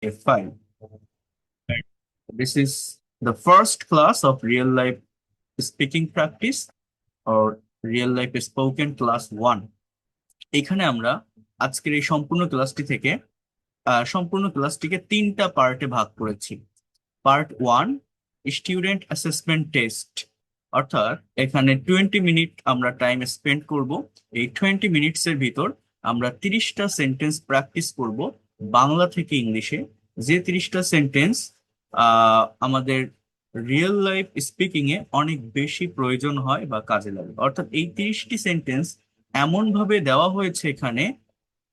Fine. This is the first class of real life speaking practice or real life spoken class 1. এখানে আমরা আজকের এই সম্পূর্ণ ক্লাসটিকে 3টা পার্টে ভাগ করেছি। পার্ট 1 স্টুডেন্ট অ্যাসেসমেন্ট টেস্ট, অর্থাৎ এখানে 20 মিনিট আমরা টাইম স্পেন্ড করব। এই 20 মিনিটস এর ভিতর আমরা 30টা সেন্টেন্স প্র্যাকটিস করব বাংলা থেকে ইংলিশে। যে 30টা সেন্টেন্স আমাদের রিয়েল লাইফ স্পিকিং এ অনেক বেশি প্রয়োজন হয় বা কাজে লাগে। অর্থাৎ এই 30টি সেন্টেন্স এমন ভাবে দেওয়া হয়েছে এখানে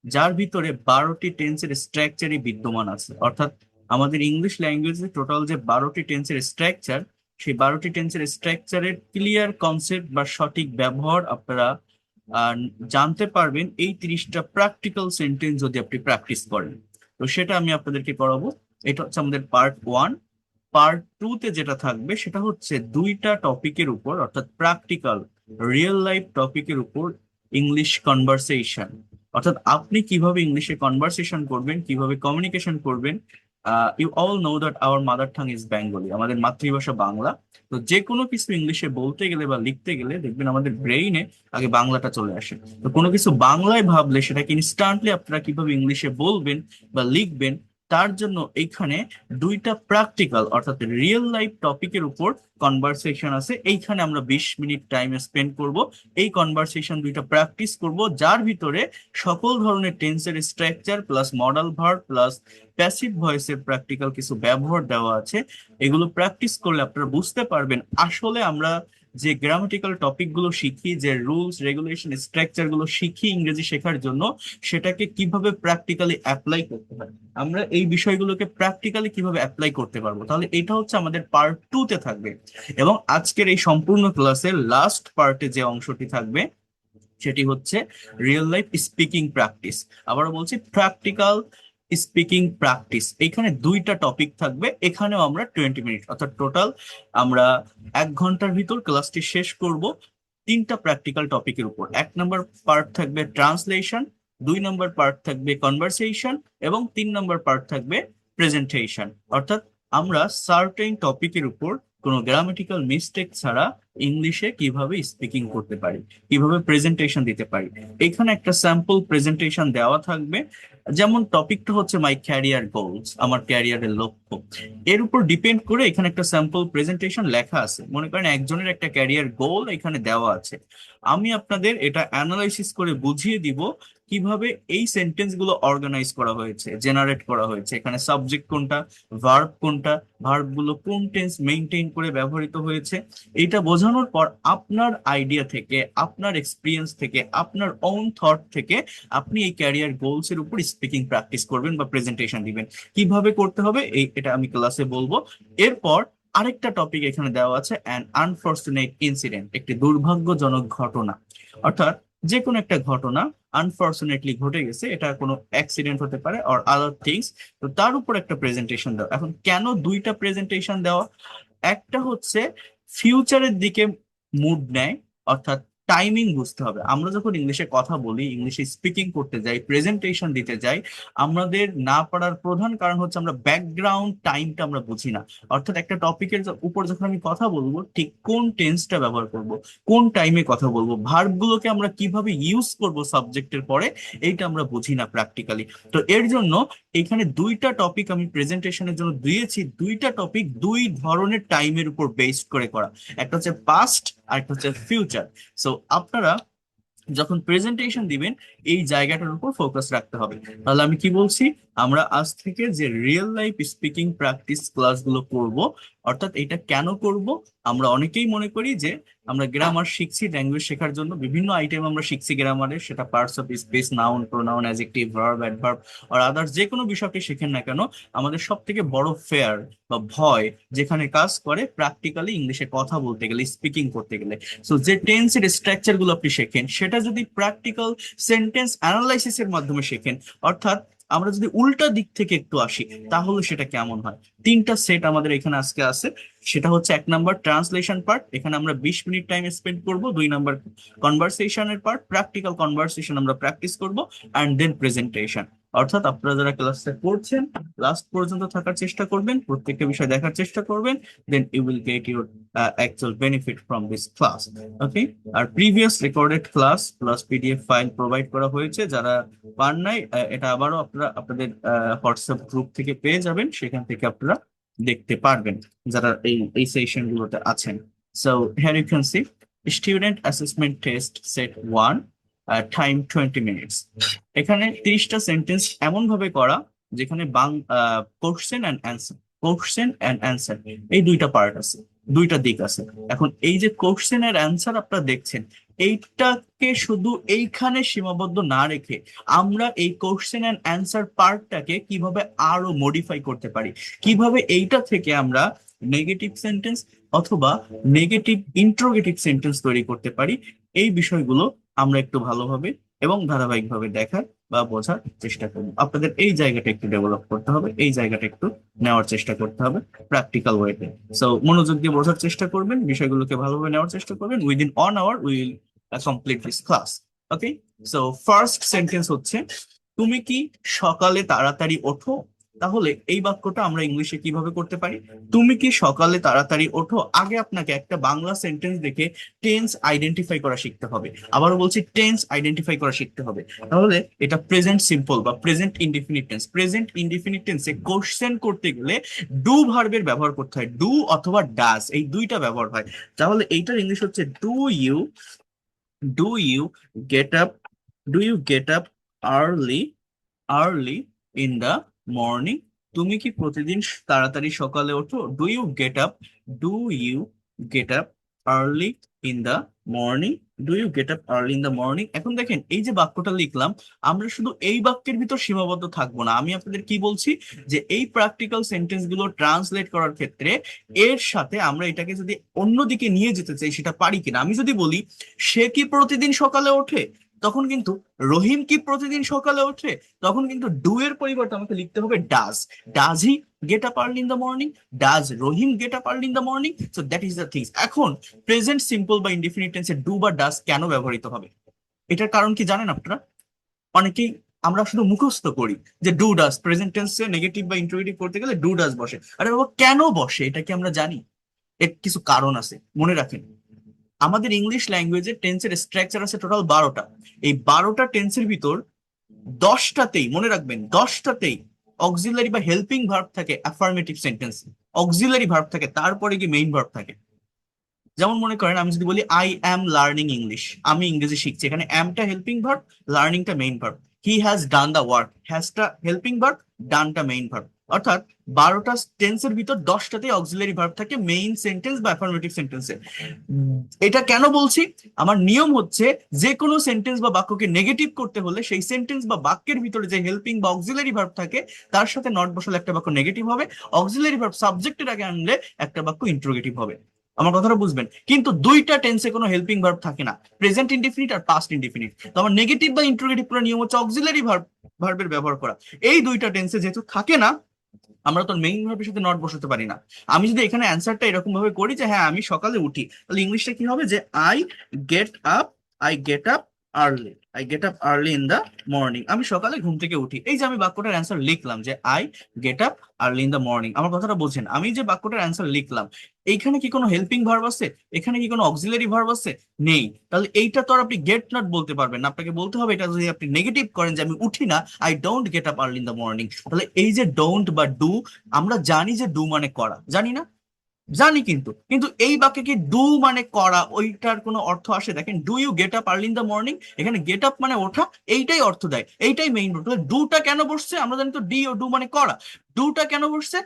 যার ভিতরে 12টি টেন্সের স্ট্রাকচারই বিদ্যমান আছে। অর্থাৎ আমাদের ইংলিশ ল্যাঙ্গুয়েজে টোটাল যে 12টি টেন্সের স্ট্রাকচার, সেই 12টি টেন্সের স্ট্রাকচারের ক্লিয়ার কনসেপ্ট বা সঠিক ব্যবহার আপনারা আহ, জানতে পারবেন এই 30টা প্র্যাকটিক্যাল সেন্টেন্স যদি আপনি প্র্যাকটিস করেন। তো সেটা আমি আপনাদেরকে করাবো। এটা হচ্ছে আমাদের পার্ট 1। পার্ট 2 তে যেটা থাকবে সেটা হচ্ছে 2টা টপিকের উপর, অর্থাৎ প্র্যাকটিক্যাল রিয়েল লাইফ টপিকের উপর ইংলিশ কনভারসেশন। অর্থাৎ আপনি কিভাবে ইংলিশে কনভারসেশন করবেন, কিভাবে কমিউনিকেশন করবেন। You all know that our mother tongue is Bengali, আমাদের মাতৃভাষা বাংলা। তো যে কোনো কিছু ইংলিশে বলতে গেলে বা লিখতে গেলে দেখবেন আমাদের ব্রেইনে আগে বাংলাটা চলে আসে। তো কোনো কিছু বাংলায় ভাবলে সেটাকে ইনস্ট্যান্টলি আপনারা কিভাবে ইংলিশে বলবেন বা লিখবেন, তার জন্য এইখানে 2টা প্র্যাকটিক্যাল অর্থাৎ রিয়েল লাইফ টপিকের উপর কনভারসেশন আছে। এইখানে আমরা 20 মিনিট টাইম স্পেন্ড করব। এই কনভারসেশন 2টা প্র্যাকটিস করব, যার ভিতরে সকল ধরনের টেন্সের structure plus modal verb plus passive ভয়েসের প্র্যাকটিক্যাল কিছু ব্যবহার দেওয়া আছে। এগুলো প্র্যাকটিস করলে আপনারা বুঝতে পারবেন আসলে আমরা যে গ্রামাটিক্যাল টপিক গুলো শিখি, যে রুলস রেগুলেশন স্ট্রাকচার গুলো শিখি ইংরেজি শেখার জন্য, সেটাকে কিভাবে প্র্যাকটিক্যালি অ্যাপ্লাই করতে হয়, আমরা এই বিষয়গুলোকে প্র্যাকটিক্যালি কিভাবে অ্যাপ্লাই করতে পারবো। তাহলে এটা হচ্ছে আমাদের পার্ট 2 তে থাকবে। এবং আজকের এই সম্পূর্ণ ক্লাসের লাস্ট পার্টে যে অংশটি থাকবে সেটি হচ্ছে রিয়েল লাইফ স্পিকিং প্র্যাকটিস। আবারও বলছি, প্র্যাকটিক্যাল স্পিকিং প্র্যাকটিস। এখানে 2টা টপিক থাকবে, এখানেও আমরা 20 মিনিট অর্থাৎ টোটাল আমরা 1 ঘন্টার ভিতর ক্লাসটি শেষ করব 3টা প্র্যাকটিক্যাল টপিকের উপর। 1 নম্বর পার্ট থাকবে ট্রান্সলেশন, 2 নম্বর পার্ট থাকবে কনভারসেশন এবং 3 নম্বর পার্ট থাকবে প্রেজেন্টেশন। অর্থাৎ আমরা সার্টেন টপিকের উপর কোনো গ্রামাটিক্যাল মিস্টেক ছাড়া ইংলিশে কিভাবে স্পিকিং করতে পারি, কিভাবে প্রেজেন্টেশন দিতে পারি। এখানে একটা স্যাম্পল প্রেজেন্টেশন দেওয়া থাকবে। যেমন টপিকটা হচ্ছে মাই ক্যারিয়ার গোলস, আমার ক্যারিয়ারের লক্ষ্য। এর উপর ডিপেন্ড করে এখানে একটা স্যাম্পল প্রেজেন্টেশন লেখা আছে। মনে করেন একজনের একটা ক্যারিয়ার গোল এখানে দেওয়া আছে। আমি আপনাদের এটা অ্যানালাইসিস করে বুঝিয়ে দিব কিভাবে এই সেন্টেন্স গুলো অর্গানাইজ করা হয়েছে, জেনারেট করা হয়েছে, এখানে সাবজেক্ট কোনটা, ভার্ব কোনটা, ভার্ব গুলো কোন টেন্স মেইনটেইন করে ব্যবহৃত হয়েছে। এটা বোঝানোর পর আপনার আইডিয়া থেকে, আপনার এক্সপিরিয়েন্স থেকে, আপনার ওন থট থেকে আপনি এই ক্যারিয়ার গোলস এর উপর স্পিকিং প্র্যাকটিস করবেন বা প্রেজেন্টেশন দিবেন। কিভাবে করতে হবে এটা আমি ক্লাসে বলবো। এরপর আরেকটা টপিক এখানে দেওয়া আছে, অ্যান আনফরচুনেট ইনসিডেন্ট, একটি দুর্ভাগ্যজনক ঘটনা। অর্থাৎ যে কোনো একটা ঘটনা আনফরচুনেটলি ঘটে গেছে, এটা কোনো অ্যাক্সিডেন্ট হতে পারে অর আদার থিংস। তো তার উপর একটা প্রেজেন্টেশন দেওয়া। এখন কেন 2টা প্রেজেন্টেশন দেওয়া? একটা হচ্ছে ফিউচারের দিকে মুড নেয়, অর্থাৎ টাইমিং বুঝতে হবে। আমরা যখন ইংলিশে কথা বলি, ইংলিশে স্পিকিং করতে যাই, প্রেজেন্টেশন দিতে যাই, আমাদের না পারার প্রধান কারণ হচ্ছে আমরা ব্যাকগ্রাউন্ড টাইমটা আমরা বুঝি না। অর্থাৎ একটা টপিকের উপর যখন আমি কথা বলবো, ঠিক কোন টেন্সটা ব্যবহার করব, কোন টাইমে কথা বলবো, ভার্ব গুলোকে আমরা কিভাবে ইউজ করব সাবজেক্টের পরে, এইটা আমরা বুঝি না প্র্যাকটিক্যালি। তো এর জন্য এখানে 2টা টপিক আমি প্রেজেন্টেশনের জন্য দিয়েছি। 2টা টপিক 2 ধরনের টাইমের উপর বেসড করে করা। একটা হচ্ছে পাস্ট আর একটা হচ্ছে ফিউচার। সো আপনারা যখন প্রেজেন্টেশন দিবেন এই জায়গাটার উপর ফোকাস রাখতে হবে। তাহলে আমি কি বলছি, আমরা আজ থেকে যে রিয়েল লাইফ স্পিকিং প্র্যাকটিস ক্লাসগুলো করব, অর্থাৎ এটা কেন করব? আমরা অনেকেই মনে করি যে আমরা গ্রামার শিখছি, ল্যাঙ্গুয়েজ শেখার জন্য বিভিন্ন আইটেম আমরা শিখছি গ্রামারের, সেটা parts of speech, noun, pronoun, adjective, verb, adverb আর আদার্স যে কোনো বিষয়কে শেখেন না কেন, আমাদের সব থেকে বড় ফেয়ার বা ভয় যেখানে কাজ করে প্র্যাকটিক্যালি ইংলিশে কথা বলতে গেলে, স্পিকিং করতে গেলে। সো যে টেন্সের স্ট্রাকচার গুলো আপনি শেখেন, সেটা যদি প্র্যাকটিক্যাল সেন্টেন্স অ্যানালাইসিস এর মাধ্যমে শেখেন, অর্থাৎ আমরা যদি উল্টা দিক থেকে একটু আসি, তাহলে সেটা কেমন হয়। 3টা সেট আমাদের এখানে আজকে আছে। সেটা হচ্ছে 1 নম্বর ট্রান্সলেশন পার্ট, এখানে আমরা 20 মিনিট টাইম স্পেন্ড করব। 2 নম্বর কনভারসেশনের পার্ট, প্র্যাকটিক্যাল কনভারসেশন আমরা প্র্যাকটিস করব, অ্যান্ড দেন প্রেজেন্টেশন। অর্থাৎ আপনারা যারা ক্লাসটা করছেন লাস্ট পর্যন্ত থাকার চেষ্টা করবেন, প্রত্যেকটা বিষয় দেখার চেষ্টা করবেন, then you will get your actual benefit from this class. Okay, আর previous recorded class plus PDF file provide করা হয়েছে, যারা পান নাই এটা আবারও আপনারা আপনাদের হোয়াটসঅ্যাপ গ্রুপ থেকে পেয়ে যাবেন, সেখান থেকে আপনারা দেখতে পারবেন যারা এই সেশন গুলোতে আছেন। So here you can see student assessment test set 1, time 20 minutes. এখানে 30টা সেন্টেন্স এমন ভাবে করা যেখানে question and answer, question and answer এই দুইটা পার্ট আছে, দুইটা দিক আছে। এখন এই যে কোশ্চেন এর অ্যান্সার আপনারা দেখছেন, এইটাকে শুধু এইখানে সীমাবদ্ধ না রেখে আমরা এই কোশ্চেন অ্যান্ড অ্যান্সার পার্টটাকে কিভাবে আরো মডিফাই করতে পারি, কিভাবে এইটা থেকে আমরা নেগেটিভ সেন্টেন্স অথবা নেগেটিভ ইন্ট্রোগেটিভ সেন্টেন্স তৈরি করতে পারি, এই বিষয়গুলো আমরা একটু ভালোভাবে এবং ধারাবাহিকভাবে দেখার বা বোঝার চেষ্টা করব। আপনাদের এই জায়গাটা একটু ডেভেলপ করতে হবে, এই জায়গাটা একটু নেওয়ার চেষ্টা করতে হবে প্র্যাকটিক্যাল ওয়েতে। সো মনোযোগ দিয়ে বোঝার চেষ্টা করবেন, বিষয়গুলোকে ভালোভাবে নেওয়ার চেষ্টা করবেন। Within 1 hour will complete this class. Okay, so first sentence হচ্ছে, তুমি কি সকালে তাড়াতাড়ি ওঠো? তাহলে এই বাক্যটা আমরা ইংলিশে কিভাবে করতে পারি? তুমি কি সকালে তাড়াতাড়ি ওঠো, আগে আপনাকে একটা বাংলা সেন্টেন্স দেখে টেন্স আইডেন্টিফাই করা শিখতে হবে। আবারও বলছি, টেন্স আইডেন্টিফাই করা শিখতে হবে। তাহলে এটা প্রেজেন্ট সিম্পল বা present indefinite tense. Present indefinite টেন্সে কোশ্চেন করতে গেলে ডু ভার্বের ব্যবহার করতে হয়, ডু অথবা ডাজ, এই দুইটা ব্যবহার হয়। তাহলে এইটার ইংলিশ হচ্ছে, do you get up, do you get up early, early in the morning? তুমি কি প্রতিদিন তাড়াতাড়ি সকালে ওঠো? Do you get up early in the morning? Do you get up early in the morning? এখন দেখেন এই যে বাক্যটা লিখলাম, আমরা শুধু এই বাক্যের ভিতর সীমাবদ্ধ থাকবো না। আমি আপনাদের কি বলছি, যে এই প্র্যাকটিক্যাল সেন্টেন্স গুলো ট্রান্সলেট করার ক্ষেত্রে এর সাথে আমরা এটাকে যদি অন্যদিকে নিয়ে যেতে চাই, সেটা পারি কিনা। আমি যদি বলি সে কি প্রতিদিন সকালে ওঠে, তখন কিন্তু রহিম কি প্রতিদিন সকালে ওঠে, তখন কিন্তু ডু এর পরিবর্তে আমাকে লিখতে হবে does he get up early in the morning, does Rahim gate up early in the morning. So that is the things. এখন প্রেজেন্ট সিম্পল বা ইনডিফিনিট টেন্সে ডু বা ডাজ কেন ব্যবহৃত হবে, এটার কারণ কি জানেন আপনারা? অনেকেই আমরা শুধু মুখস্থ করি যে ডু ডাজ, প্রেজেন্ট টেন্সে নেগেটিভ বা ইন্টারোগেটিভ করতে গেলে ডু ডাজ বসে। আরে বাবা, কেন বসে এটা কি আমরা জানি? এর কিছু কারণ আছে, মনে রাখেন। আমাদের ইংলিশ ল্যাঙ্গুয়েজে টেন্সের স্ট্রাকচার আছে টোটাল 12টা। এই 12টা টেন্সের ভিতর 10টাতেই, মনে রাখবেন, 10টাতেই অক্সিলারি বা হেল্পিং ভার্ব থাকে অ্যাফার্মেটিভ সেন্টেন্স, অক্সিলারি ভার্ব থাকে, তারপরে কি মেইন ভার্ব থাকে। যেমন মনে করেন আমি যদি বলি আই অ্যাম লার্নিং ইংলিশ, আমি ইংরেজি শিখছি, এখানে অ্যামটা হেল্পিং ভার্ব, লার্নিংটা main verb. He has done the work, হ্যাজটা হেল্পিং ভার্ব, ডানটা মেইন ভার্ব। অর্থাৎ 12টা টেন্সের ভিতর 10টাতে অক্সিলারি ভার্ব থাকে মেইন সেন্টেন্স বা অ্যাফার্মেটিভ সেন্টেন্সে। এটা কেন বলছি? আমার নিয়ম হচ্ছে, যে কোনো সেন্টেন্স বা বাক্যকে নেগেটিভ করতে হলে সেই সেন্টেন্স বা বাক্যের ভিতরে যে হেল্পিং বা অক্সিলারি ভার্ব থাকে তার সাথে নট বসালে একটা বাক্য নেগেটিভ হবে, অক্সিলারি ভার্ব সাবজেক্টের আগে আনলে একটা বাক্য ইন্টারোগেটিভ হবে। আমার কথাটা বুঝবেন। কিন্তু দুইটা টেন্সে কোনো হেল্পিং ভার্ব থাকে না, প্রেজেন্ট ইনডিফিনিট আর পাস্ট ইনডিফিনিট। তো আমার নেগেটিভ বা ইন্টারোগেটিভ করার নিয়ম হচ্ছে অক্সিলারি ভার্বের ব্যবহার করা। এই দুইটা টেন্সে যেহেতু থাকে না, আমরা তো মেইন ভার্বের সাথে নট বসাতে পারি না। আমি যদি এখানে অ্যান্সারটা এরকম ভাবে করি যে হ্যাঁ আমি সকালে উঠি, তাহলে ইংলিশটা কি হবে, যে get up get up early in the morning. আমি সকালে ঘুম থেকে উঠি। এই যে আমি বাক্যটার অ্যান্সার লিখলাম যে I get up early in the morning, আমার কথাটা বোঝেন। আমি যে বাক্যটার অ্যান্সার লিখলাম, এইখানে কি কোনো হেল্পিং ভার্ব আছে, এখানে কি কোনো অক্সিলারি ভার্ব আছে? নেই। তাহলে এইটা তো আর আপনি গেট নট বলতে পারবেন না, আপনাকে বলতে হবে, এটা যদি আপনি নেগেটিভ করেন যে আমি উঠি না, I don't get up early in the morning, তাহলে এই যে ডোন্ট বা ডু, আমরা জানি যে ডু মানে করা, জানি না? জানি, কিন্তু কিন্তু এই বাক্যে কি ডু মানে করা ওইটার কোনো অর্থ আসে? দেখেন, do you get up early in the morning, এখানে গেট আপ মানে ওঠা, এইটাই অর্থ দেয়, এইটাই মেইন। ডুটা কেন বসছে? আমরা জানি তো ডি ও ডু মানে করা। ডুটা কেন বসছে?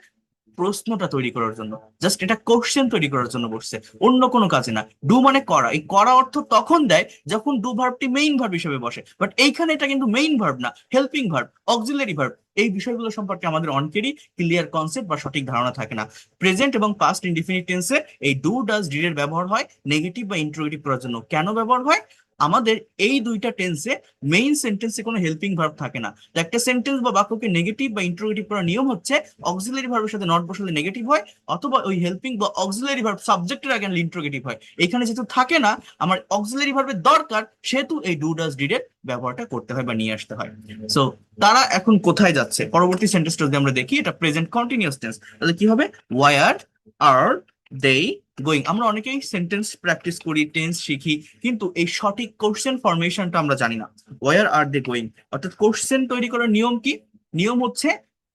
প্রশ্নটা তৈরি করার জন্য, জাস্ট এটা কোশ্চেন তৈরি করার জন্য বসছে, অন্য কোনো কাজে না। ডু মানে করা, এই করা অর্থ তখন দেয় যখন ডু ভার্বটি মেইন ভার্ব হিসেবে বসে, বাট এইখানে এটা কিন্তু মেইন ভার্ব না, হেল্পিং ভার্ব, অক্সিলারি ভার্ব। এই বিষয়গুলো সম্পর্কে আমাদের অনেকেরই ক্লিয়ার কনসেপ্ট বা সঠিক ধারণা থাকে না। প্রেজেন্ট এবং পাস্ট ইনডিফিনিট টেন্সে এই ডু ডাজ ডিড এর ব্যবহার হয় নেগেটিভ বা ইন্টারোগেটিভ করার জন্য। কেন ব্যবহার হয়? আমাদের এই দুইটা টেন্সে মেইন সেন্টেন্সে কোনো হেল্পিং ভার্ব থাকে না। তো একটা সেন্টেন্স বা বাক্যকে নেগেটিভ বা ইন্টারোগেটিভ করার নিয়ম হচ্ছে অক্সিলারি ভার্বের সাথে নট বসালে নেগেটিভ হয়, অথবা ওই হেল্পিং বা অক্সিলারি ভার্ব সাবজেক্টের আগে ইন্টারোগেটিভ হয়। এখানে যেহেতু থাকে না, আমার অক্সিলারি ভার্বের দরকার, সেহেতু এই ডু ডাজ ডিড এর ব্যবহারটা করতে হয় বা নিয়ে আসতে হয়। সো তারা এখন কোথায় যাচ্ছে, পরবর্তী সেন্টেন্সটা যদি আমরা দেখি, এটা প্রেজেন্ট কন্টিনিউয়াস টেন্স, তাহলে কি হবে? Where are they going. আমরা অনেকেই সেন্টেন্স প্র্যাকটিস করি, টেন্স শিখি, কিন্তু এই সঠিক কোশ্চেন ফরমেশনটা আমরা জানি না। ওয়ার আর দে গোয়িং, অর্থাৎ কোশ্চেন তৈরি করার নিয়ম কি? নিয়ম হচ্ছে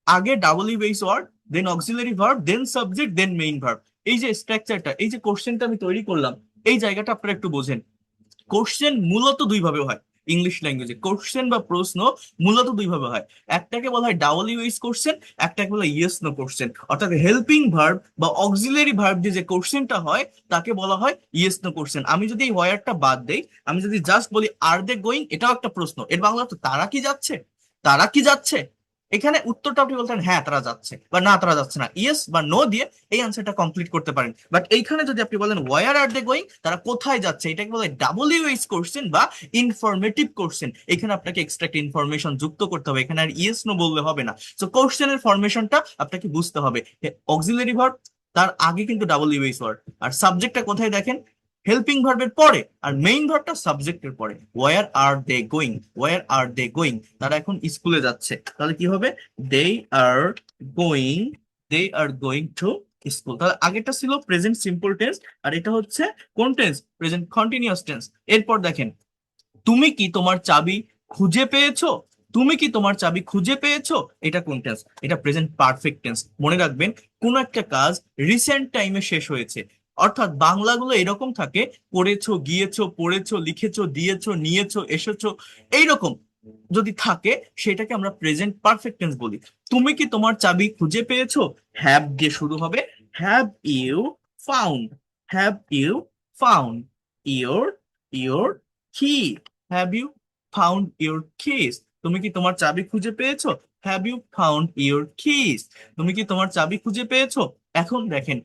আগে W base word, then auxiliary verb, then subject, then main verb. এই যে স্ট্রাকচারটা, এই যে কোশ্চেনটা আমি তৈরি করলাম, এই জায়গাটা আপনারা একটু বোঝেন। কোশ্চেন মূলত দুই ভাবে হয়। ইংলিশ ল্যাঙ্গুয়েজে কোশ্চেন বা প্রশ্ন মূলত দুই ভাবে হয়। একটাকে বলা হয় ডাবল ইউএস কোশ্চেন, একটাকে বলা হয় ইয়েস নো কোশ্চেন। অর্থাৎ হেল্পিং ভার্ব বা অক্সিলারি ভার্ব দিয়ে যে কোশ্চেনটা হয় তাকে বলা হয় ইয়েস নো কোশ্চেন। আমি যদি এই ওয়ার্ডটা বাদ দেই, আমি যদি জাস্ট বলি আর দে গোয়িং, এটাও একটা প্রশ্ন। এর বাংলা তো তারা কি যাচ্ছে, তারা কি যাচ্ছে। এখানে উত্তরটা আপনি বলতেন হ্যাঁ তারা যাচ্ছে, বা না তারা যাচ্ছে না, ইয়েস বা নো দিয়ে এই আনসারটা কমপ্লিট করতে পারেন। বাট এইখানে যদি আপনি বলেন ওয়ার আর দে গোয়িং, তারা কোথায় যাচ্ছে, এটাকে বলে ডাব্লিউএইচ কোশ্চেন বা ইনফরমেটিভ কোশ্চেন। এখানে আপনাকে এক্সট্রা ইনফরমেশন যুক্ত করতে হবে, এখানে আর ইয়েস নো বললে হবে না। সো কোশ্চেনের ফরমেশনটা আপনাকে বুঝতে হবে। অক্সিলারি ভার্ব তার আগে কিন্তু ডাব্লিউএইচ ওয়ার্ড, আর সাবজেক্টটা কোথায় দেখেন, হেল্পিং ভার্বের পরে, আর মেইন ভার্বটা সাবজেক্টের পরে। Where are they going, where are they going, তারা এখন স্কুলে যাচ্ছে, তাহলে কি হবে? They are going, they are going to school. তাহলে আগেরটা ছিল প্রেজেন্ট সিম্পল টেন্স, আর এটা হচ্ছে কোন টেন্স? Present continuous tense. এরপর দেখেন, তুমি কি তোমার চাবি খুঁজে পেয়েছো? তুমি কি তোমার চাবি খুঁজে পেয়েছো, এটা কোন টেন্স? এটা প্রেজেন্ট পারফেক্ট টেন্স। মনে রাখবেন, কোন একটা কাজ রিসেন্ট টাইমে শেষ হয়েছে, অর্থাৎ বাংলাগুলো এরকম থাকে, করেছো, গিয়েছো, পড়েছো, লিখেছো, দিয়েছো, নিয়েছো, এসেছো, এইরকম যদি থাকে সেটাকে আমরা প্রেজেন্ট পারফেক্ট টেন্স বলি। তুমি কি তোমার চাবি খুঁজে পেয়েছো, হ্যাভ দিয়ে শুরু হবে। Have you found, have you found your your key, have you found your keys. তুমি কি তোমার চাবি খুঁজে পেয়েছো, have you found your keys. তুমি কি তোমার চাবি খুঁজে পেয়েছো। এখন দেখেন,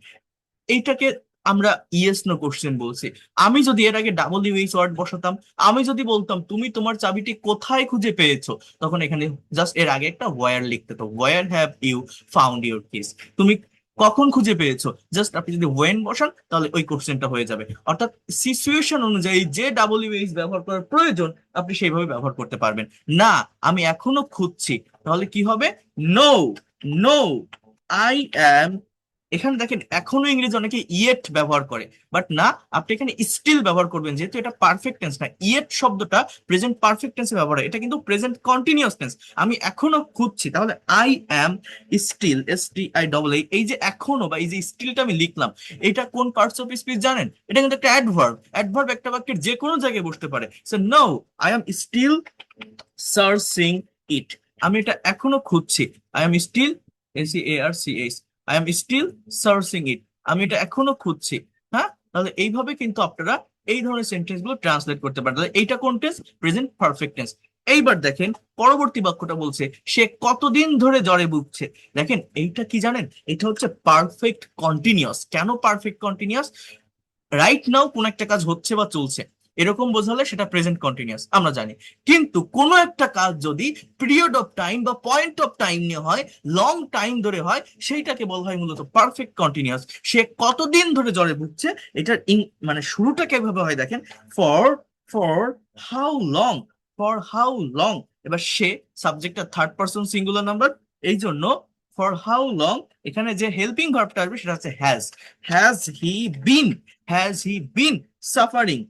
এইটাকে আমরা ইয়েস নো কোশ্চেন বলছি। আমি যদি এর আগে ডাবল ইউএস ওয়ার্ড বসাতাম, আমি যদি বলতাম তুমি তোমার চাবিটি কোথায় খুঁজে পেয়েছো, তখন এখানে জাস্ট এর আগে একটা ওয়্যার লিখতে হতো, where have you found your kiss. তুমি কখন খুঁজে পেয়েছো, জাস্ট আপনি যদি ওয়েন বসান তাহলে ওই কোশ্চেনটা হয়ে যাবে। অর্থাৎ সিচুয়েশন অনুযায়ী যে ডাবল ইউএস ব্যবহার করার প্রয়োজন আপনি সেইভাবে ব্যবহার করতে পারবেন। না, আমি এখনো খুঁজছি, তাহলে কি হবে? No, no, I am. এখানে দেখেন এখনো ইংরেজি অনেকে ইয়েট ব্যবহার করে, বাট না, আপনি এখানে স্টিল ব্যবহার করবেন, যেহেতু এটা পারফেক্ট টেন্স না। ইয়েট শব্দটা প্রেজেন্ট পারফেক্ট টেন্সে ব্যবহার হয়, এটা কিন্তু প্রেজেন্ট কন্টিনিউয়াস টেন্স। আমি এখনো খুঁজছি, তাহলে আই অ্যাম স্টিল, STILL, এই যে এখনো বা এই যে স্টিলটা আমি লিখলাম, এটা কোন পার্টস অফ স্পিচ জানেন? এটা কিন্তু একটা অ্যাডভার্ব। অ্যাডভার্ব একটা বাক্যের যে কোনো জায়গায় বসতে পারে। So no, I am still searching it, আমি এটা এখনো খুঁজছি। I am still, SEARCH, I am still searching it, আমি এটা এখনো খুঁজছি। হ্যাঁ, তাহলে এইভাবে কিন্তু আপনারা এই ধরনের সেন্টেন্স গুলো ট্রান্সলেট করতে পারেন। তাহলে এইটা কোন টেন্স? Present perfect tense. এইবার দেখেন পরবর্তী বাক্যটা বলছে সে কতদিন ধরে জ্বরে ভুগছে। দেখেন এইটা কি জানেন? এটা হচ্ছে পারফেক্ট কন্টিনিউয়াস। কেন পারফেক্ট কন্টিনিউয়াস? রাইট নাও কোন একটা কাজ হচ্ছে বা চলছে, এরকম বোঝালে সেটা প্রেজেন্ট কন্টিনিউয়াস আমরা জানি। কিন্তু কোন একটা কাজ যদি পিরিয়ড অফ টাইম বা পয়েন্ট অফ টাইম নিয়ে হয়, লং টাইম ধরে হয়, সেইটাকে বলা হয় মূলত পারফেক্ট কন্টিনিউয়াস। সে কতদিন ধরে জ্বরে ভুগছে, এটার মানে শুরুটা কিভাবে হয় দেখেন, for, for how long, for how long. এবার সে সাবজেক্টটা থার্ড পার্সন সিঙ্গুলার নাম্বার, এই জন্য ফর হাউ লং এখানে যে হেল্পিং ভার্বটা আসবে সেটা হচ্ছে has. Has he been, has he been suffering?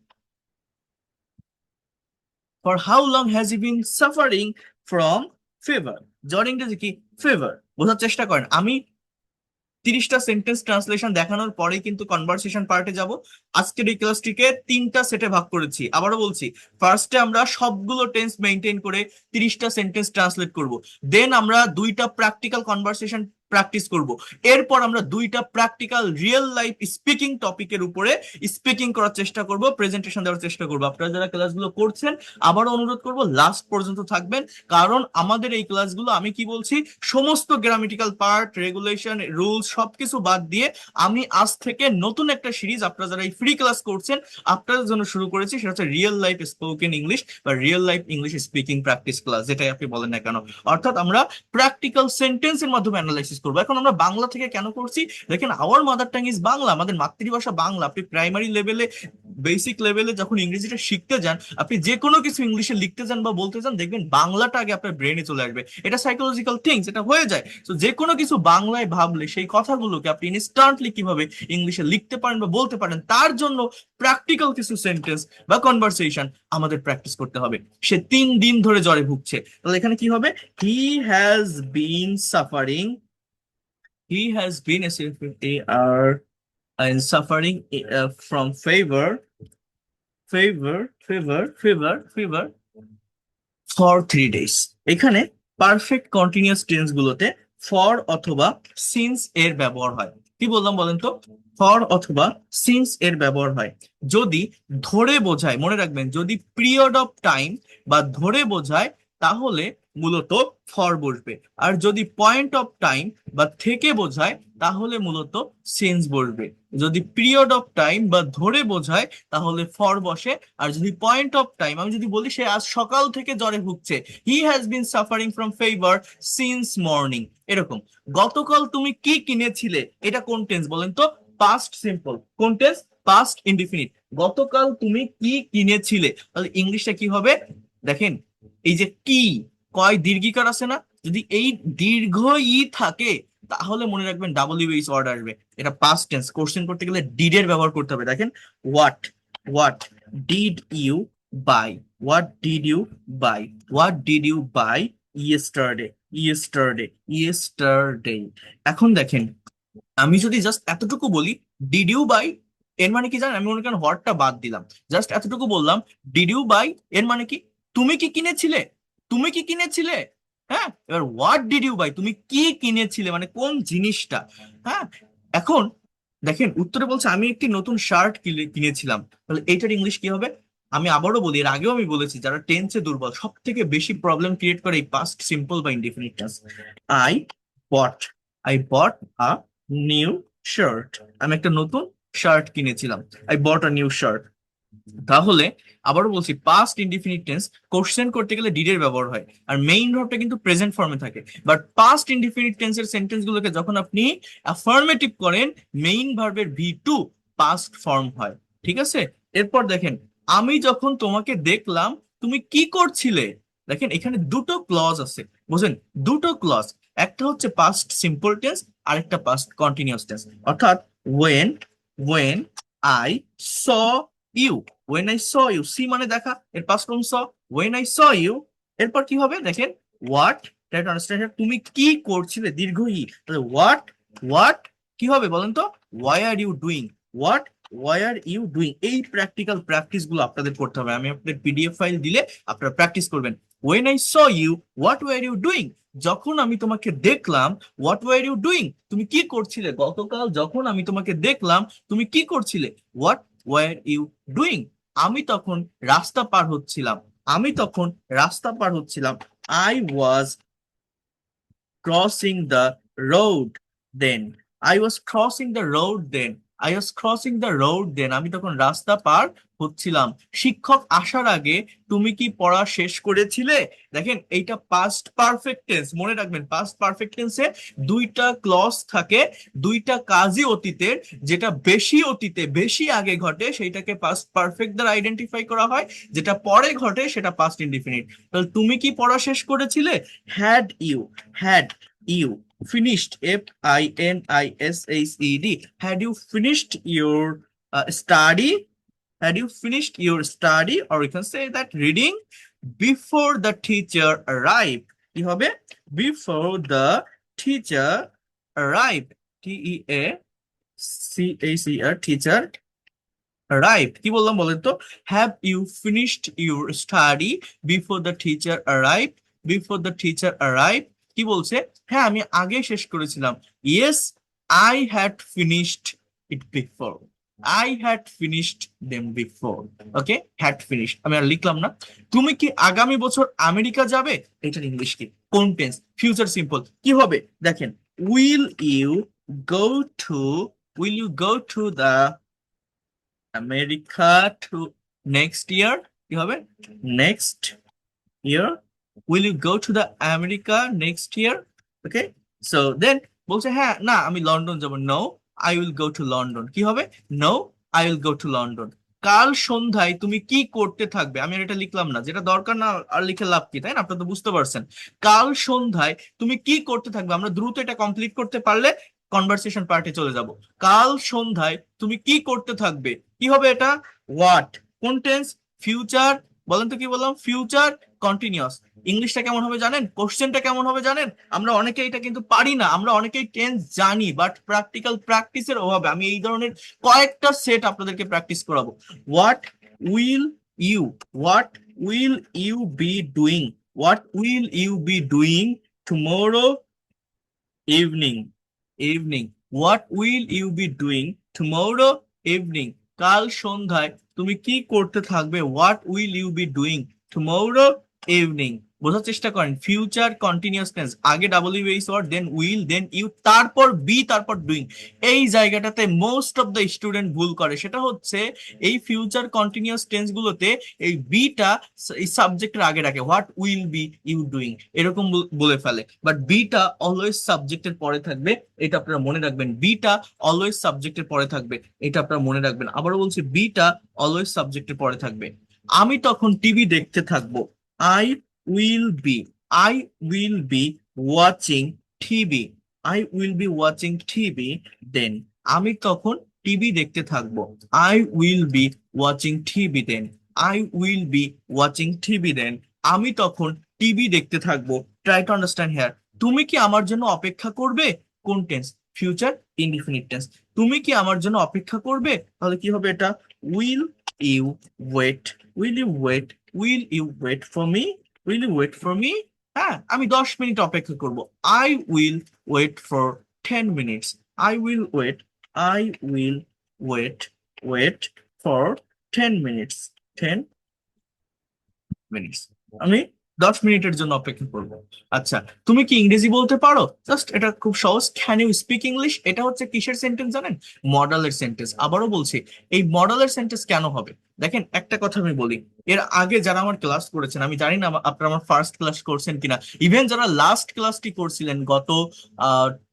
For how long has he been suffering from fever? জ্বর ইংরেজি কি? ফিভার। বোঝার চেষ্টা করেন, আমি 30টা সেন্টেন্স ট্রান্সলেশন দেখানোর পরেই কিন্তু কনভারসেশন পার্টে যাব। আজকের এই ক্লাসটিকে 3টা সেটে ভাগ করেছি। আবারও বলছি, ফার্স্টে আমরা সবগুলো টেন্স মেনটেন করে 30টা সেন্টেন্স ট্রান্সলেট করব। দেন আমরা 2টা প্র্যাকটিক্যাল কনভারসেশন প্র্যাকটিস করব। এরপর আমরা দুইটা প্র্যাকটিক্যাল রিয়েল লাইফ স্পিকিং টপিকের উপরে স্পিকিং করার চেষ্টা করব, প্রেজেন্টেশন দেওয়ার চেষ্টা করব। আপনারা যারা ক্লাসগুলো করছেন আবারও অনুরোধ করব লাস্ট পর্যন্ত থাকবেন, কারণ আমাদের এই ক্লাসগুলো আমি কি বলছি, সমস্ত গ্রামেটিক্যাল পার্ট, রেগুলেশন, রুলস সবকিছু বাদ দিয়ে আমি আজ থেকে নতুন একটা সিরিজ আপনারা যারা এই ফ্রি ক্লাস করছেন আপনাদের জন্য শুরু করেছি, সেটা হচ্ছে রিয়েল লাইফ স্পোকেন ইংলিশ বা real life English speaking practice class, যেটাই আপনি বলেন না কেন। অর্থাৎ আমরা প্র্যাকটিক্যাল সেন্টেন্সের মাধ্যমে অ্যানালাইসিস করবো। এখন আমরা বাংলা থেকে কেন করছি, দেখেন hour mother tongue is Bangla, আমাদের মাতৃভাষা বাংলা। আপনি প্রাইমারি লেভেলে, বেসিক লেভেলে যখন ইংরেজিটা শিখতে যান, আপনি যে কোনো কিছু ইংলিশে লিখতে যান বা বলতে যান, দেখবেন বাংলাটা আগে আপনার ব্রেনে চলে আসবে। এটা সাইকোলজিক্যাল থিংস, এটা হয়ে যায়। তো যে কোনো কিছু বাংলায় ভাবলে সেই কথাগুলোকে আপনি ইনস্ট্যান্টলি কিভাবে ইংলিশে লিখতে পারেন বা বলতে পারেন, তার জন্য প্র্যাকটিক্যাল কিছু সেন্টেন্স বা কনভারসেশন আমাদের প্র্যাকটিস করতে হবে। সে 3 দিন ধরে জ্বরে ভুগছে, তাহলে এখানে কি হবে, he has been suffering, he has been suffering from fever for 3 days. এখানে পারফেক্ট কন্টিনিউয়াস টেন্স গুলোতে ফর অথবা সিন্স এর ব্যবহার হয়। কি বললাম বলেন তো, ফর অথবা সিন্স এর ব্যবহার হয় যদি ধরে বোঝায়, মনে রাখবেন, যদি পিরিয়ড অফ টাইম বা ধরে বোঝায় তাহলে মূলত ফর বসবে, আর যদি পয়েন্ট অফ টাইম বা থেকে বোঝায় তাহলে মূলত সিন্স বসবে। যদি পিরিয়ড অফ টাইম বা ধরে বোঝায় তাহলে ফর বসে, আর যদি পয়েন্ট অফ টাইম, আমি যদি বলি সে আজ সকাল থেকে জ্বরে ভুগছে, he has been suffering from fever since morning. এরকম, গতকাল তুমি কি কিনেছিলে, এটা কোন টেন্স বলেন তো, পাস্ট সিম্পল। কোন টেন্স, পাস্ট ইনডিফিনিট। গতকাল তুমি কি কিনেছিলে, তাহলে ইংলিশটা কি হবে, দেখেন এই যে কি, কয় দীর্ঘিকার আছে না, যদি এই দীর্ঘ ই থাকে তাহলে মনে রাখবেন ডাব্লিউএইচ ওয়ার্ড আসবে। এটা পাস্ট টেন্স, কোশ্চেন করতে গেলে ডিড এর ব্যবহার করতে হবে। দেখেন what, what did you buy, what did you buy, what did you buy yesterday, yesterday, yesterday. এখন দেখেন আমি যদি জাস্ট এতটুকু বলি ডিড ইউ বাই, এর মানে কি জানেন, আমি মনে করেন হোয়াটটা বাদ দিলাম, জাস্ট এতটুকু বললাম ডিড ইউ বাই, এর মানে কি তুমি কি কিনেছিলে, তুমি কি কিনেছিলে। হ্যাঁ, এবার হোয়াট ডিড ইউ বাই, তুমি কি কিনেছিলে মানে কোন জিনিসটা। হ্যাঁ, এখন দেখেন উত্তরে বলছে আমি একটি নতুন শার্ট কিনেছিলাম, তাহলে এইটার ইংলিশ কি হবে। আমি আবারও বলি, এর আগেও আমি বলেছি যারা টেন্সে দুর্বল সব থেকে বেশি প্রবলেম ক্রিয়েট করে এই পাস্ট সিম্পল বা indefinite tense. I bought, I bought a new shirt, আমি একটা নতুন শার্ট কিনেছিলাম, I bought a new shirt. তাহলে আবারও বলছি, পাস্ট ইনডিফিনিট টেন্স কোশ্চেন করতে গেলে ডিড এর ব্যবহার হয়, আর মেইন ভার্বটা কিন্তু প্রেজেন্ট ফর্মে থাকে। বাট পাস্ট ইনডিফিনিট টেন্সের সেন্টেন্স গুলোকে যখন আপনি অ্যাফার্মেটিভ করেন, মেইন ভার্বের ভি টু পাস্ট ফর্ম হয়। ঠিক আছে, এরপর দেখেন আমি যখন তোমাকে দেখলাম তুমি কি করছিলে, দেখেন এখানে দুটো ক্লজ আছে, বুঝেন, দুটো ক্লজ, একটা হচ্ছে পাস্ট সিম্পল টেন্স, আরেকটা পাস্ট কন্টিনিউয়াস টেন্স। অর্থাৎ when, when I saw you, when I saw you, see মানে দেখা, এর past form saw, when I saw you. এরপর কি হবে দেখেন, হোয়াট, ট্রাই টু আন্ডারস্ট্যান্ড, তুমি কি করছিলে, দীর্ঘ ই, তাহলে হোয়াট, হোয়াট কি হবে বলেন তো, why are you doing, what why are you doing. এই প্র্যাকটিক্যাল প্র্যাকটিস গুলো আপনাদের করতে হবে, আমি আপনাদের পিডিএফ ফাইল দিলে আপনারা প্র্যাকটিস করবেন। When I saw you, what were you doing, যখন আমি তোমাকে দেখলাম, হোয়াট ওয়ার ইউ ডুইং, তুমি কি করছিলে, গতকাল যখন আমি তোমাকে দেখলাম তুমি কি করছিলে, হোয়াট ওয়ার ইউ ডুইং। আমি তখন রাস্তা পার হচ্ছিলাম, আমি তখন রাস্তা পার হচ্ছিলাম, I was crossing the road then, I was crossing the road then, I was crossing the road then, আমি তখন রাস্তা পার হচ্ছিলাম। শিক্ষক আসার আগে তুমি কি পড়া শেষ করেছিলে, দেখেন এইটা পাস্ট পারফেক্ট টেন্স, মনে রাখবেন পাস্ট পারফেক্ট টেন্সে দুইটা ক্লজ থাকে, দুইটা কাজই অতীতের, যেটা বেশি অতীতে বেশি আগে ঘটে সেইটাকে পাস্ট পারফেক্ট দ্বারা আইডেন্টিফাই করা হয়, যেটা পরে ঘটে সেটা পাস্ট ইনডিফিনিট। তাহলে তুমি কি পড়া শেষ করেছিলে, had you, had you finished, FINISHED, had you finished your study, had you finished your study, or you can say that reading before the teacher arrived, কি হবে, before the teacher arrived, TEACHER, teacher arrived। কি বললাম বলেন তো, have you finished your study before the teacher arrived, before the teacher arrived। কি বলছে? হ্যাঁ আমি আগে শেষ করেছিলাম। Yes, I had finished it before. I had finished them before. Okay, had finished আমি আর লিখলাম না। তুমি কি আগামী বছর আমেরিকা যাবে? এটার ইংলিশ কি? কোন টেন্স? Future simple. কি হবে দেখেন, will you go to, will you go to the America to next year? কি হবে? Next year. Will you go to the America next year? Okay, so then বলছে হ্যাঁ না আমি লন্ডন যাব। No, I will go to London. কি হবে? No, I will go to London. কাল সন্ধ্যায় তুমি কি করতে থাকবে? আমি আর এটা লিখলাম না, যেটা দরকার না আর লিখে লাভ কি, তাই না? আপনারা তো বুঝতে পারছেন। কাল সন্ধ্যায় তুমি কি করতে থাকবে, আমরা দ্রুত এটা কমপ্লিট করতে পারলে কনভারসেশন পার্টে চলে যাব। কাল সন্ধ্যায় তুমি কি করতে থাকবে? কি হবে এটা? হোয়াট। কোন টেন্স? ফিউচার। বলেন তো কি বললাম? Future continuous. ইংলিশটা কেমন হবে জানেন? কোশ্চেনটা কেমন হবে জানেন? আমরা অনেকে এটা কিন্তু পারি না, আমরা অনেকেই টেন্স জানি বাট প্র্যাকটিক্যাল প্র্যাকটিসের অভাবে আমি এই ধরনের কয়েকটা সেট আপনাদেরকে প্র্যাকটিস করাবো। What will you, what will you be doing, what will you be doing tomorrow evening, evening. What will you be doing tomorrow evening? কাল সন্ধ্যায় তুমি কি করতে থাকবে? What will you be doing tomorrow evening. বোঝার চেষ্টা করেন, ফিউচার কন্টিনিউয়াস টেন্স, আগে WH word, then will, then you, তারপর বি, তারপর ডুইং। এই জায়গাটাতে মোস্ট অফ দ্য স্টুডেন্ট ভুল করে, সেটা হচ্ছে এই ফিউচার কন্টিনিউয়াস টেন্স গুলোতে এই বিটা এই সাবজেক্টের আগে রাখে, what will be you doing এরকম বলে ফেলে। বাট বিটা অলওয়েজ সাবজেক্টের পরে থাকবে, এটা আপনারা মনে রাখবেন। বিটা অলওয়েজ সাবজেক্টের পরে থাকবে, এটা আপনারা মনে রাখবেন। আবারও বলছি, বিটা অলওয়েজ সাবজেক্টের পরে থাকবে। আমি তখন টিভি দেখতে থাকবো। I will be, I will be watching TV, I will be watching TV then. আমি তখন টিভি দেখতে থাকবো। I will be watching TV then, I will be watching TV then. আমি তখন টিভি দেখতে থাকবো। Try to understand here. তুমি কি আমার জন্য অপেক্ষা করবে? কোন টেন্স? Future indefinite tense. তুমি কি আমার জন্য অপেক্ষা করবে? তাহলে কি হবে এটা? Will you wait, will you wait, will you wait for me, will you wait for me? হ্যাঁ আমি 10 মিনিট অপেক্ষা করব। I will wait for 10 minutes, I will wait, I will wait, wait for 10 minutes, 10 minutes. আমি 10 মিনিটের জন্য অপেক্ষা করব। আচ্ছা, তুমি কি ইংরেজি বলতে পারো? জাস্ট এটা খুব সহজ, ক্যান ইউ স্পিক ইংলিশ। এটা হচ্ছে কিসের সেন্টেন্স জানেন? মডালের সেন্টেন্স। আবারও বলছি, এই মডালের সেন্টেন্স কেন হবে? দেখেন একটা কথা আমি বলি, এর আগে যারা আমার ক্লাস করেছেন, আমি জানি না আপনারা আমার ফার্স্ট ক্লাস করছেন কিনা, ইভেন যারা লাস্ট ক্লাসটি করছিলেন গত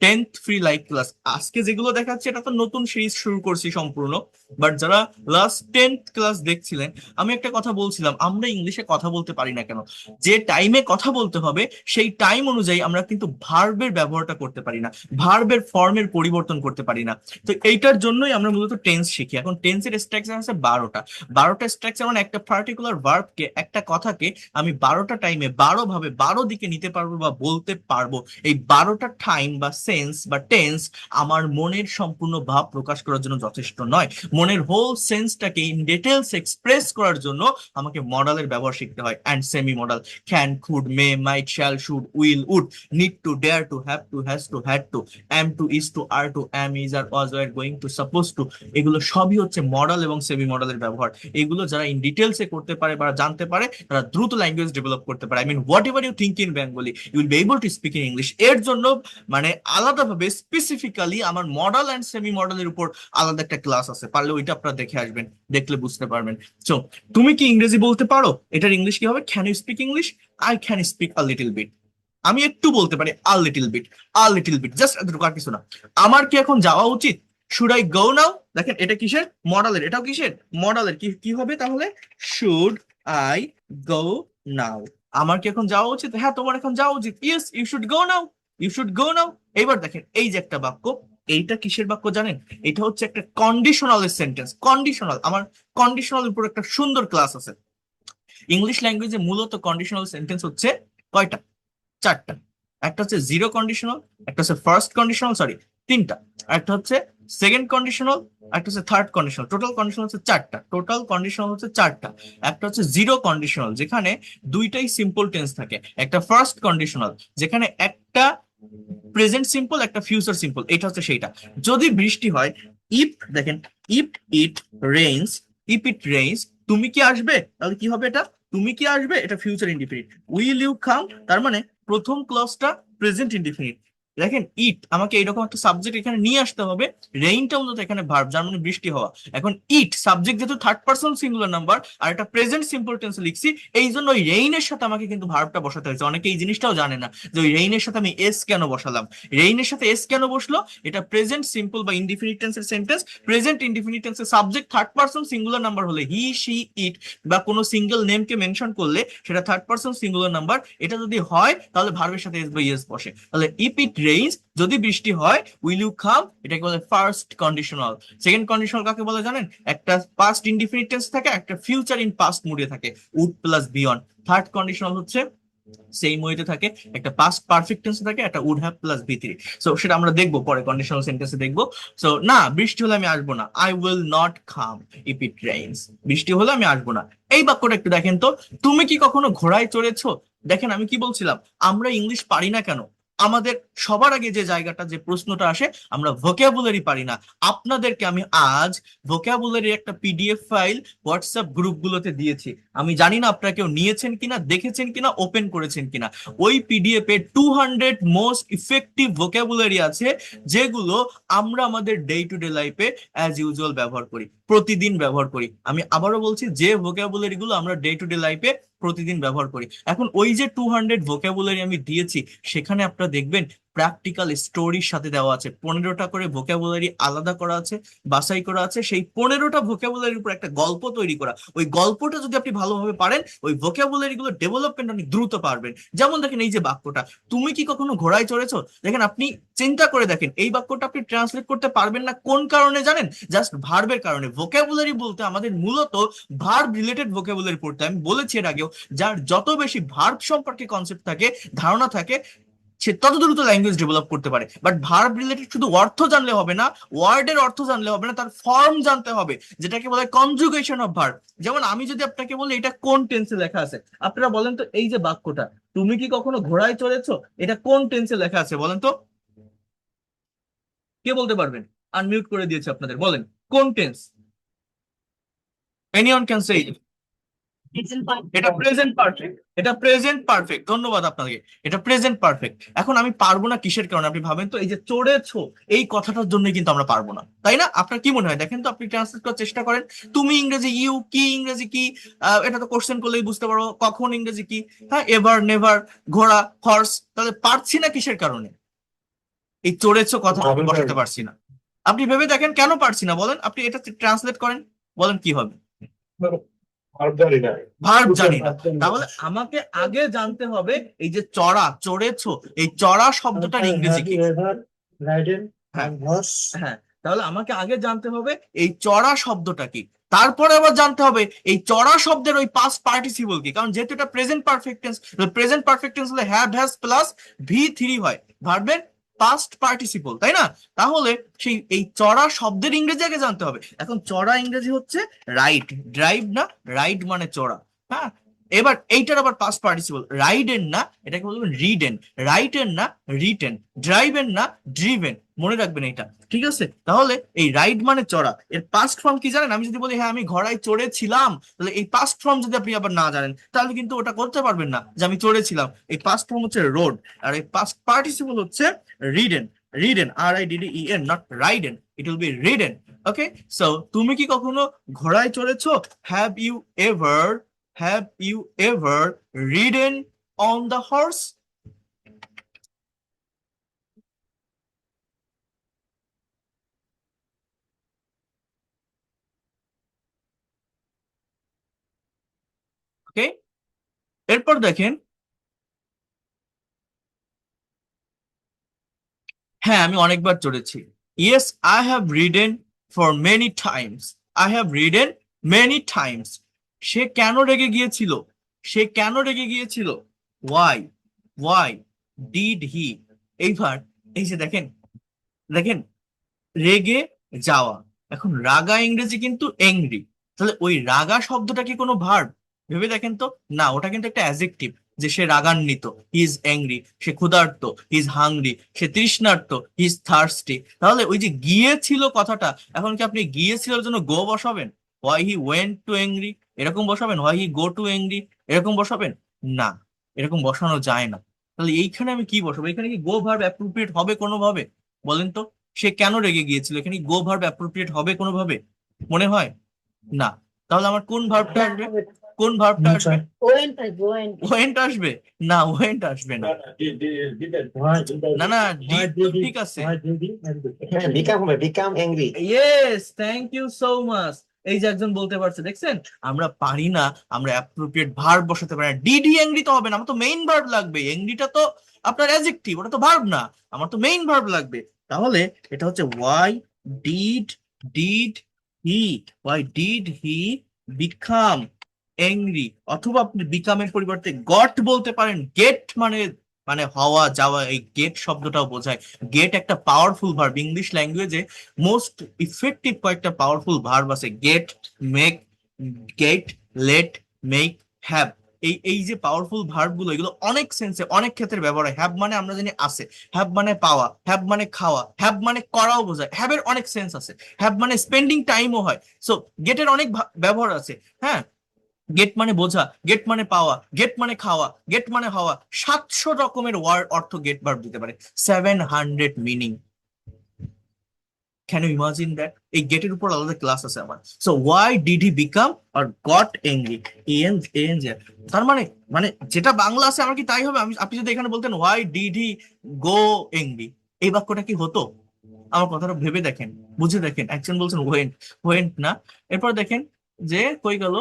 10th ফ্রি লাইভ ক্লাস, আজকে যেগুলো দেখাচ্ছে এটা তো নতুন সিরিজ শুরু করছি সম্পূর্ণ। বাট যারা লাস্ট 10th ক্লাস দেখছিলেন, আমি একটা কথা বলছিলাম, আমরা ইংলিশে কথা বলতে পারি না কেন? যে টাইমে কথা বলতে হবে সেই টাইম অনুযায়ী আমরা কিন্তু ভার্বের ব্যবহারটা করতে পারি না, ভার্বের ফর্মের পরিবর্তন করতে পারি না। তো এইটার জন্যই আমরা মূলত টেন্স শিখি। এখন টেন্সের স্ট্রাকচার আছে 12টা। 12টা স্ট্রাকচার মানে একটা পার্টিকুলার ভার্বকে, একটা কথাকে আমি 12টা টাইমে 12 ভাবে 12 দিকে নিতে পারবো বা বলতে পারবো। এই 12টা টাইম বা সেন্স বা টেন্স আমার মনের সম্পূর্ণ ভাব প্রকাশ করার জন্য যথেষ্ট নয়। মনের হোল সেন্সটাকে ইন ডিটেলস এক্সপ্রেস করার জন্য আমাকে মডালের ব্যবহার শিখতে হয়। And semi modal, can, could, may, might, shall, should, will, would, need to, dare to, have to, has to, had to, am to, is to, are to, am, is, are, was, were, going to, suppose to, এগুলো সবই হচ্ছে modal এবং semi মডালের ব্যবহার। এগুলো যারা in ডিটেলসে করতে পারে বা জানতে পারে, তারা দ্রুত ল্যাঙ্গুয়েজ ডেভেলপ করতে পারে। I mean whatever you think in Bengali you will be able to speak in English. এর জন্য মানে আলাদাভাবে স্পেসিফিক্যালি আমার মডাল অ্যান্ড সেমি মডেলের উপর আলাদা একটা ক্লাস আছে, পারলে ওইটা আপনারা দেখে আসবেন, দেখলে বুঝতে পারবেন। সো তুমি কি ইংরেজি বলতে পারো? এটার ইংলিশ কি হবে? Can you speak English? I can speak a little bit. আমি একটু বলতে পারি, a little bit, a little bit, just এতটুকু, আর কিছু না। আমার কি এখন যাওয়া উচিত? Should I go now? দেখেন এটা কিসের? মডালের। এটাও কিসের? মডালের। কি কি হবে তাহলে? শুড আই গো নাও? আমার কি এখন যাওয়া উচিত? হ্যাঁ তোমার এখন যাওয়া উচিত। Yes, you should go now, you should go now. এবার দেখেন এই যে একটা বাক্য, এইটা কিসের বাক্য জানেন? এটা হচ্ছে একটা কন্ডিশনালের সেন্টেন্স। কন্ডিশনাল, আমার কন্ডিশনাল উপর একটা সুন্দর ক্লাস আছে। ইংলিশ ল্যাঙ্গুয়েজে মূলত কন্ডিশনাল সেন্টেন্স হচ্ছে কয়টা? 4টা। একটা হচ্ছে জিরো কন্ডিশনাল, একটা হচ্ছে ফার্স্ট কন্ডিশনাল, সরি 3টা, একটা হচ্ছে সেকেন্ড কন্ডিশনাল, একটা হচ্ছে থার্ড কন্ডিশনাল। টোটাল কন্ডিশন হচ্ছে চারটা, টোটাল কন্ডিশনাল হচ্ছে চারটা। একটা হচ্ছে জিরো কন্ডিশনাল, যেখানে দুইটাই সিম্পল টেন্স থাকে। একটা ফার্স্ট কন্ডিশনাল, যেখানে একটা প্রেজেন্ট সিম্পল একটা ফিউচার সিম্পল, এটা হচ্ছে সেইটা। যদি বৃষ্টি হয়, ইফ দেখেন, if it rains, if it rains, তুমি কি আসবে, তাহলে কি হবে এটা, তুমি কি আসবে, এটা future indefinite. Will you come, তার মানে প্রথম ক্লজটা প্রেজেন্ট ইনডিফিনিট। দেখেন ইট, আমাকে এরকম একটা সাবজেক্ট এখানে নিয়ে আসতে হবে। রেইনটা মূলত এখানে ভার্ব, যার মানে বৃষ্টি হওয়া। এখন ইট সাবজেক্ট যেহেতু থার্ড পার্সন সিঙ্গুলার নাম্বার, আর এটা প্রেজেন্ট সিম্পল টেন্সে লিখছি, এই জন্য ওই রেইনের সাথে আমাকে কিন্তু ভার্বটা বসাতে হয়েছে। অনেকে এই জিনিসটাও জানে না যে ওই রেইনের সাথে আমি এস কেন বসালাম। রেইনের সাথে এস কেন বসলো, এটা প্রেজেন্ট সিম্পল বা ইনডিফিনিট টেন্সের সেন্টেন্স। প্রেজেন্ট ইনডিফিনিট টেন্সের subject third person singular number হলে হি শি ইট, বা কোনো সিঙ্গেল নেমকে মেনশন করলে সেটা থার্ড পার্সন সিঙ্গুলার নাম্বার। এটা যদি হয় তাহলে ভার্বের সাথে এস বা ইএস বসে। তাহলে ইফ ইট রেইনস, যদি বৃষ্টি হয়, উইল ইউ কাম, এটাকে বলে ফার্স্ট কন্ডিশনাল। সেকেন্ড কন্ডিশনাল কাকে বলে জানেন, একটা পাস্ট ইনডিফিনিট টেন্স থাকে, একটা ফিউচার ইন পাস্ট মুডে থাকে, would plus beyond. Third conditional হচ্ছে সেই ওয়েতে থাকে, একটা পাস্ট পারফেক্ট টেন্সে থাকে, একটা would have plus V three. So সেটা আমরা দেখবো পরে, কন্ডিশনাল সেন্টেন্সে দেখবো। সো না, বৃষ্টি হলে আমি আসবো না, I will not come if it rains, বৃষ্টি হলে আমি আসবো না। এই বাক্যটা একটু দেখেন তো, তুমি কি কখনো ঘোড়ায় চড়েছো। দেখেন আমি কি বলছিলাম, আমরা ইংলিশ পারি না কেন, আমাদের সবার আগে যে জায়গাটা, যে প্রশ্নটা আসে, আমরা ভোকাবুলারি পারি না। আপনাদেরকে আমি আজ ভোকাবুলারি একটা পিডিএফ ফাইল হোয়াটসঅ্যাপ গ্রুপগুলোতে দিয়েছি। আমি জানি না আপনারা কেউ নিয়েছেন কিনা, দেখেছেন কিনা, ওপেন করেছেন কিনা। ওই পিডিএফ এ 200 মোস্ট ইফেক্টিভ ভোকাবুলারি আছে, যেগুলো আমরা আমাদের ডে টু ডে লাইফে অ্যাজ ইউজুয়াল ব্যবহার করি, প্রতিদিন ব্যবহার করি। আমি আবারও বলছি, যে ভোকাবুলারি গুলো আমরা ডে টু ডে লাইফে প্রতিদিন ব্যবহার করি। এখন ওই যে 200 ভোকাবুলারি আমি দিয়েছি, সেখানে আপনারা দেখবেন প্র্যাকটিক্যাল স্টোরির সাথে দেওয়া আছে, 15টা করে ভোকাবুলারি আলাদা করা আছে, বাছাই করা আছে। সেই 15টা ভোকাবুলারির উপর একটা গল্প তৈরি করা। ওই গল্পটা যদি আপনি ভালোভাবে পারেন, ওই ভোকাবুলারি গুলো ডেভেলপমেন্ট অনেক দ্রুত পারবেন। যেমন দেখেন এই যে বাক্যটা, তুমি কি কখনো ঘোড়ায় চড়েছো, দেখেন আপনি চিন্তা করে দেখেন, এই বাক্যটা আপনি ট্রান্সলেট করতে পারবেন না কোন কারণে জানেন, জাস্ট ভার্বের কারণে। ভোকাবুলারি বলতে আমাদের মূলত ভার্ব রিলেটেড ভোকাবুলারি পড়তে হয়। আমি বলেছি এর আগেও, যার যত বেশি ভার্ব সম্পর্কে কনসেপ্ট থাকে, ধারণা থাকে, সে তত দ্রুত ল্যাঙ্গুয়েজ ডেভেলপ করতে পারে। বাট ভার্ব রিলেটেড শুধু অর্থ জানলে হবে না, ওয়ার্ডের অর্থ জানলে হবে না, তার ফর্ম জানতে হবে, যেটাকে বলে কনজুগেশন অফ ভার্ব। যেমন আমি যদি আপনাকে বলি এটা কোন টেন্সে লেখা আছে, আপনারা বলেন তো, এই যে বাক্যটা, তুমি কি কখনো ঘোড়ায় চড়েছো, এটা কোন টেন্সে লেখা আছে বলেন তো, কে বলতে পারবেন। আনমিউট করে দিয়েছে আপনাদের, বলেন কোন টেন্স। Anyone can say. এটা প্রেজেন্ট পারফেক্ট, এটা প্রেজেন্ট পারফেক্ট, ধন্যবাদ আপনাকে। এটা প্রেজেন্ট পারফেক্ট। এখন আমি পারবো না কিসের কারণে, আপনি ভাবেন তো, এই যে চড়েছো, এই কথাটার জন্য কিন্তু আমরা পারবো না, তাই না? আপনার কি মনে হয়, দেখেন তো, আপনি ট্রান্সলেট করার চেষ্টা করেন। তুমি ইংরেজি ইউ, কি ইংরেজি কি, এটা তো কোশ্চেন করলেই বুঝতে পারো, কখন ইংরেজি কি, হ্যাঁ, এভার নেভার, ঘোড়া হর্স, তাহলে পারছি না কিসের কারণে, এই চড়েছো কথা বসাতে পারছি না। আপনি ভেবে দেখেন কেন পারছি না, বলেন, আপনি এটা ট্রান্সলেট করেন, বলেন কি হবে। ভার্ব জানি না, তাহলে আমাকে আগে জানতে হবে এই যে চড়া, চড়েছো, এই চড়া শব্দটার ইংরেজি কি। হ্যাঁ, হ্যাঁ, তাহলে আমাকে আগে জানতে হবে এই চড়া শব্দটা কি, তারপরে আবার জানতে হবে এই চড়া শব্দের ওই পাস্ট পার্টিসিপল কি। কারণ যেহেতু এটা present perfect tense, present perfect tense হলে have has plus V three হয়, ভার্বের পাস্ট পার্টিসিপল, তাই না? তাহলে সেই এই চড়া শব্দের ইংরেজি আগে জানতে হবে। এখন চড়া ইংরেজি হচ্ছে রাইট, ড্রাইভ না, রাইড মানে চড়া। হ্যাঁ, এবার এইটার আবার পাস্ট পার্টিসিপল, রাইডেন না, এটাকে বলবেন রিডেন, রাইটেন না, রিটেন, ড্রাইভেন না, ড্রিভেন, মনে রাখবেন এটা, ঠিক আছে? তাহলে এই রাইড মানে চড়া, এর পাস্ট ফর্ম কি জানেন? আমি যদি বলি হ্যাঁ আমি ঘোড়ায় চড়েছিলাম, তাহলে এই পাস্ট ফর্ম যদি আপনি আবার না জানেন, তাহলে কিন্তু ওটা করতে পারবেন না যে আমি চড়েছিলাম। এই পাস্ট ফর্ম হচ্ছে রোড, আর এই পাস্ট পার্টিসিপল হচ্ছে ridden. Ridden, RIDDEN, not riden, it will be ridden. Okay, so তুমি কি কখনো ঘোড়ায় চড়েছো, have you ever, have you ever ridden on the horse? Okay, এরপর দেখেন, হ্যাঁ আমি অনেকবার চড়েছি। Yes, I have ridden for many times. I have ridden many times. সে কেন রেগে গিয়েছিল, সে কেন রেগে গিয়েছিল, why, why did he। এইবার এই যে দেখেন, দেখেন রেগে যাওয়া, এখন রাগা ইংরেজি কিন্তু এংরি, তাহলে ওই রাগা শব্দটা কি কোনো ভার্ব? ভেবে দেখেন তো। না, ওটা কিন্তু একটা অ্যাজেক্টিভ, যে সে রাগান্বিত, হি ইজ অ্যাংরি, সে ক্ষুধার্ত, হি ইজ হাংরি, সে তৃষ্ণার্ত, হি ইজ থার্স্টি। তাহলে ওই যে গিয়েছিল কথাটা, এখন কি আপনি গিয়েছিলোর জন্য গো বসাবেন? Why he went to angry এরকম বসাবেন? Why he go to angry এরকম বসাবেন? না, এরকম বসানো যায় না। তাহলে এইখানে আমি কি বসাবো? এখানে কি গো ভার্ব অ্যাপ্রোপ্রিয়েট হবে কোনোভাবে? বলেন তো। সে কেন রেগে গিয়েছিল, এখানে গো ভার্ব অ্যাপ্রোপ্রিয়েট হবে কোনোভাবে? মনে হয় না। তাহলে আমার কোন ভার্বটা আসবে? কোন ভার্বটা আসবে? ওয়েন্ট আসবে? না, ওয়েন্ট আসবে না। না না, ডিড তো ঠিক আছে। বিকাম হবে, become angry. Yes, thank you so much. এই যে একজন বলতে পারছে, দেখছেন? আমরা পারি না, আমরা অ্যাপ্রোপ্রিয়েট ভার্ব বসাতে পারি না। ডিড হি অ্যাংরি তো হবে না, আমার তো মেইন ভার্ব লাগবে। অ্যাংরিটা তো আপনার অ্যাডজেক্টিভ, ওটা তো ভার্ব না। আমার তো মেইন ভার্ব লাগবে। তাহলে এটা হচ্ছে why did did he Y did he become angry. অথবা আপনি বিকামের পরিবর্তে গট বলতে পারেন। গেট মানে মানে হওয়া যাওয়া, এই গেট শব্দটাও বোঝায়। গেট একটা পাওয়ারফুল ভার্ব, ইংলিশ ল্যাঙ্গুয়েজে মোস্ট ইফেক্টিভ কয়েকটা পাওয়ারফুল ভার্ব আছে: get, make, get, let, make, have. এই এই যে পাওয়ারফুল ভার্ব গুলো, এগুলো অনেক সেন্সে অনেক ক্ষেত্রে ব্যবহার হয়। হ্যাভ মানে আমরা জানি আছে, হ্যাভ মানে পাওয়া, হ্যাভ মানে খাওয়া, হ্যাভ মানে করাও বোঝায়। হ্যাভ এর অনেক সেন্স আছে। হ্যাভ মানে স্পেন্ডিং টাইমও হয়। সো গেটের অনেক ব্যবহার আছে। হ্যাঁ, গেট মানে বোঝা, গেট মানে পাওয়া, গেট মানে খাওয়া, গেট মানে হওয়া। 700 রকমের ওয়ার্ড অর্থ গেট ভার্ব দিতে পারে, 700 meaning. Can you imagine that? এই গেটের উপর আলাদা ক্লাস আছে আমার। So why did he become আর got angry, N N J. তার মানে মানে যেটা বাংলা আছে আমার কি তাই হবে? আপনি যদি এখানে বলতেন why did he go angry, এই বাক্যটা কি হতো? আমার কথাটা ভেবে দেখেন, বুঝে দেখেন। একজন বলছেন ওয়েন্ট, ওয়েন্ট না। এরপর দেখেন যে কই গেল,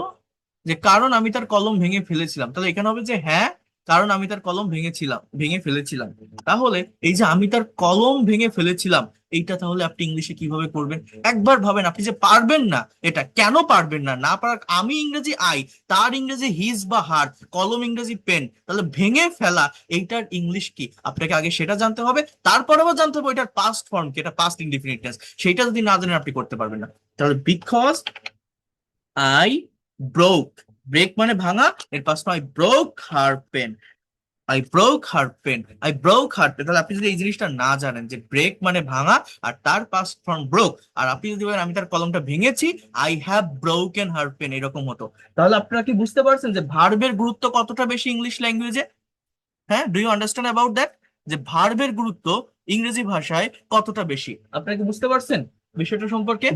যে কারণ আমি তার কলম ভেঙে ফেলেছিলাম। তাহলে এখানে হবে যে হ্যাঁ, কারণ আমি তার কলম ভেঙে ফেলেছিলাম। তাহলে এই যে আমি তার কলম ভেঙে ফেলেছিলাম, এইটা তাহলে আপনি ইংলিশে কিভাবে করবেন? একবার ভাবেন। আপনি যে পারবেন না, এটা কেন পারবেন না? না পারার, আমি ইংরেজি আই, তার ইংরেজি হিজ বা হার, কলম ইংরেজি পেন, তাহলে ভেঙে ফেলা এইটার ইংলিশ কি আপনাকে আগে সেটা জানতে হবে। তারপরে আবার জানতে হবে এটার পাস্ট ফর্ম কি, এটা পাস্ট ইনডিফিনিট টেন্স। সেইটা যদি না জানেন আপনি করতে পারবেন না। তাহলে বিকজ আই ব্রোক, ব্রেক মানে ভাঙা, এর past I broke her pen, I broke her pen, I broke her pen. তাহলে আপনি যদি এই জিনিসটা না জানেন যে ব্রেক মানে ভাঙা আর তার পাস্ট ফর্ম ব্রোক, আর আপনি যদি বলেন আমি তার কলমটা ভেঙেছি, I have broken her pen, এরকম হতো। তাহলে আপনারা কি বুঝতে পারছেন যে ভার্বের গুরুত্ব কতটা বেশি ইংলিশ ল্যাঙ্গুয়েজে? হ্যাঁ, do you understand about that? যে ভার্বের গুরুত্ব ইংরেজি ভাষায় কতটা বেশি, আপনারা কি বুঝতে পারছেন বিষয়টা সম্পর্কে?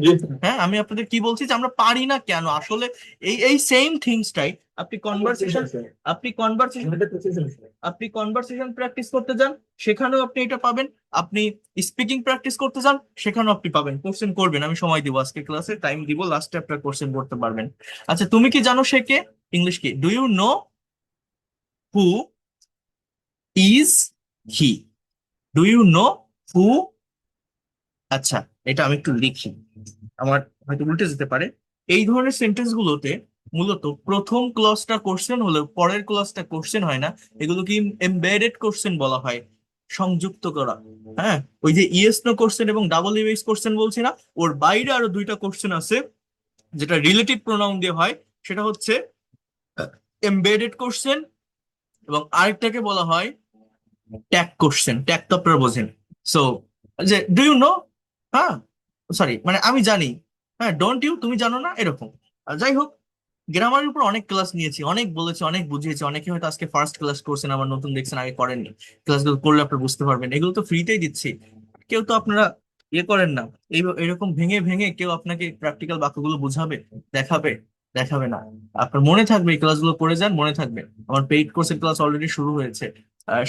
হ্যাঁ, আমি আপনাদের কি বলছি যে আমরা পারি না কেন আসলে, এই এই সেম থিংসটাই আপনি কনভারসেশন, আপনি কনভারসেশন আপনি কনভারসেশন প্র্যাকটিস করতে যান, সেখানেও আপনি এটা পাবেন। আপনি স্পিকিং প্র্যাকটিস করতে যান, সেখানেও আপনি পাবেন। কোশ্চেন করবেন, আমি সময় দিব, আজকে ক্লাসে টাইম দিব, লাস্টে আপনার কোশ্চেন করতে পারবেন। আচ্ছা, তুমি কি জানো সে কে? ইংলিশ কি? Do you know who is he? Do you know who? আচ্ছা, এটা আমি একটু লিখি, আমার হয়তো উল্টে যেতে পারে। এই ধরনের সেন্টেন্স গুলোতে মূলত প্রথম ক্লজটা কোশ্চেন হলেও পরের ক্লজটা কোশ্চেন হয় না। এগুলোকে এমবেডেড কোশ্চেন বলা হয়, সংযুক্ত করা। হ্যাঁ, ওই যে ইয়েস নো কোশ্চেন এবং ডাবল ইউএস কোশ্চেন বলছি না, ওর বাইরে আরো দুইটা কোশ্চেন আছে যেটা রিলেটিভ প্রোনাউন দিয়ে হয়। সেটা হচ্ছে এমবেডেড কোশ্চেন, এবং আরেকটাকে বলা হয় ট্যাগ কোশ্চেন। ট্যাগ তো আপনারা বোঝেন। সো যে ডু ইউ নো, হ্যাঁ, সরি মানে আমি জানি, হ্যাঁ, ডোন্ট ইউ তুমি জানো না, এরকম। যাই হোক, গ্রামারের উপর অনেক ক্লাস নিয়েছি, অনেক বলেছি, অনেক বুঝিয়েছি। অনেকে হয়তো আজকে ফার্স্ট ক্লাস করছেন, আবার নতুন দেখছেন, আগে করেননি। ক্লাসগুলো করলে আপনারা বুঝতে পারবেন, এগুলো তো ফ্রিতেই দিচ্ছি। কেউ তো আপনারা ইয়ে করেন না। এরকম ভেঙে ভেঙে কেউ আপনাকে প্র্যাকটিক্যাল বাক্যগুলো বুঝাবে, দেখাবে? দেখাবে না। আপনার মনে থাকবে, এই ক্লাসগুলো করে যান, মনে থাকবে। আমার পেইড কোর্সের ক্লাস অলরেডি শুরু হয়েছে।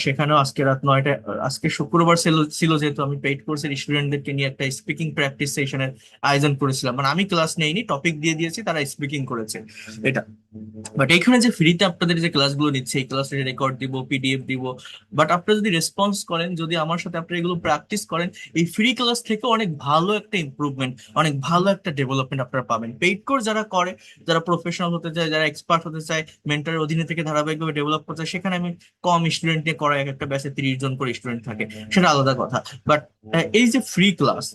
সেখানেও আজকে রাত 9টায়, আজকে শুক্রবার ছিল ছিল যেহেতু, আমি পেইড কোর্সের স্টুডেন্টদেরকে নিয়ে একটা স্পিকিং প্র্যাকটিস সেশনের আয়োজন করেছিলাম। মানে আমি ক্লাস নেইনি, টপিক দিয়ে দিয়েছি, তারা স্পিকিং করেছে, এটা। বাট এখানে যে ফ্রিতে আপনাদের যে ক্লাসগুলো নিচ্ছে, এই ক্লাসের রেকর্ড দিব, পিডিএফ দিব। বাট আপনারা যদি রেসপন্স করেন, যদি আমার সাথে আপনারা এগুলো প্র্যাকটিস করেন, এই ফ্রি ক্লাস থেকে অনেক ভালো একটা ইমপ্রুভমেন্ট, অনেক ভালো একটা ডেভেলপমেন্ট আপনারা পাবেন। পেইড কোর্স যারা করে, যারা প্রফেশনাল হতে চায়, যারা এক্সপার্ট হতে চায়, মেন্টরের অধীনে থেকে ধারাবাহিকভাবে ডেভেলপ করতে চায়, সেখানে আমি কম স্টুডেন্ট ফ্রিতে করায়, এক একটা ব্যাচে 30 জন করে স্টুডেন্ট থাকে, সেটা আলাদা কথা। বাট এই যে ফ্রি ক্লাস,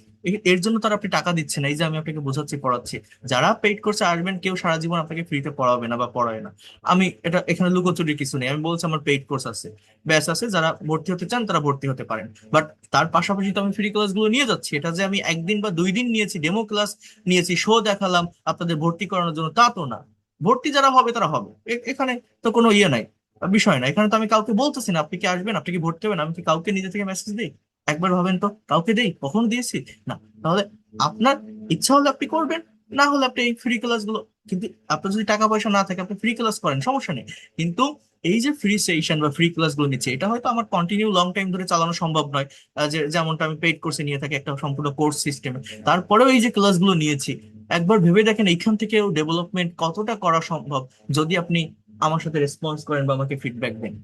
এর জন্য তার আপনি টাকা দিচ্ছেন না। এই যে আমি আপনাকে বোঝাচ্ছি, পড়াচ্ছি, যারা পেইড কোর্সে আসবেন কেউ সারা জীবন আপনাকে ফ্রিতে পড়াবে না বা পড়ায় না। আমি এটা, এখানে লুকোচুরি কিছু নেই, আমি বলছি আমার পেইড কোর্স আছে, ব্যাচ আছে, যারা ভর্তি হতে চান তারা ভর্তি হতে পারেন। বাট তার পাশাপাশি তো আমি ফ্রি ক্লাস গুলো নিয়ে যাচ্ছি। এটা যে আমি একদিন বা 2 দিন নিয়েছি, ডেমো ক্লাস নিয়েছি, শো দেখালাম আপনাদের ভর্তি করানোর জন্য, তা তো না। ভর্তি যারা হবে তারা হবে, এখানে তো কোনো ইয়ে নাই, বিষয় না। এখানে তো আমি কাউকে বলতেছি না আপনি কি আসবেন, আপনি কি ভর্তি হবেন, আমি কি কাউকে নিজে থেকে মেসেজ দিই? একবার ভাবেন তো, কাউকে দেই? কখনো দিয়েছি? না। তাহলে আপনার ইচ্ছা হলে আপনি করবেন, না হলে আপনি এই ফ্রি ক্লাস গুলো, কিন্তু আপনার যদি টাকা পয়সা না থাকে আপনি ফ্রি ক্লাস করেন, সমস্যা নেই। কিন্তু এই যে ফ্রি সেশন বা ফ্রি ক্লাস গুলো নিচ্ছে, এটা হয়তো আমার কন্টিনিউ লং টাইম ধরে চালানো সম্ভব নয়, যে যেমনটা আমি পেইড কোর্সে নিয়ে থাকি একটা সম্পূর্ণ কোর্স সিস্টেমে। তারপরেও এই যে ক্লাস গুলো নিয়েছি, একবার ভেবে দেখেন এইখান থেকেও ডেভেলপমেন্ট কতটা করা সম্ভব যদি আপনি আমার সাথে রেসপন্স করেন বা আমাকে ফিডব্যাক দেন।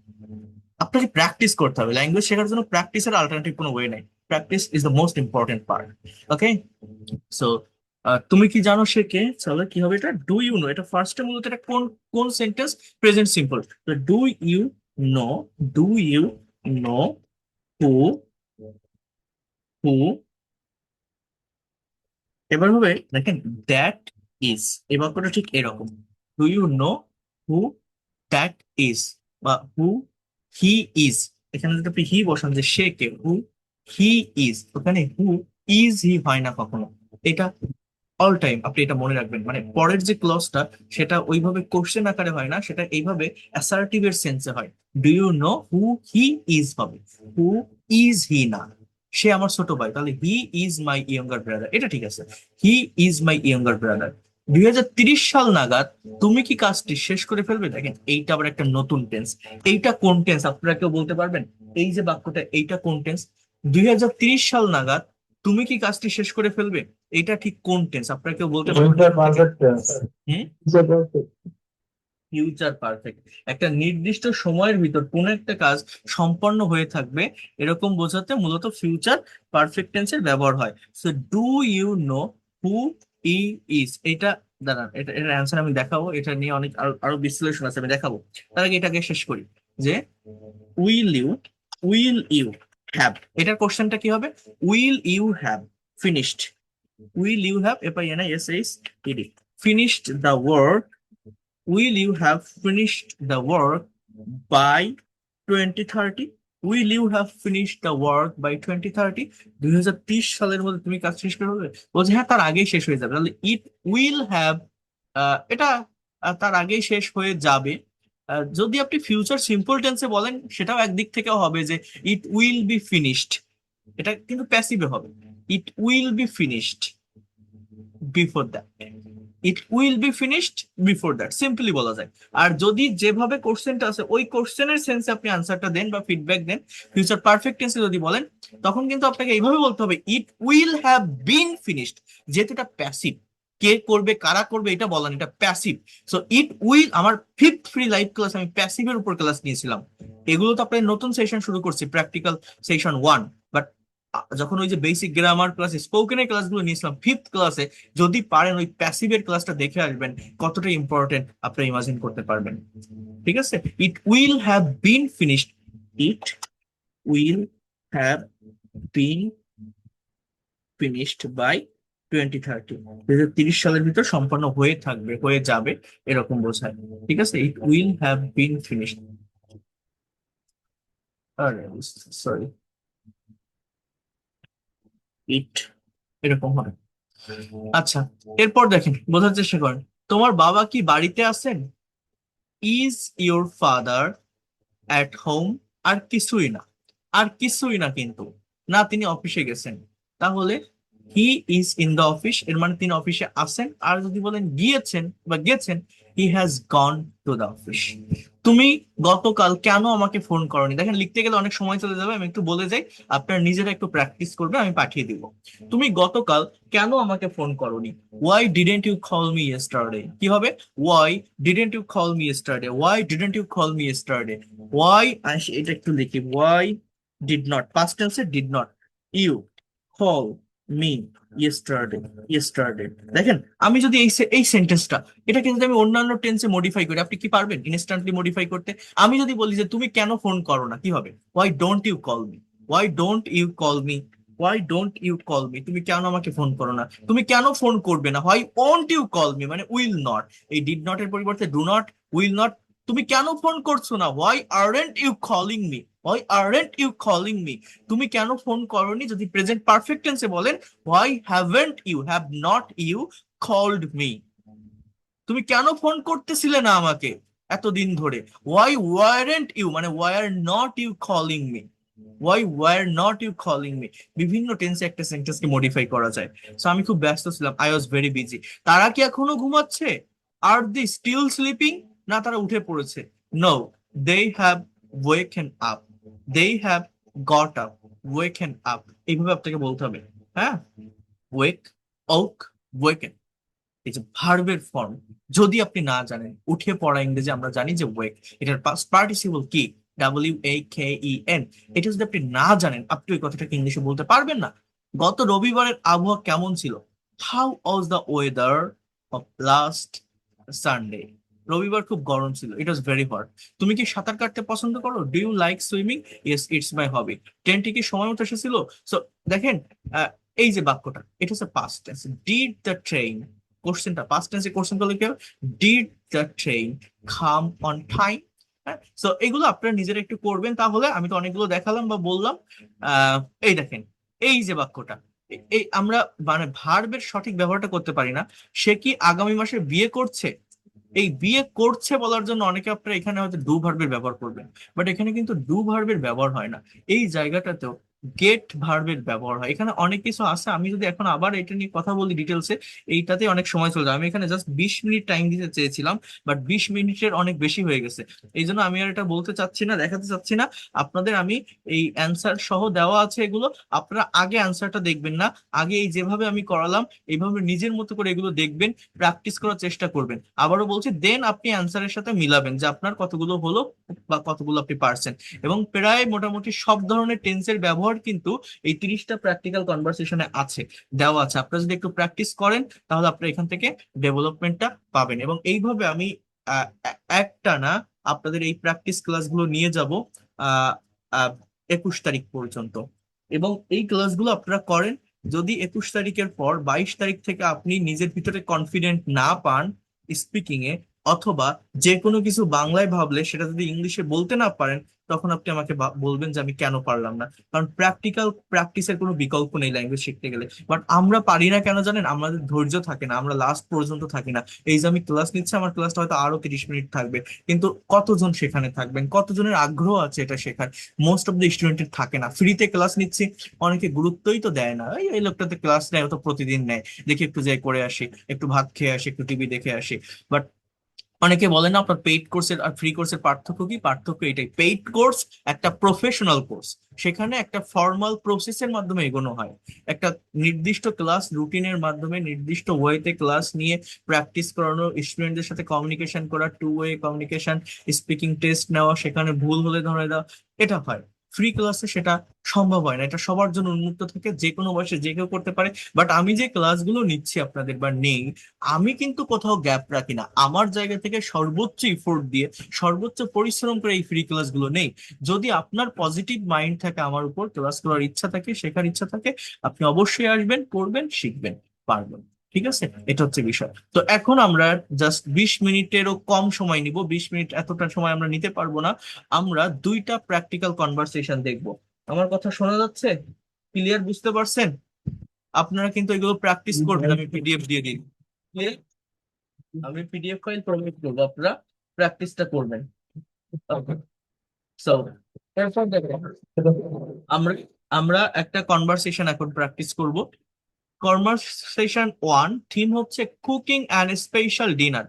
আপনাকে প্র্যাকটিস করতে হবে, ল্যাঙ্গুয়েজ শেখার জন্য প্র্যাকটিসের অল্টারনেটিভ কোনো ওয়ে নাই। Practice is the most important part. Okay, so তুমি কি জানো সে কে? তাহলে কি হবে এটা, ডু ইউ নো। এটা ফার্স্টে মূলত এটা কোন কোন সেন্টেন্স? Present simple. তো do you know, do you know who, who. এবার হবে দেখেন, দ্যাট ইজ। এই বাক্যটা ঠিক এরকম, do you know who that is, বা হু হি ইজ। এখানে যদি আপনি হি বসান, যে সে কে, হু হি ইজ, ওখানে হু ইজ হি হয় না কখনো। এটা অল টাইম আপনি এটা মনে রাখবেন, মানে পরের যে ক্লজটা সেটা ওইভাবে কোশ্চেন আকারে হয় না, সেটা এইভাবে অ্যাসার্টিভ এর সেন্সে হয়। Do you know who he is হবে, হু ইজ হি না। সে আমার ছোট ভাই, তাহলে he is my younger brother, এটা ঠিক আছে। He is my younger brother. 2030 সাল নাগাদ তুমি কি কাজটি শেষ করে ফেলবে? দেখেন এইটা আবার একটা নতুন টেন্স। এইটা কোন টেন্স আপনারা কেউ বলতে পারবেন? এই যে বাক্যটা, এইটা কোন টেন্স? 2030 সাল নাগাদ তুমি কি কাজটি শেষ করে ফেলবে, এটা ঠিক কোন টেন্স আপনারা কেউ বলতে পারবেন? Future perfect tense. হুম, Future perfect. Future perfect. একটা নির্দিষ্ট সময়ের ভিতর কোন একটা কাজ সম্পন্ন হয়ে থাকবে, এরকম বোঝাতে মূলত ফিউচার পারফেক্ট টেন্সের ব্যবহার হয়। So do you know who he is, এটা দাঁড়ান, এটার অ্যান্সার আমি দেখাবো, এটা নিয়ে অনেক আরো আরো বিশ্লেষণ আছে, আমি দেখাবো। তার আগে এটাকে শেষ করি, যে will you, will you have, এটার কোশ্চেনটা কি হবে? Will you have finished, will you have, F I N I S H E D, finished the work, will you have finished the work by 2030? Will you have finished the work by 2030? 2030 সালের মধ্যে তুমি কাজ শেষ করে ফেলবে? বলছে হ্যাঁ, তার আগেই শেষ হয়ে যাবে। তাহলে ইট উইল হ্যাভ, এটা তার আগেই শেষ হয়ে যাবে। যদি আপনি ফিউচার সিম্পল টেন্সে বলেন সেটাও একদিক থেকেও হবে, যে ইট উইল বি ফিনিশড, এটা কিন্তু প্যাসিভে হবে। ইট will be finished before that, it will be finished before that, simply বলা যায়। আর যদি যেভাবে কোশ্চেনটা আছে ওই কোশ্চেনের সেন্সে আপনি আনসারটা দেন বা ফিডব্যাক দেন, ফিউচার পারফেক্ট টেন্সে যদি বলেন, তখন কিন্তু আপনাকে এইভাবে বলতে হবে, ইট উইল হ্যাভ বিন ফিনিশড। যেহেতু এটা প্যাসিভ, কে করবে কারা করবে এটা বলেন, এটা প্যাসিভ। সো ইট উইল, আমার ফিফথ ফ্রি লাইভ ক্লাস আমি প্যাসিভের উপর ক্লাস নিয়েছিলাম। এগুলো তো আপনার নতুন সেশন শুরু করছি, প্র্যাকটিক্যাল সেশন 1। বাট যখন ওই যে বেসিক গ্রামার ক্লাস, স্পোকেনের ক্লাসগুলো নিয়েছিলাম ফিফথ ক্লাসে, যদি পারেন ওই প্যাসিভের ক্লাসটা দেখে আসবেন, কতটা ইম্পর্টেন্ট আপনি ইমাজিন করতে পারবেন। ঠিক আছে, it will have been finished, it will have been finished by 2030, 2030 সালের ভিতর সম্পন্ন হয়ে থাকবে, হয়ে যাবে, এরকম বোঝায়। ঠিক আছে, it will have been finished, sorry, it, এরকম হয়। আচ্ছা, এরপর দেখেন, বোঝার চেষ্টা করেন, তোমার বাবা কি বাড়িতে আছেন? Is your father at home? আর কিছুই না, আর কিছুই না কিন্তু, না তিনি অফিসে গেছেন। তাহলে he is in the office, এর মানে তিনি অফিসে আছেন। আর যদি বলেন গিয়েছেন বা গেছেন, he has gone to the office. তুমি গতকাল কেন আমাকে ফোন করনি? দেখেন লিখতে গেলে অনেক সময় চলে যাবে, আমি একটু বলে যাই, আপনারা নিজেরা একটু প্র্যাকটিস করবে, আমি পাঠিয়ে দিব। তুমি গতকাল কেন আমাকে ফোন করনি? Why didn't you call me yesterday, কি হবে? Why didn't you call me yesterday, why didn't you call me yesterday, why, এটা একটু লিখি, ওয়াই ডিড নট, পাস্ট টেন্সে did not, you call, me yesterday yesterday. দেখেন আমি যদি এই সেন্টেন্সটা এটাকে যদি আমি অন্যান্য টেন্সে মডিফাই করি, আপনি কি পারবেন ইনস্ট্যান্টলি মডিফাই করতে? আমি যদি বলি যে তুমি কেন ফোন করো না, কি হবে? Why don't you call me, why don't you call me, why don't you call me, তুমি কেন আমাকে ফোন করো না, তুমি কেন ফোন করবে না? Why won't you call me মানে উইল নট, এই ডিড নট এর পরিবর্তে ডু নট, উইল নট। তুমি কেন ফোন করছো না? Why aren't you calling me, why aren't you calling me, তুমি কেন ফোন করোনি? যদি প্রেজেন্ট পারফেক্ট টেন্সে বলেন why haven't you, have not you called me, তুমি কেন ফোন করতেছিলে না আমাকে এতদিন ধরে? ওয়াই ওয়ারেন্ট ইউ মানে why are not you calling me, why were not you calling me. বিভিন্ন টেন্সে একটা সেন্টেন্সকে মডিফাই করা যায়। সো আমি খুব ব্যস্ত ছিলাম, আই ওয়াজ ভেরি বিজি। তারা কি এখনো ঘুমাচ্ছে? Are they still sleeping? না, তারা উঠে পড়েছে। No, they have woken up, they have got up, woken up, এইভাবে আপনাকে বলতে হবে। হ্যাঁ, ওয়েক, ওক, ওয়েকেন, এই যে ভার্বের ফর্ম। যদি আপনি না জানেন, উঠে পড়া ইংরেজি আমরা জানি যে ওয়েক, এটার পাস্ট পার্টিসিপল কি? WAKEN। এটা যদি আপনি না জানেন, আপনি ওই কথাটাকে ইংলিশে বলতে পারবেন না। গত রবিবারের আবহাওয়া কেমন ছিল? How was the weather of last Sunday? রবিবার খুব গরম ছিল, ইট ওয়াজ ভেরি হট। তুমি কি সাঁতার কাটতে পছন্দ করো? Do you like swimming? Yes, it's my hobby. ট্রেনটি কি সময় মতো এসেছিল? সো দেখেন, আহ, এই যে বাক্যটা, এটা হচ্ছে past tense. Did the train, কোশ্চেনটা পাস্ট টেন্সে কোশ্চেন করলে কি হবে? Did the train come on time? হ্যাঁ, সো এগুলো আপনারা নিজেরা একটু করবেন, তাহলে আমি তো অনেকগুলো দেখালাম বা বললাম। এই দেখেন, এই যে বাক্যটা, এই আমরা মানে ভার্বের সঠিক ব্যবহারটা করতে পারি না। সে কি আগামী মাসে বিয়ে করছে? এই বিয়ে করছে বলার জন্য অনেকে আপনারা এখানে হয়তো ডু ভার্বের ব্যবহার করবেন, বাট এখানে কিন্তু ডু ভার্বের ব্যবহার হয় না। এই জায়গাটাতেও গেট ভার্বের ব্যবহার হয়। এখানে অনেক কিছু আছে, আমি যদি এখন আবার এটা নিয়ে কথা বলি ডিটেলসে, এইটাতে অনেক সময় চলে যায়। আমি এখানে জাস্ট 20 মিনিট টাইম দিতে চেয়েছিলাম, বাট 20 মিনিটের অনেক বেশি হয়ে গেছে। এই জন্য আমি আর এটা বলতে চাচ্ছি না, দেখাতে চাচ্ছি না আপনাদের। আমি এই অ্যান্সার সহ দেওয়া আছে এগুলো, আপনারা আগে অ্যান্সারটা দেখবেন না, আগে এই যেভাবে আমি করালাম এইভাবে নিজের মতো করে এগুলো দেখবেন, প্র্যাকটিস করার চেষ্টা করবেন। আবারও বলছি, দেন আপনি অ্যান্সারের সাথে মিলাবেন যে আপনার কতগুলো হলো বা কতগুলো আপনি পারছেন। এবং প্রায় মোটামুটি সব ধরনের টেন্সের ব্যবহার কিন্তু এই 30টা প্র্যাকটিক্যাল কনভারসেশনে আছে, দেওয়া আছে। আপনারা যদি একটু প্র্যাকটিস করেন, তাহলে আপনারা এখান থেকে ডেভেলপমেন্টটা পাবেন। এবং এইভাবে আমি একটা না আপনাদের এই প্র্যাকটিস ক্লাসগুলো নিয়ে যাব আহ 21 তারিখ পর্যন্ত। এবং এই ক্লাসগুলো আপনারা করেন। যদি 21 তারিখের পর 22 তারিখ থেকে আপনি নিজের ভিতরে কনফিডেন্ট না পান স্পিকিং এ, অথবা যে কোনো কিছু বাংলায় ভাবলে সেটা যদি ইংলিশে বলতে না পারেন, তখন আপনি আমাকে বলবেন যে আমি কেন পারলাম না। কারণ প্র্যাকটিক্যাল প্র্যাকটিসের কোনো বিকল্প নেই ল্যাঙ্গুয়েজ শিখতে গেলে। বাট আমরা পারি না কেন জানেন? আমাদের ধৈর্য থাকে না, আমরা লাস্ট পর্যন্ত থাকি না। এই যে আমি ক্লাস নিচ্ছি, আমার ক্লাসটা হয়তো আরো 30 মিনিট থাকবে, কিন্তু কতজন সেখানে থাকবেন? কতজনের আগ্রহ আছে এটা শেখার? মোস্ট অফ দ্য স্টুডেন্টের থাকে না। ফ্রিতে ক্লাস নিচ্ছি, অনেকে গুরুত্বই তো দেয় না। এই লোকটাতে ক্লাস নেয়, ও তো প্রতিদিন নেয়, দেখি একটু যাই করে আসি, একটু ভাত খেয়ে আসি, একটু টিভি দেখে আসি। বাট অনেকে বলে না, আপনার পেইড কোর্সের আর ফ্রি কোর্সের পার্থক্য কি? পার্থক্য এটাই, পেইড কোর্স একটা প্রফেশনাল কোর্স, সেখানে একটা ফর্মাল প্রসেসের মাধ্যমে এগোনো হয়। একটা নির্দিষ্ট ক্লাস রুটিনের মাধ্যমে নির্দিষ্ট ওয়েতে ক্লাস নিয়ে প্র্যাকটিস করানো, স্টুডেন্টদের সাথে কমিউনিকেশন করা, two way communication, speaking test নেওয়া, সেখানে ভুল হলে ধরে দেওয়া, এটা হয়। ফ্রি ক্লাসে সেটা সম্ভব হয় না, এটা সবার জন্য উন্মুক্ত থাকে, যে কোনো বয়সে যে কেউ করতে পারে। বাট আমি যে ক্লাসগুলো নিচ্ছি আপনাদের বা নেই, আমি কিন্তু কোথাও গ্যাপ রাখি না, আমার জায়গা থেকে সর্বোচ্চ ইফোর্ট দিয়ে সর্বোচ্চ পরিশ্রম করে এই ফ্রি ক্লাসগুলো নেই। যদি আপনার পজিটিভ মাইন্ড থাকে, আমার উপর ক্লাস করার ইচ্ছা থাকে, শেখার ইচ্ছা থাকে, আপনি অবশ্যই আসবেন, করবেন, শিখবেন, পারবেন। ঠিক আছে, এটা হচ্ছে বিষয়। তো এখন আমরা জাস্ট 20 মিনিটেরও কম সময় নিব, 20 মিনিট এতটা সময় আমরা নিতে পারবো না। আমরা 2টা প্র্যাকটিক্যাল কনভারসেশন দেখব। আমার কথা শোনা যাচ্ছে? ক্লিয়ার, বুঝতে পারছেন? আপনারা কিন্তু এগুলো প্র্যাকটিস করবেন, আমি পিডিএফ দিয়ে দিই। Clear? আমি পিডিএফ ফাইল প্রোভাইড করবো, আপনারা প্র্যাকটিসটা করবেন। সো এরপর দেখো, আমরা আমরা একটা কনভারসেশন এখন প্র্যাকটিস করব। কনভারসেশন 1 থিম হচ্ছে কুকিং অ্যান্ড স্পেশাল ডিনার।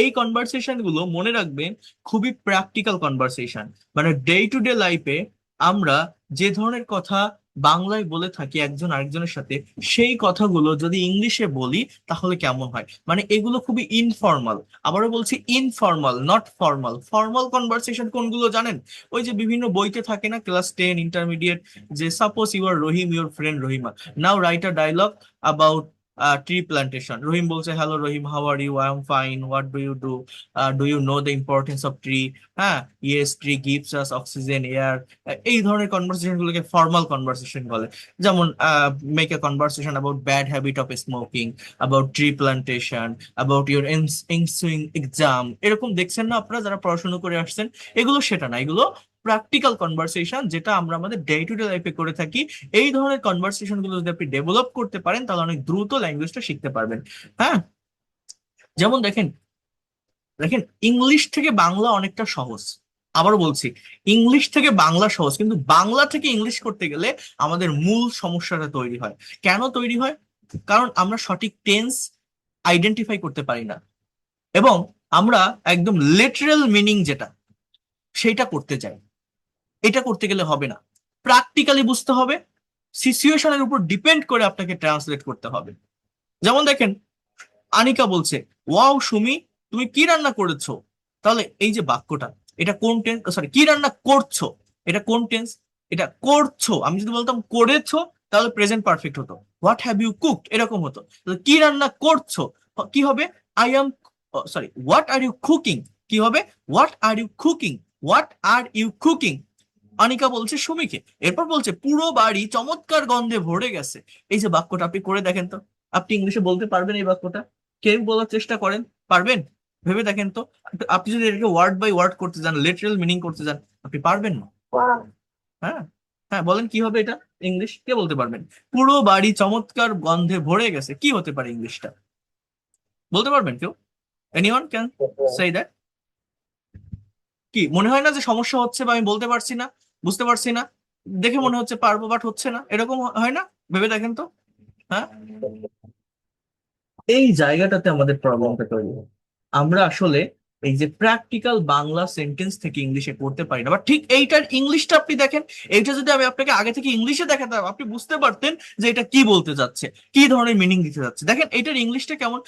এই কনভারসেশন গুলো মনে রাখবেন, খুবই প্র্যাকটিক্যাল কনভারসেশন। মানে ডে টু ডে লাইফে আমরা যে ধরনের কথা বাংলায় বলে থাকি একজন আরেকজনের সাথে, সেই কথাগুলো যদি ইংলিশে বলি তাহলে কেমন হয়। মানে এগুলো খুবই ইনফর্মাল। আবারও বলছি, informal, not formal. Formal conversation কোনগুলো জানেন? ওই যে বিভিন্ন বইতে থাকে না, ক্লাস 10 ইন্টারমিডিয়েট, যে suppose you are Rahim, your friend Rahima, now write a dialogue about tree plantation. Rahim বলছে, hello Rahim, how are you? I am fine, what do you know the importance of tree? হ্যাঁ, yes, tree gives us oxygen, air. এই ধরনের conversation গুলোকে formal conversation বলে। যেমন make a conversation about bad habit of smoking, about tree plantation, about your ensuing exam. এরকম দেখছেন না আপনারা যারা পড়াশোনা করে আসছেন? এগুলো সেটা না, এগুলো প্র্যাকটিক্যাল কনভারসেশন, যেটা আমরা আমাদের ডে টু ডে লাইফে করে থাকি। এই ধরনের কনভারসেশন গুলো যদি আপনি ডেভেলপ করতে পারেন তাহলে অনেক দ্রুত ল্যাঙ্গুয়েজটা শিখতে পারবেন। হ্যাঁ, যেমন দেখেন, দেখেন ইংলিশ থেকে বাংলা অনেকটা সহজ। আবার বলছি, ইংলিশ থেকে বাংলা সহজ, কিন্তু বাংলা থেকে ইংলিশ করতে গেলে আমাদের মূল সমস্যাটা তৈরি হয়। কেন তৈরি হয়? কারণ আমরা সঠিক টেন্স আইডেন্টিফাই করতে পারি না, এবং আমরা একদম লিটারাল মিনিং যেটা, সেইটা করতে চাই। এটা করতে গেলে হবে না, প্র্যাকটিক্যালি বুঝতে হবে, সিচুয়েশনের উপর ডিপেন্ড করে আপনাকে ট্রান্সলেট করতে হবে। যেমন দেখেন, আনিকা বলছে, ওয়াও সুমি, তুমি কি রান্না করেছো? তাহলে এই যে বাক্যটা, এটা কোন টেন্স? সরি, কি রান্না করছো, এটা কোন টেন্স? এটা করছো। আমি যদি বলতাম করেছো তাহলে প্রেজেন্ট পারফেক্ট হতো, হোয়াট হ্যাভ ইউ কুকড এরকম হতো। তাহলে কি রান্না করছো কি হবে? I am, sorry, what are you cooking কি হবে? What are you cooking, what are you cooking. Anika বলছে সুমিকে, এরপর বলছে পুরো বাড়ি চমৎকার গন্ধে ভরে গেছে। এই যে বাক্যটা আপনি করে দেখেন তো, আপনি ইংলিশে বলতে পারবেন এই বাক্যটা? কেউ বলার চেষ্টা করেন, পারবেন? ভেবে দেখেন তো। আপনি যদি এটাকে ওয়ার্ড বাই ওয়ার্ড করতে যান, লিটারাল মিনিং করতে যান, আপনি পারবেন না। হ্যাঁ, হ্যাঁ, বলেন কি হবে এটা ইংলিশ, কে বলতে পারবেন? পুরো বাড়ি চমৎকার গন্ধে ভরে গেছে, কি হতে পারে ইংলিশটা? বলতে পারবেন কেউ? Anyone can say that? কি মনে হয় না যে সমস্যা হচ্ছে, বা আমি বলতে পারছি না, বুঝতে পারছি না? দেখে মনে হচ্ছে পারবো, বাট হচ্ছে না, এরকম হয় না? ভেবে দেখেন তো। হ্যাঁ, এই জায়গাটাতে আমাদের প্রবলেমটা তৈরি হয়। আমরা আসলে এই যে প্র্যাকটিক্যাল বাংলা সেন্টেন্স থেকে ইংলিশে করতে পারি না। বা ঠিক এইটার ইংলিশটা আপনি দেখেন, এইটা যদি আমি আপনাকে আগে থেকে ইংলিশে দেখাতাম, আপনি বুঝতে পারতেন যে এটা কি বলতে যাচ্ছে, কি ধরনের মিনিং দিতে যাচ্ছে। দেখেন এইটার ইংলিশটা কেমন।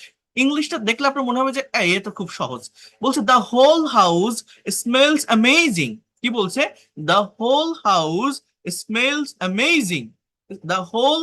ইংলিশটা দেখলে আপনার মনে হবে যে এ তো খুব সহজ। বলছে the whole house smells amazing. কি বলছে? The whole house smells amazing. The whole,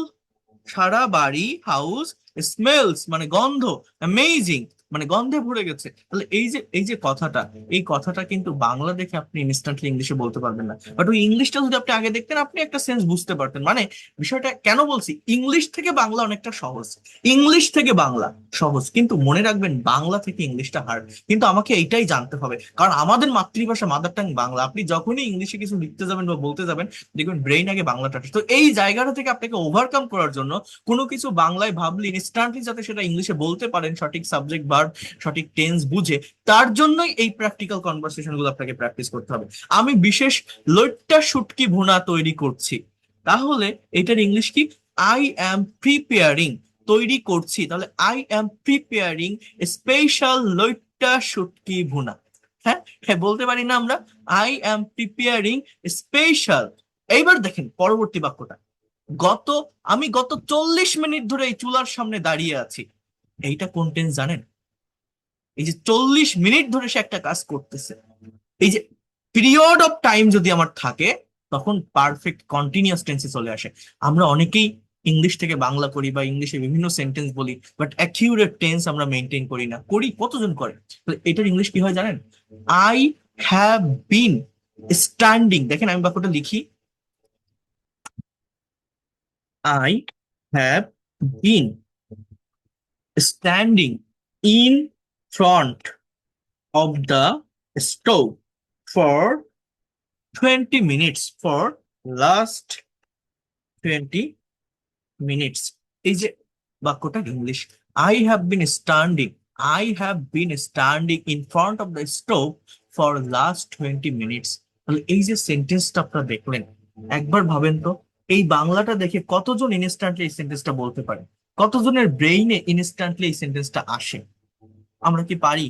সারা বাড়ি, হাউস, স্মেলস মানে গন্ধ, অ্যামেজিং মানে গন্ধে ভরে গেছে। তাহলে এই যে কথাটা, এই কথাটা কিন্তু বাংলা দেখে আপনি ইনস্ট্যান্টলি ইংলিশে বলতে পারবেন না, বাট ওই ইংলিশটা যদি আপনি আগে দেখতেন আপনি একটা সেন্স বুঝতে পারতেন। মানে বিষয়টা কেন বলছি, ইংলিশ থেকে বাংলা অনেকটা সহজ, ইংলিশ থেকে বাংলা সহজ, কিন্তু মনে রাখবেন বাংলা থেকে ইংলিশটা হার্ড। কিন্তু আমাকে এইটাই জানতে হবে, কারণ আমাদের মাতৃভাষা, মাদার টাং বাংলা। আপনি যখনই ইংলিশে কিছু লিখতে যাবেন বা বলতে যাবেন, দেখবেন ব্রেইন আগে বাংলাটা আসে। তো এই জায়গাটা থেকে আপনাকে ওভারকাম করার জন্য কোনো কিছু বাংলায় ভাবলে ইনস্ট্যান্টলি যাতে সেটা ইংলিশে বলতে পারেন, সঠিক সাবজেক্ট ভার্ব, সঠিক টেন্স বুঝে, তার জন্যই এই প্র্যাকটিক্যাল কনভারসেশন গুলো আপনাকে প্র্যাকটিস করতে হবে। আমি বিশেষ লইট্টা শুটকি ভুনা তৈরি করছি, তাহলে এটার ইংলিশ কি? আই অ্যাম প্রিপেয়ারিং, তৈরি করছি, তাহলে আই অ্যাম প্রিপেয়ারিং স্পেশাল লইট্টা শুটকি ভুনা। হ্যাঁ, হ্যাঁ, বলতে পারি না আমরা? I am preparing special. এইবার দেখেন পরবর্তী বাক্যটা, গত আমি গত 40 মিনিট ধরে এই চুলার সামনে দাঁড়িয়ে আছি। এইটা কোন টেন্স জানেন? এই যে 40 মিনিট ধরে সে একটা কাজ করতেছে, এই যে পিরিয়ড অফ টাইম যদি আমার থাকে, তখন পারফেক্ট কন্টিনিউয়াস টেন্সে চলে আসে। আমরা অনেকেই ইংলিশ থেকে বাংলা করি বা ইংলিশে বিভিন্ন সেন্টেন্স বলি, বাট অ্যাকিউরেট টেন্স আমরা মেনটেন করি না। করি, কতজন করে? তো এটার ইংলিশ কি হয় জানেন? I have been standing. দেখেন আমি বাক্যটা লিখি, I have been standing in front of the stove for 20 minutes, for last 20 minutes. এই যে বাক্যটা English, I have been standing, I have been standing in front of the stove for last 20 minutes. তাহলে এই যে সেন্টেন্সটা আপনারা দেখলেন, একবার ভাবেন তো, এই বাংলাটা দেখে কতজন ইনস্ট্যান্টলি এই সেন্টেন্সটা বলতে পারে? কতজনের ব্রেইনে ইনস্ট্যান্টলি এই সেন্টেন্সটা আসে? আমরা কি পারি?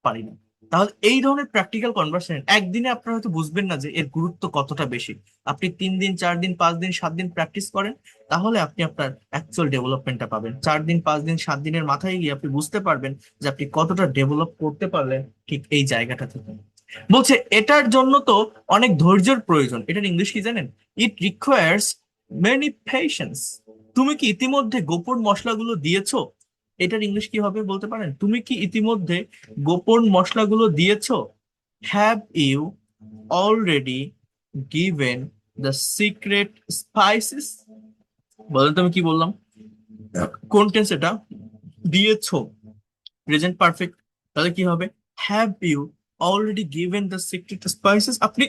পারি না। তাহলে এই ধরনের প্র্যাকটিক্যাল কনভারসেশন একদিনে আপনারা হয়তো বুঝবেন না যে এর গুরুত্ব কতটা বেশি। আপনি 3 দিন 4 দিন 5 দিন 7 দিন প্র্যাকটিস করেন, তাহলে আপনি আপনার অ্যাকচুয়াল ডেভেলপমেন্টটা পাবেন। 4 দিন 5 দিন 7 দিনের মাথায় গিয়ে আপনি বুঝতে পারবেন যে আপনি কতটা ডেভেলপ করতে পারলেন ঠিক এই জায়গাটা থেকে। বলছে এটার জন্য তো অনেক ধৈর্যের প্রয়োজন। এটার ইংলিশ কি জানেন? It requires many patience. তুমি কি ইতিমধ্যে গোপন মশলাগুলো দিয়েছো? এটার ইংলিশ কি হবে বলতে পারেন? তুমি কি ইতিমধ্যে গোপন মশলাগুলো দিয়েছো? Have you already given the secret spices? বলেন তো আমি কি বললাম? কোন টেন্স এটা? দিয়েছো, প্রেজেন্ট পারফেক্ট। তাহলে কি হবে? Have you already given the secret spices. আপনি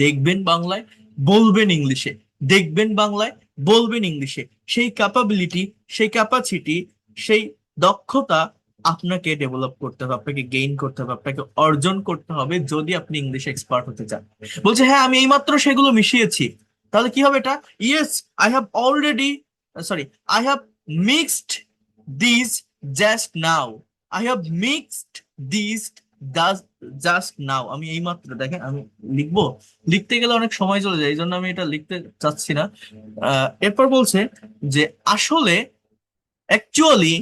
দেখবেন বাংলায়, বলবেন ইংলিশে, দেখবেন বাংলায়, বলবেন ইংলিশে। সেই ক্যাপাবিলিটি, সেই ক্যাপাসিটি, সেই দক্ষতা আপনাকে ডেভেলপ করতে হবে, আপনাকে গেইন করতে হবে, আপনাকে অর্জন করতে হবে যদি আপনি ইংলিশে এক্সপার্ট হতে চান। বলছে হ্যাঁ আমি এইমাত্র সেগুলো মিশিয়েছি। তাহলে কি হবে এটা? Yes I have already, sorry, I have mixed this just now. I have mixed this just now. আমি এইমাত্র, দেখেন আমি লিখবো, লিখতে গেলে অনেক সময় চলে যায়, এই জন্য আমি এটা লিখতে চাচ্ছি না। এরপর বলছে যে আসলে অ্যাকচুয়ালি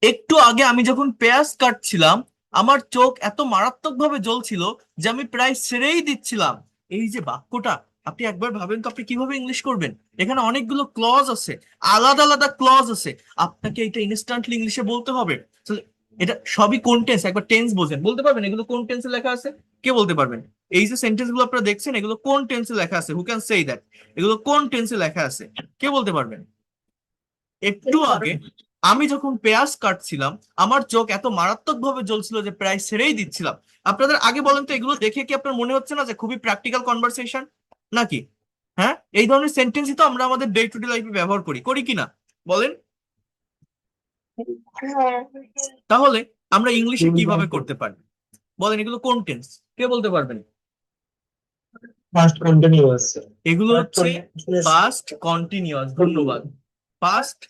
একটু আগে আমি যখন পেঁয়াজ কাটছিলাম আমার চোখ এত মারাত্মকভাবে জ্বলছিল যে আমি প্রায় ছেড়েই দিচ্ছিলাম। এই যে বাক্যটা, আপনি একবার ভাবেন তো আপনি কিভাবে ইংলিশ করবেন। এখানে অনেকগুলো ক্লজ আছে, আলাদা আলাদা ক্লজ আছে, আপনাকে এটা ইনস্ট্যান্টলি ইংলিশে বলতে হবে। তো এটা সবই কোন টেন্স, একবার টেন্স বোঝেন, বলতে পারবেন এগুলো কোন টেন্সে লেখা আছে? কে বলতে পারবেন? এই যে সেন্টেন্স গুলো আপনারা দেখছেন এগুলো কোন টেন্সে লেখা আছে? Who can say that? এগুলো কোন টেন্সে লেখা আছে? কে বলতে পারবেন? একটু আগে আমি যখন পেঁয়াজ কাটছিলাম আমার চোখ এত মারাত্মক ভাবে জ্বলছিল যে প্রায় ছেড়েই দিচ্ছিলাম। আপনাদের আগে বলেন তো, এগুলো দেখে কি আপনার মনে হচ্ছে না যে খুবই প্র্যাকটিক্যাল কনভারসেশন নাকি? হ্যাঁ, এই ধরনের সেন্টেন্সই তো আমরা আমাদের ডে টু ডে লাইফে ব্যবহার করি, করি কি না বলেন? তাহলে আমরা ইংলিশে কিভাবে করতে পারি বলেন? এগুলো কোন টেন্স, কে বলতে পারবেন? Past continuous. এগুলো হচ্ছে পাস্ট কন্টিনিউয়াস। ধন্যবাদ। পাস্ট,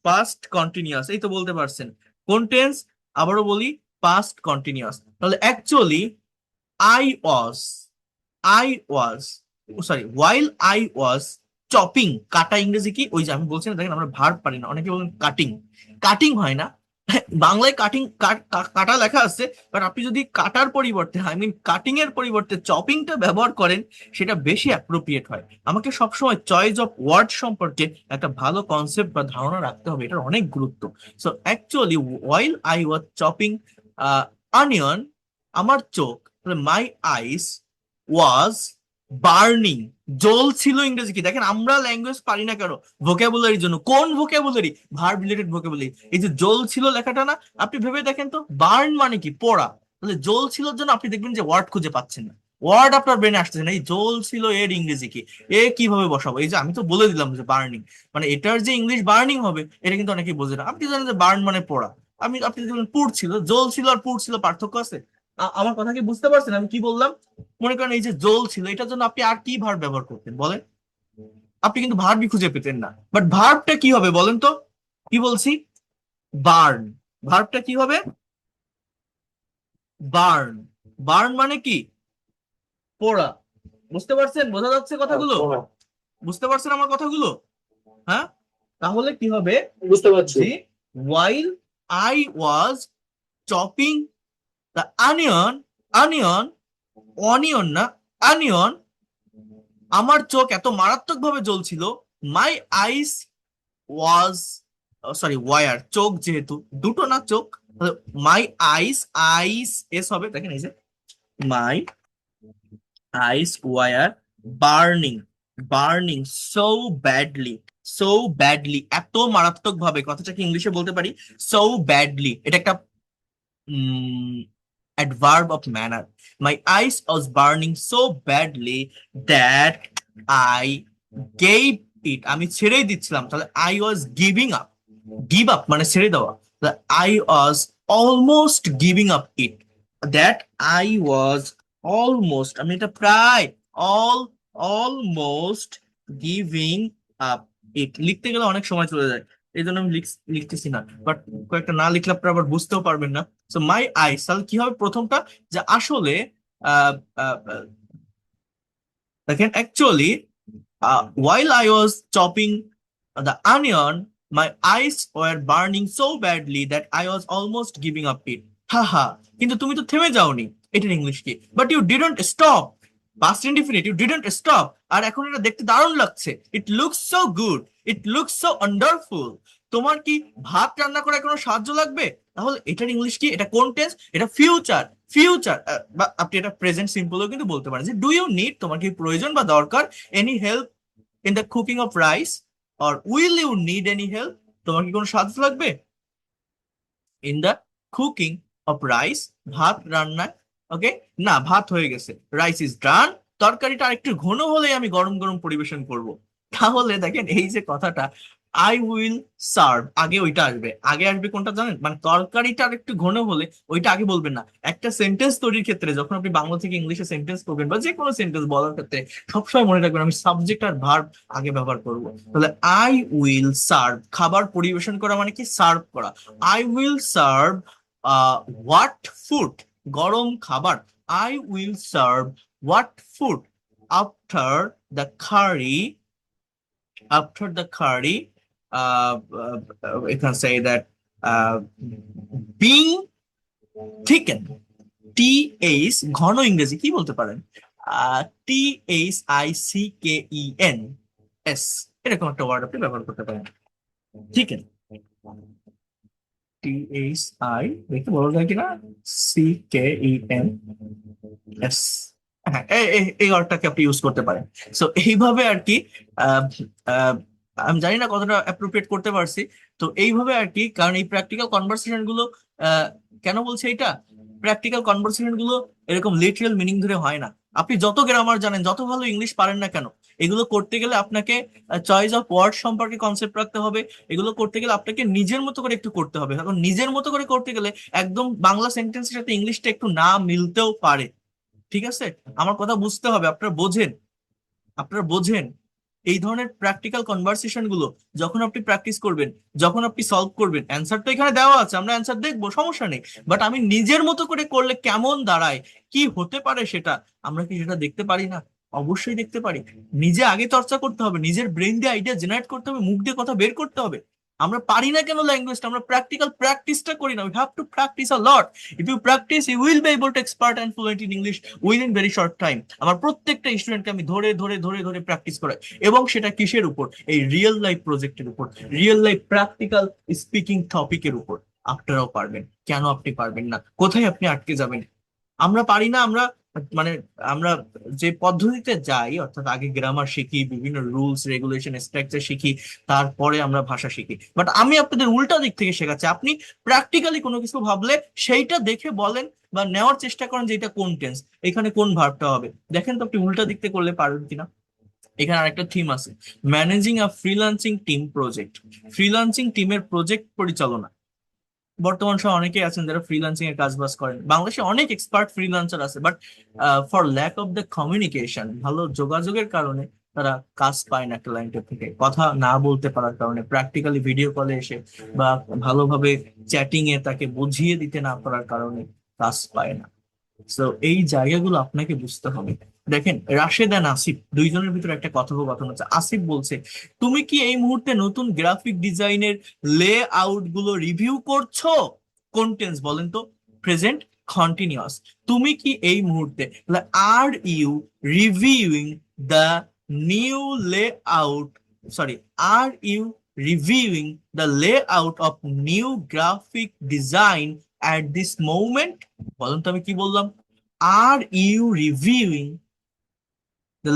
পাস্ট কন্টিনিউয়াস, এই তো বলতে পারছেন। কোন টেন্স? আবারও বলি, পাস্ট কন্টিনিউয়াস। তাহলে actually I was, I was, sorry, while I was chopping. কাটা ইংরেজি কি? ওই যে আমি বলছি না, দেখেন আমরা ভার্ব পারি না, অনেকে বলেন কাটিং। কাটিং হয় না, বাংলায় কাটিং, কাটা লেখা আছে, বাট আপনি যদি কাটার পরিবর্তে, আই মিন কাটিং এর পরিবর্তে চপিংটা ব্যবহার করেন সেটা বেশি অ্যাপ্রোপ্রিয়েট হয়। আমাকে সবসময় চয়েস অফ ওয়ার্ড সম্পর্কে একটা ভালো কনসেপ্ট বা ধারণা রাখতে হবে, এটার অনেক গুরুত্ব। So actually while I was chopping onion, আমার চোখ, মাই আইস ওয়াজ বার্নিং, জ্বলছিল। ইংরেজি কি? দেখেন আমরা ল্যাঙ্গুয়েজ পারি না কেন? ভোকাবুলারির জন্য। কোন ভোকাবুলারি? Verb related vocabulary. এই যে জ্বলছিল লেখাটা না, আপনি ভেবে দেখেন তো, বার্ন মানে কি? পোড়া। তাহলে জ্বলছিলর জন্য আপনি দেখবেন যে ওয়ার্ড খুঁজে পাচ্ছেন না, ওয়ার্ড আপনার ব্রেনে আসতেছে না। এই জ্বলছিল এর ইংরেজি কি? এ কিভাবে বসাবো? এই যে আমি তো বলে দিলাম যে বার্নিং, মানে এটার যে ইংলিশ বার্নিং হবে এটা কিন্তু অনেকেই বোঝে না। আপনি জানেন যে বার্ন মানে পোড়া, আপনি দেখবেন পুড়ছিল। জ্বলছিল আর পুড়ছিল পার্থক্য আছে? আমার কথা কি বুঝতে পারছেন আমি কি বললাম? মনে করেন এই যে জ্বলছিল, এটার জন্য আপনি আর কি ভার্ব ব্যবহার করতেন বলেন? আপনি কিন্তু ভার্বই খুঁজে পেতেন না। বাট ভার্বটা কি হবে বলেন তো? কি বলছি? বার্ন। ভার্বটা কি হবে? বার্ন। বার্ন মানে কি? পোড়া। বুঝতে পারছেন? বোঝা যাচ্ছে কথাগুলো? বুঝতে পারছেন আমার কথাগুলো? হ্যাঁ, তাহলে কি হবে? বুঝতে পারছি। যে while I was chopping the onion, onion, onion না, অনিয়ন, আমার চোখ এত মারাত্মক ভাবে জ্বলছিল। মাই আইস ওয়াজ, সরি ওয়ার, চোখ যেহেতু দুটো না চোখ, মাই আইস, আইস এস হবে, দেখেন এই যে my eyes were burning, burning so badly, so badly, এত মারাত্মক ভাবে। কথাটাকে ইংলিশে বলতে পারি সো ব্যাডলি। এটা একটা adverb of manner. My eyes was burning so badly that I gave it. আমি ছেড়েই দিচ্ছিলাম। তাহলে I was giving up. Give up মানে ছেড়ে দেওয়া। I was almost giving up it. That I was almost, আমি এটা প্রায়, almost giving up it লিখতে গেলে অনেক সময় চলে যায়। এই জন্য আমি লিখতেছি না, বাট কয়েকটা না লিখলে আপনারা আবার বুঝতেও পারবেন না। সো মাই আইস, তাহলে কি হবে প্রথমটা, যে আসলে আহ, আহ, আহ, দেখেন actually while I was chopping the onion, my eyes were burning so badly that I was almost giving up it. Haha, কিন্তু তুমি তো থেমে যাওনি। এটার ইংলিশ কি? But you didn't stop, past indefinite, you didn't stop. আর এখন এটা দেখতে দারুণ লাগছে, it looks so good, it looks so wonderful. তোমার কি ভাত রান্না করার কোনো সাহায্য লাগবে? তাহলে এটার ইংলিশ কি? এটা কোন টেন্স? এটা ফিউচার। ফিউচার, বা আপনি এটা প্রেজেন্ট সিম্পলও কিন্তু বলতে পারেন, যে ডু ইউ নিড, তোমার কি প্রয়োজন বা দরকার, any help in the cooking of rice, or will you need any help, তোমার কি কোনো সাহায্য লাগবে in the cooking of rice, ভাত রান্নায়। ওকে, না ভাত হয়ে গেছে, রাইস ইজ ডান, তরকারিটা আরেকটু ঘন হলে আমি গরম গরম পরিবেশন করব। তাহলে দেখেন এই যে কথাটা, আই উইল সার্ভ, আগে ওইটা আসবে। আগে আসবে কোনটা জানেন, মানে তরকারিটা আর একটু ঘন হলে ওইটা আগে বলবেন না। একটা সেন্টেন্স তৈরির ক্ষেত্রে যখন আপনি বাংলা থেকে ইংলিশে সেন্টেন্স করবেন বা যে কোনো সেন্টেন্স বলার ক্ষেত্রে সবসময় মনে রাখবেন আমি সাবজেক্ট আর ভার্ব আগে ব্যবহার করব। তাহলে আই উইল সার্ভ, খাবার পরিবেশন করা মানে কি? সার্ভ করা। I will serve what food, গরম খাবার। I will serve what food after the curry, after the curry, you can say that being thickened, T H, ঘন ইংরেজি কি বলতে পারেন? THICKEN, এরকম একটা ওয়ার্ড আপনি ব্যবহার করতে পারেন। থিকেন, THI, দেখতে বলা যায় কিনা, CKENS, হ্যাঁ এই ওয়ার্ডটাকে আপনি ইউজ করতে পারেন। সো এইভাবে আর কি, আহ, আহ, আমি জানি না কতটা অ্যাপ্রোপ্রিয়েট করতে পারছি। তো এইভাবে আর কি, কারণ এই প্র্যাকটিক্যাল কনভারসেশন গুলো, কেন বলছে এটা, প্র্যাকটিক্যাল কনভারসেশন গুলো এরকম লিটারাল মিনিং ধরে হয় না। আপনি যত গ্রামার জানেন, যত ভালো ইংলিশ পারেন না কেন, এগুলো করতে গেলে আপনাকে চয়েস অফ ওয়ার্ড সম্পর্কে কনসেপ্ট রাখতে হবে। এগুলো করতে গেলে আপনাকে নিজের মতো করে একটু করতে হবে। এখন নিজের মতো করে করতে গেলে একদম বাংলা সেন্টেন্সের সাথে ইংলিশটা একটু না মিলতেও পারে, ঠিক আছে? আমার কথা বুঝতে হবে, আপনারা বোঝেন, আপনারা বোঝেন। এই ধরনের প্র্যাকটিক্যাল কনভারসেশন গুলো যখন আপনি প্র্যাকটিস করবেন, যখন আপনি সলভ করবেন, অ্যান্সার তো এখানে দেওয়া আছে, আমরা অ্যান্সার দেখবো, সমস্যা নেই। বাট আমি নিজের মতো করে করলে কেমন দাঁড়ায়, কি হতে পারে সেটা, আমরা কি সেটা দেখতে পারি না? অবশ্যই দেখতে পারি। নিজে আগে চর্চা করতে হবে, নিজের ব্রেন দিয়ে আইডিয়া জেনারেট করতে হবে, মুখ দিয়ে কথা বের করতে হবে। আমরা পারি না কেন ল্যাঙ্গুয়েজটা? আমরা প্র্যাকটিক্যাল প্র্যাকটিসটা করি না। We have to practice a lot. If you practice you will be able to expert and fluent in English within very short time. আমার প্রত্যেকটা স্টুডেন্টকে আমি ধরে ধরে ধরে ধরে প্র্যাকটিস করাই, এবং সেটা কিসের উপর? এই রিয়েল লাইফ প্রজেক্টের উপর, রিয়েল লাইফ প্র্যাকটিক্যাল স্পিকিং টপিকের উপর। আপনারাও পারবেন, কেন আপনি পারবেন না? কোথায় আপনি আটকে যাবেন? আমরা পারি না, আমরা মানে আমরা যে পদ্ধতিতে যাই, অর্থাৎ আগে গ্রামার শিখি, বিভিন্ন রুলস রেগুলেশন স্ট্রাকচার শিখি, তারপরে আমরা ভাষা শিখি। বাট আমি আপনাদের উল্টা দিক থেকে শেখাচ্ছি। আপনি প্র্যাকটিক্যালি কোনো কিছু ভাবলে সেইটা দেখে বলেন বা নেওয়ার চেষ্টা করেন যে এটা কোন টেন্স, এখানে কোন ভার্বটা হবে। দেখেন তো আপনি উল্টা দিক থেকে করলে পারবেন কিনা। এখানে আরেকটা থিম আছে, ম্যানেজিং আ ফ্রিল্যান্সিং টিম প্রজেক্ট। ফ্রিল্যান্সিং টিমের প্রজেক্ট পরিচালনা। বর্তমান সময় অনেকেই আছেন যারা ফ্রিল্যান্সিং এর কাজ বাজ করেন, বাংলাদেশে অনেক এক্সপার্ট ফ্রিল্যান্সার আছে, but for lack of the communication, ভালো যোগাযোগের কারণে তারা কাজ পায় না ক্লায়েন্টের থেকে, কথা না বলতে পারার কারণে, প্র্যাকটিক্যালি ভিডিও কলে এসে বা ভালোভাবে চ্যাটিং এ তাকে বুঝিয়ে দিতে না পারার কারণে কাজ পায় না। তো এই জায়গাগুলো আপনাকে বুঝতে হবে। দেখেন রাশেদ আর আসিফ দুইজনের ভিতরে একটা কথোপকথন হচ্ছে। আসিফ বলছে, তুমি কি এই মুহূর্তে নতুন গ্রাফিক ডিজাইনের লে আউট গুলো রিভিউ করছো? কোন টেন্স বলেন তো? Present continuous. তুমি কি এই মুহূর্তে, are you reviewing the new layout, sorry, are you reviewing the layout of new graphic design at this moment? বলুন তো আমি কি বললাম? Are you reviewing the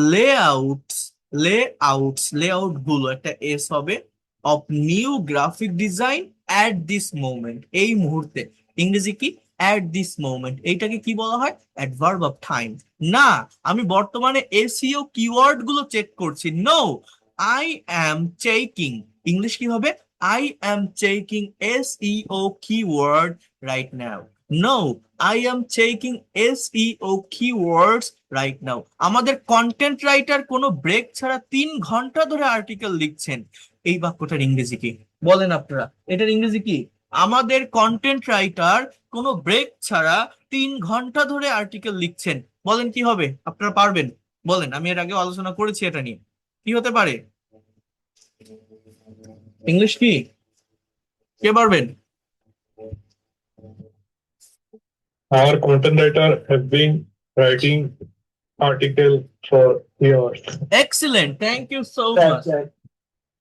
layout গুলো, একটা এস হবে, of new graphic design at this moment, এই মুহূর্তে। ইংরেজি কি? At this moment. এইটাকে কি বলা হয়? Adverb of time. না, আমি বর্তমানে এসইও কিওয়ার্ড গুলো চেক করছি। No, I am checking. ইংলিশ কি হবে? I am checking SEO keyword right now. No, I am checking SEO keywords right now. আমাদের কন্টেন্ট রাইটার কোনো ব্রেক ছাড়া 3 ঘন্টা ধরে আর্টিকেল লিখছেন। এই বাক্যটার ইংরেজি কি? বলেন আপনারা, এটার ইংরেজি কি? আমাদের কন্টেন্ট রাইটার কোনো ব্রেক ছাড়া 3 ঘন্টা ধরে আর্টিকেল লিখছেন। বলেন কি হবে? আপনারা পারবেন? বলেন, আমি এর আগে আলোচনা করেছি এটা নিয়ে। কি হতে পারে? ইংলিশ কি? কে পারবেন? Our content writer have been writing article for years. Excellent, thank you so much.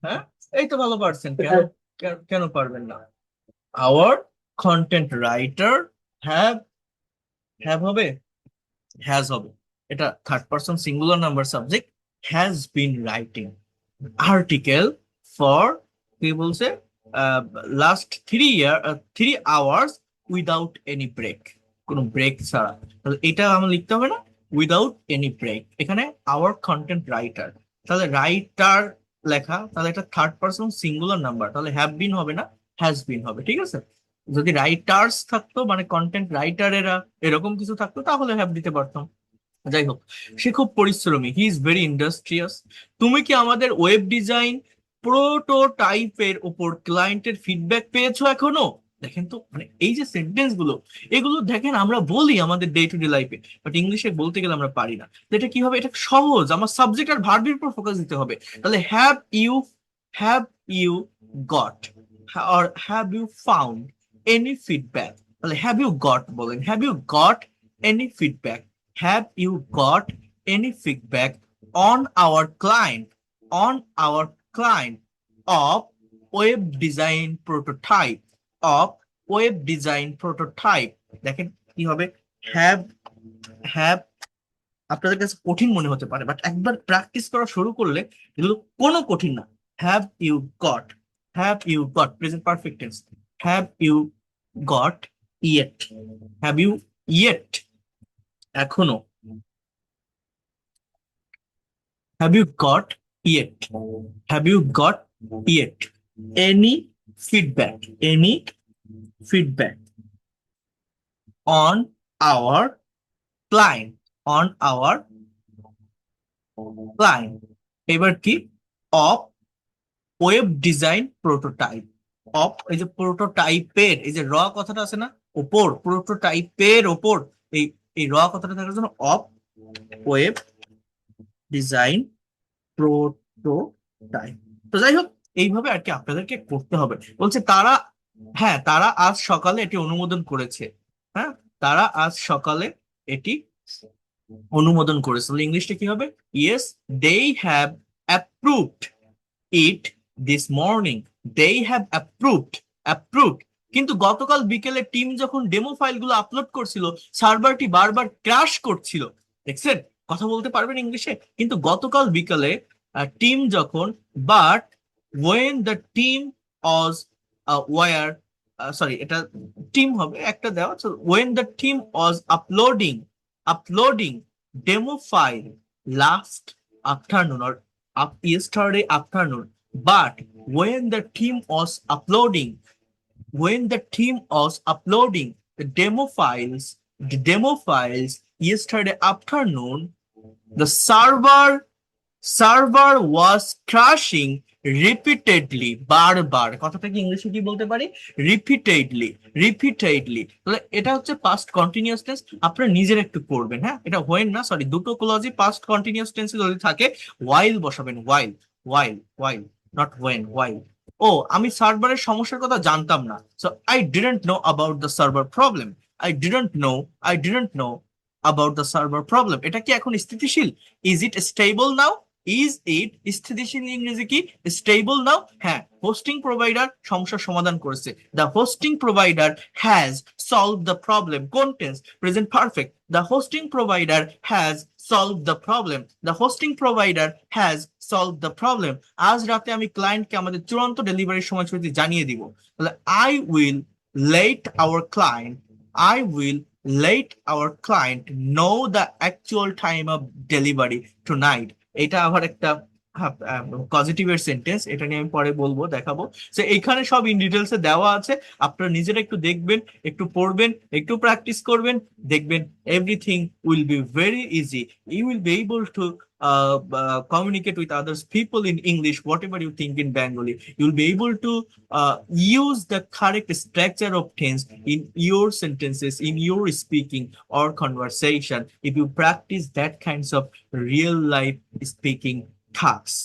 হ্যাঁ, এই তো ভালো পারছেন। কেন কেন পারবেন না? Our content writer have, have হবে, হ্যাজ হবে। এটা third person singular number subject. Has been writing article for, কি বলছে, last 3 hours without any break, কোনো ব্রেক ছাড়া। তাহলে এটা আমার লিখতে হবে না, উইদাউট এনি ব্রেক। এখানে আওয়ার কন্টেন্ট রাইটার, তাহলে রাইটার লেখা, তাহলে এটা থার্ড পারসন সিঙ্গুলার নাম্বার, তাহলে হ্যাভ বিন হবে না, হ্যাজ বিন হবে। ঠিক আছে? যদি রাইটার্স থাকতো, মানে কন্টেন্ট রাইটারেরা এরকম কিছু থাকতো, তাহলে হ্যাভ দিতে পারতাম। যাই হোক, সে খুব পরিশ্রমী, হি ইজ ভেরি ইন্ডাস্ট্রিয়াস। তুমি কি আমাদের ওয়েব ডিজাইন প্রোটোটাইপের উপর ক্লায়েন্টের ফিডব্যাক পেয়েছো এখনো? দেখেন তো, মানে এই যে সেন্টেন্স গুলো, এগুলো দেখেন আমরা বলি আমাদের ডে টু ডে লাইফে, বাট ইংলিশে বলতে গেলে আমরা পারি না। তো এটা কি হবে? এটা সহজ, আমার সাবজেক্ট আর ভার্বের উপর ফোকাস দিতে হবে। তাহলে have you got, or have you found any feedback? তাহলে হ্যাভ ইউ গট, বলেন have you got any feedback? Have you got any feedback on our client of web design prototype, of web design prototype? দেখেন কি হবে, have, have আপনাদের কাছে কঠিন মনে হতে পারে, বাট একবার প্র্যাকটিস করা শুরু করলে এগুলো কোনো কঠিন না। Have you got, have you got present perfect tense, have you got yet, have you yet এখনো, have you got yet, have you got yet any feedback on our client, on our client? এবার কি? of web design prototype, of এই যে প্রোটোটাইপের, এই যে র কথাটা আছে না ওপর, প্রোটোটাইপের ওপর, এই এই র কথাটা থাকার জন্য of web ডিজাইন প্রোটোটাইপ। তো যাই হোক, এইভাবে আর কি আপনাদেরকে করতে হবে। বলছে তারা, হ্যাঁ তারা আজ সকালে এটি অনুমোদন করেছে। হ্যাঁ, তারা আজ সকালে এটি অনুমোদন করেছে। ইংলিশটা কি হবে? Yes, they have approved it this morning, they have approved. কিন্তু গতকাল বিকেলে টিম যখন ডেমো ফাইলগুলো আপলোড করছিল, সার্ভারটি বারবার ক্র্যাশ করছিল। দেখছেন, কথা বলতে পারবেন ইংলিশে। কিন্তু গতকাল বিকালে টিম যখন, but when the team was were, sorry এটা টিম হবে একটা দেওয়া, when the team was uploading demo file last afternoon, or yesterday afternoon, but when the team was uploading the demo files yesterday afternoon, the server was crashing repeatedly, বারবার। কথাটা কি ইংলিশে কি বলতে পারি? রিপিটেডলি। তাহলে এটা হচ্ছে পাস্ট কন্টিনিউয়াস টেন্স, আপনারা নিজের একটু করবেন। হ্যাঁ, এটা হোয়েন না, সরি, দুটো ক্লজই পাস্ট কন্টিনিউয়াস টেন্সে যদি থাকে ওয়াইল বসাবেন, ওয়াইল, নট হোয়েন, ওয়াইল। ও, আমি সার্ভারের সমস্যার কথা জানতাম না, so I didn't know about the server problem, I didn't know about the server problem. এটা কি এখন স্থিতিশীল? Is it stable now? Is it স্থিতিশীল ইংরেজি কি? Stable now. হ্যাঁ, হোস্টিং প্রোভাইডার সমস্যার সমাধান করেছে। The hosting provider has solve the problem. কোন tense? Present perfect. The hosting provider has solve the problem, the hosting provider has solve the problem. আজ রাতে আমি ক্লায়েন্টকে আমাদের চূড়ান্ত ডেলিভারির সময়সূচি জানিয়ে দিব। তাহলে I will late our client know the actual time of delivery tonight. এটা আবার একটা পজিটিভের সেন্টেন্স, এটা নিয়ে আমি পরে বলবো, দেখাবো। তো এইখানে সব ইন ডিটেলসে দেওয়া আছে, আপনারা নিজেরা একটু দেখবেন, একটু পড়বেন, একটু প্র্যাকটিস করবেন, দেখবেন everything will be very easy. You will be able to communicate with others people in English whatever you think in Bengali. You'll be able to use the correct structure of tense in your sentences, in your speaking or conversation, if you practice that kinds of real life speaking tasks.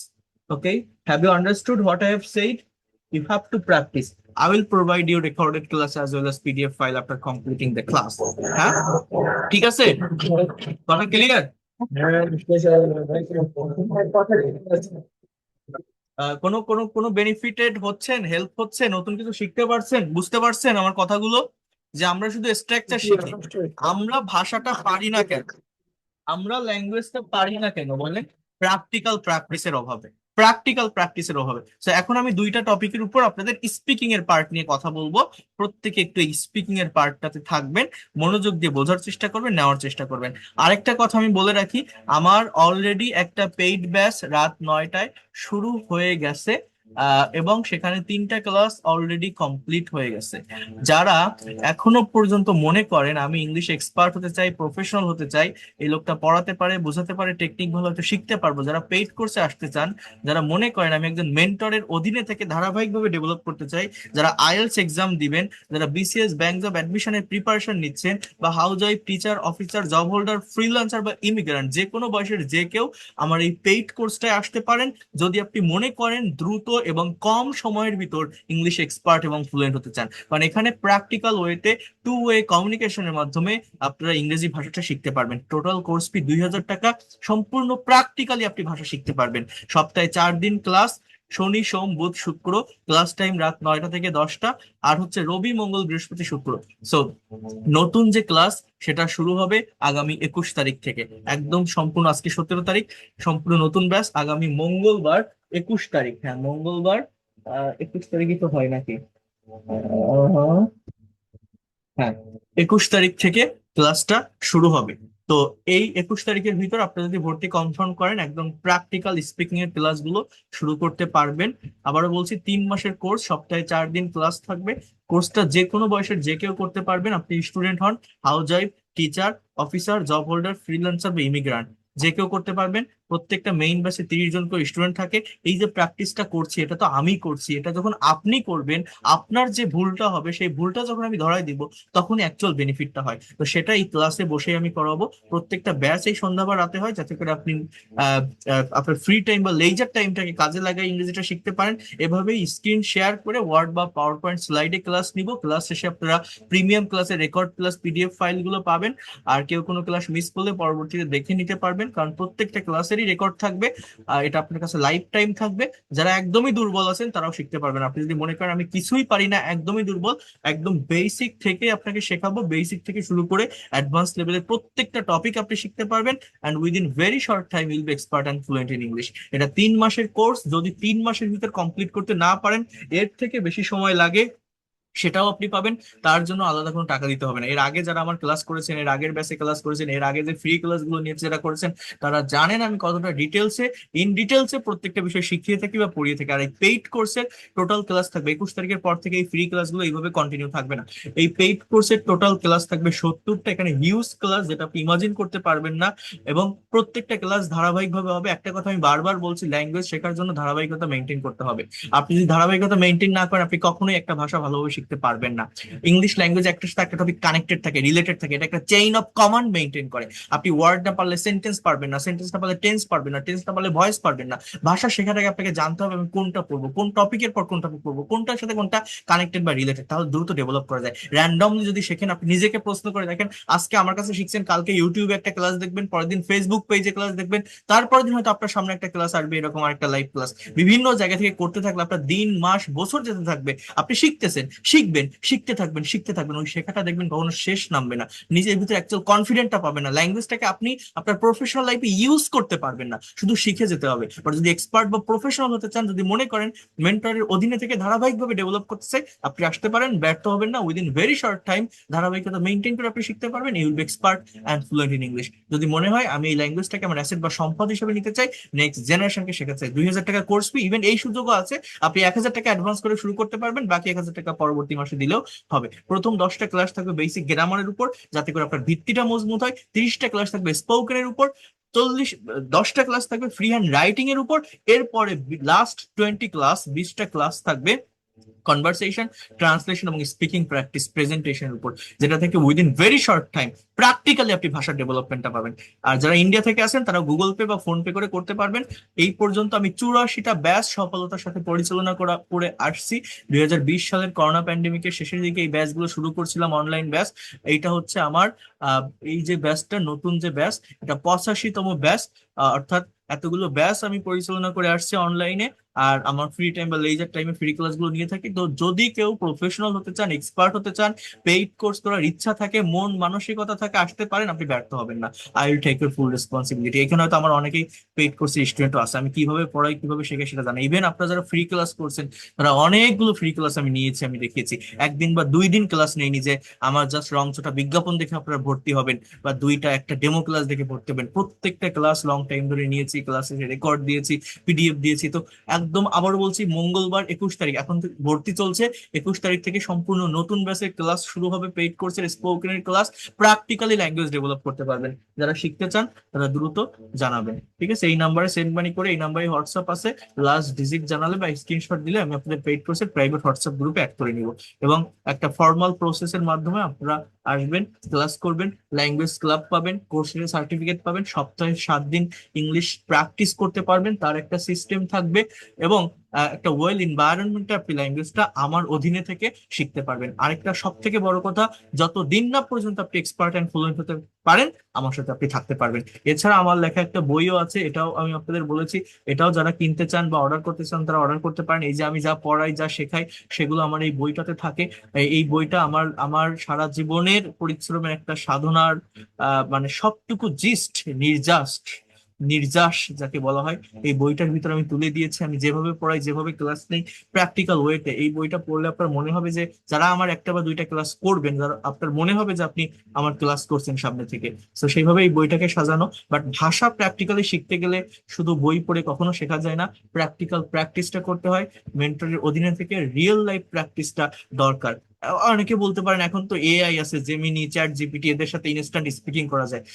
Okay, have you understood what I have said? You have to practice. I will provide you recorded class as well as PDF file after completing the class. হ্যাঁ, ঠিক আছে, কথা clear? কোনো কোনো কোনো benefited হচ্ছেন, help হচ্ছে, নতুন কিছু শিখতে পারছেন, বুঝতে পারছেন আমার কথাগুলো? যে আমরা শুধু স্ট্রাকচার শিখি, আমরা ভাষাটা পারি না কেন, আমরা ল্যাঙ্গুয়েজটা পারি না কেন বলেন? প্র্যাকটিক্যাল প্র্যাকটিসের অভাবে। তো এখন আমি দুইটা টপিকের উপর আপনাদের স্পিকিং এর পার্ট নিয়ে কথা বলবো। প্রত্যেকে একটু স্পিকিং এর পার্টটাতে থাকবেন, মনোযোগ দিয়ে বোঝার চেষ্টা করবেন, নেওয়ার চেষ্টা করবেন। আরেকটা কথা আমি বলে রাখি, আমার অলরেডি একটা পেইড ব্যাচ রাত 9টায় শুরু হয়ে গেছে, এবং সেখানে 3টা ক্লাস অলরেডি কমপ্লিট হয়ে গেছে। যারা এখনো পর্যন্ত মনে করেন আমি ইংলিশ এক্সপার্ট হতে চাই, প্রফেশনাল হতে চাই, এই লোকটা পড়াতে পারে, বোঝাতে পারে, টেকনিক ভালো হয়তো শিখতে পারবো, যারা পেইড কোর্সে আসতে চান, যারা মনে করেন আমি একজন মেন্টরের অধীনে থেকে ধারাবাহিকভাবে ডেভেলপ করতে চাই, যারা আইএলটিএস এক্সাম দিবেন, যারা বিসিএস ব্যাংক জব অ্যাডমিশনের প্রিপারেশন নিচ্ছেন, বা house wife, teacher, officer, job holder, freelancer বা ইমিগ্রেন্ট, যে কোনো বয়সের যে কেউ আমার এই পেইড কোর্সটায় আসতে পারেন, যদি আপনি মনে করেন দ্রুত এবং কম সময়ের ভিতর ইংলিশ এক্সপার্ট এবং ফ্লুয়েন্ট হতে চান। কারণ এখানে প্র্যাকটিক্যাল ওয়েতে, টু ওয়ে কমিউনিকেশনের মাধ্যমে আপনারা ইংরেজি ভাষাটা শিখতে পারবেন। টোটাল কোর্স ফি 2000 টাকা, সম্পূর্ণ প্র্যাকটিক্যালি আপনি ভাষা শিখতে পারবেন। সপ্তাহে 4 দিন ক্লাস, শনি সোম বুধ শুক্র, ক্লাস টাইম রাত 9টা থেকে 10টা, আর হচ্ছে রবি মঙ্গল বৃহস্পতি শুক্র। সো নতুন যে ক্লাস সেটা শুরু হবে আগামী 21 তারিখ থেকে, একদম সম্পূর্ণ, আজকে 17 তারিখ, সম্পূর্ণ নতুন ব্যাচ আগামী মঙ্গলবার 21 তারিখ, হ্যাঁ মঙ্গলবার 21 তারিখই তো হয় নাকি? হ্যাঁ, 21 তারিখ থেকে ক্লাসটা শুরু হবে। তো এই 21 তারিখের ভিতর আপনি যদি ভর্তি কনফার্ম করেন, একদম প্র্যাকটিক্যাল স্পিকিং এর ক্লাসগুলো শুরু করতে পারবেন। আবারও বলছি, 3 মাসের কোর্স, সপ্তাহে 4 দিন ক্লাস থাকবে। কোর্সটা যে কোনো বয়সের যে কেউ করতে পারবেন, আপনি স্টুডেন্ট হন, house wife, teacher, officer, job holder, freelancer বা ইমিগ্রান্ট, যে কেউ করতে পারবেন। প্রত্যেকটা মেইন ব্যাচে 30 জন করে স্টুডেন্ট থাকে। এই যে প্র্যাকটিসটা করছি, এটা তো আমি করছি, এটা যখন আপনি করবেন, আপনার যে ভুলটা হবে সেই ভুলটা যখন আমি ধরাই দিব, তখন অ্যাকচুয়াল বেনিফিটটা হয়। তো সেটা এই ক্লাসে বসে আমি করাবো। প্রত্যেকটা ব্যাচ এই সন্ধ্যা বা রাতে হয়, যাতে করে আপনি আপনার ফ্রি টাইম বা লেজার টাইমটাকে কাজে লাগাই ইংরেজিটা শিখতে পারেন। এভাবেই স্ক্রিন শেয়ার করে ওয়ার্ড বা পাওয়ার পয়েন্ট স্লাইডে ক্লাস নিব। ক্লাস শেষে আপনারা প্রিমিয়াম ক্লাসে রেকর্ড প্লাস পিডিএফ ফাইলগুলো পাবেন। আর কেউ কোনো ক্লাস মিস করলে পরবর্তীতে দেখে নিতে পারবেন, কারণ প্রত্যেকটা ক্লাসেরই রেকর্ড থাকবে। এটা আপনার কাছে লাইফ টাইম থাকবে। যারা একদমই দুর্বল আছেন তারাও শিখতে পারবেন। আপনি যদি মনে করেন আমি কিছুই পারি না, একদমই দুর্বল, একদম বেসিক থেকে আপনাকে শেখাবো, বেসিক থেকে শুরু করে অ্যাডভান্স লেভেলের প্রত্যেকটা টপিক আপনি শিখতে পারবেন। And within very short time will be expert and fluent in English. এটা 3 মাসের কোর্স, যদি 3 মাসের ভিতর কমপ্লিট করতে না পারেন, এর থেকে বেশি সময় লাগে, সেটাও আপনি পাবেন। তার জন্য আলাদা কোনো টাকা দিতে হবে না। এর আগে যারা আমার ক্লাস করেছেন, এর আগের ব্যাচে ক্লাস করেছেন, এর আগে যে ফ্রি ক্লাসগুলো নিয়ে যারা করেছেন, তারা জানেন আমি কতটা ডিটেলসে, ইন ডিটেলসে প্রত্যেকটা বিষয় শিখিয়ে থাকি বা পড়িয়ে থাকি। আর এই পেইড কোর্সের টোটাল ক্লাস থাকবে 21 তারিখের পর থেকে, এই ফ্রি ক্লাসগুলো এইভাবে কন্টিনিউ থাকবে না। এই পেইড কোর্সের টোটাল ক্লাস থাকবে 70টা, এখানে হিউজ ক্লাস, যেটা আপনি ইমাজিন করতে পারবেন না। এবং প্রত্যেকটা ক্লাস ধারাবাহিকভাবে হবে। একটা কথা আমি বারবার বলছি, ল্যাঙ্গুয়েজ শেখার জন্য ধারাবাহিকতা মেনটেন করতে হবে। আপনি যদি ধারাবাহিকতা মেনটেন না করেন, আপনি কখনোই একটা ভাষা ভালোভাবে শিখতে পারবেন না। ইংলিশ ল্যাঙ্গুয়েজ একটার সাথে একটা টপিক কানেক্টেড থাকে, রিলেটেড থাকে, এটা একটা চেইন অফ কমান্ড মেনটেন করে। আপনি ওয়ার্ড না পারলে সেন্টেন্স পারবেন না, সেন্টেন্স না পারলে টেন্স পারবেন না, টেন্স না পারলে ভয়েস পারবেন না। ভাষা শেখার আগে আপনাকে জানতে হবে আমি কোনটা পড়বো, কোন টপিকের পর কোন টপিক পড়বো, কোনটার সাথে কোনটা কানেক্টেড বা রিলেটেড, তাহলে দ্রুত ডেভেলপ করা যায়। র্যান্ডমলি যদি শেখেন, আপনি নিজেকে প্রশ্ন করে দেখেন, আজকে আমার কাছে শিখছেন, কালকে ইউটিউবে একটা ক্লাস দেখবেন, পরের দিন ফেসবুক পেজে ক্লাস দেখবেন, তারপরের দিন হয়তো আপনার সামনে একটা ক্লাস আসবে, এরকম একটা লাইভ ক্লাস। বিভিন্ন জায়গা থেকে করতে থাকলে আপনার দিন মাস বছর যেতে থাকবে, আপনি শিখতেছেন। শিখবেন, শিখতে থাকবেন, ওই শেখাটা দেখবেন কখনো শেষ নামবে না। নিজের ভিতরে অ্যাকচুয়াল কনফিডেন্টটা পাবেন না, ল্যাঙ্গুয়েজটাকে আপনি আপনার প্রফেশনাল লাইফে ইউজ করতে পারবেন না, শুধু শিখে যেতে হবে। বাট যদি এক্সপার্ট বা প্রফেশনাল হতে চান, যদি মনে করেন মেন্টরের অধীনে থেকে ধারাবাহিকভাবে ডেভেলপ করতে চাই, আপনি আসতে পারেন, ব্যর্থ হবেন না। উইদিন ভেরি শর্ট টাইম ধারাবাহিকতা মেনটেন করে আপনি শিখতে পারবেন, you will be expert and fluent in English. যদি মনে হয় আমি এই ল্যাঙ্গুয়েজটাকে আমার অ্যাসেট বা সম্পদ হিসেবে নিতে চাই, নেক্সট জেনারেশনকে শেখাতে চাই, 2,000 টাকা কোর্স ফি, ইভেন এই সুযোগও আছে, আপনি 1,000 টাকা অ্যাডভান্স করে শুরু করতে পারবেন, বাকি 1,000 টাকা পরবর্তী মাসে দিলেও হবে। প্রথম 10টা ক্লাস থাকবে বেসিক গ্রামারের উপর, যাতে করে আপনার ভিত্তিটা মজবুত হয়। 30টা ক্লাস থাকবে স্পোকেনের উপর, 10টা ক্লাস থাকবে ফ্রি হ্যান্ড রাইটিং এর উপর। এরপরে লাস্ট 20 ক্লাস, 20টা ক্লাস থাকবে কনভারসেশন, ট্রান্সলেশন এবং স্পিকিং প্র্যাকটিস, প্রেজেন্টেশনের উপর, যেটা থেকে within very short time practically আপনি ভাষার ডেভেলপমেন্টটা পাবেন। আর যারা ইন্ডিয়া থেকে আছেন তারা গুগল পে বা ফোন পে করে করতে পারবেন। এই পর্যন্ত আমি 84টা ব্যাচ সফলতার সাথে পরিচালনা করে আসছি। 2020 সালের করোনা প্যান্ডেমিকের শেষের দিকে এই ব্যাচগুলো শুরু করছিলাম, অনলাইন ব্যাচ। এইটা হচ্ছে আমার এই যে ব্যাচটা, নতুন যে ব্যাচ, এটা 85তম ব্যাচ। অর্থাৎ এতগুলো ব্যাচ আমি পরিচালনা করে আসছি অনলাইনে। আর আমার ফ্রি টাইম বা লেজার টাইমে ফ্রি ক্লাসগুলো নিয়ে থাকি। তো যদি কেউ প্রফেশনাল হতে চান, এক্সপার্ট হতে চান, পেইড কোর্স করার ইচ্ছা থাকে, মন মানসিকতা থাকে, আসতে পারেন, আপনি ব্যর্থ হবেন না। I will take your full responsibility. এখানে হয়তো আমার অনেকেই পেইড কোর্সের স্টুডেন্টও আছে, আমি কিভাবে পড়াই কিভাবে শেখাই সেটা জানি। ইভেন আপনারা যারা ফ্রি ক্লাস করছেন, তারা অনেকগুলো ফ্রি ক্লাস আমি নিয়েছি, আমি দেখিয়েছি। একদিন বা 2 দিন ক্লাস নেইনি যে আমার জাস্ট রংচটা বিজ্ঞাপন দেখে আপনারা ভর্তি হবেন, বা একটা ডেমো ক্লাস দেখে ভর্তি হবেন। প্রত্যেকটা ক্লাস লং টাইম ধরে নিয়েছি, ক্লাসের রেকর্ড দিয়েছি, পিডিএফ দিয়েছি। তো একদম আবার বলছি, মঙ্গলবার 21 তারিখ, এখন ভর্তি চলছে, 21 তারিখ থেকে সম্পূর্ণ নতুন ব্যাচের ক্লাস শুরু হবে, পেইড কোর্সের স্পোকেনের ক্লাস। প্র্যাকটিক্যালি ল্যাঙ্গুয়েজ ডেভেলপ করতে পারবেন। যারা শিখতে চান তারা দ্রুত জানাবেন, ঠিক আছে? এই নাম্বারে সেন্ড মানি করে, এই নাম্বারে হোয়াটসঅ্যাপ আছে, লাস্ট ডিজিট জানালে বা স্ক্রিনশট দিলে আমি আপনাদের পেইড কোর্সের প্রাইভেট হোয়াটসঅ্যাপ গ্রুপে অ্যাড করে নিব। এবং একটা ফর্মাল প্রসেসের মাধ্যমে আপনারা আসবেন, ক্লাস করবেন, ল্যাঙ্গুয়েজ ক্লাব পাবেন, কোর্সের সার্টিফিকেট পাবেন, সপ্তাহে 7 দিন ইংলিশ প্র্যাকটিস করতে পারবেন, তার একটা সিস্টেম থাকবে। এবং একটা ওয়েল এনভায়রনমেন্টে আপনি ল্যাঙ্গুয়েজটা আমার অধীনে থেকে শিখতে পারবেন। আরেকটা সব থেকে বড় কথা, যতদিন না পর্যন্ত আপনি এক্সপার্ট অ্যান্ড ফ্লুয়েন্ট হতে পারেন, আমার সাথে আপনি থাকতে পারবেন। এছাড়া আমার লেখা একটা বইও আছে, এটাও আমি আপনাদের বলেছি, এটাও যারা কিনতে চান বা অর্ডার করতে চান তারা অর্ডার করতে পারেন। এই যে আমি যা পড়াই, যা শেখাই, সেগুলো আমার এই বইটাতে থাকে। এই বইটা আমার আমার সারা জীবনের পরিশ্রমের একটা সাধনার মানে সবটুকু জিস্ট, নির্যাস নির্যাস যাকে বলা হয়, এই বইটার ভিতরে আমি তুলে দিয়েছি। আমি যেভাবে পড়াই, যেভাবে ক্লাস নেই, প্র্যাকটিক্যাল ওয়েতে, এই বইটা পড়লে আপনার মনে হবে যে যারা আমার একটা বা দুইটা ক্লাস করবেন, যারা আপনার মনে হবে যে আপনি আমার ক্লাস করছেন সামনে থেকে। তো সেইভাবে এই বইটাকে সাজানো। বাট ভাষা প্র্যাকটিক্যালি শিখতে গেলে শুধু বই পড়ে কখনো শেখা যায় না, প্র্যাকটিক্যাল প্র্যাকটিসটা করতে হয়। মেন্টরের অধীনে থেকে রিয়েল লাইফ প্র্যাকটিসটা দরকার। অনেকে বলতে পারেন এখন তো এআই আছে, জেমিনি, চ্যাট জিপিটি, এদের সাথে ইনস্ট্যান্ট স্পিকিং করা যায়।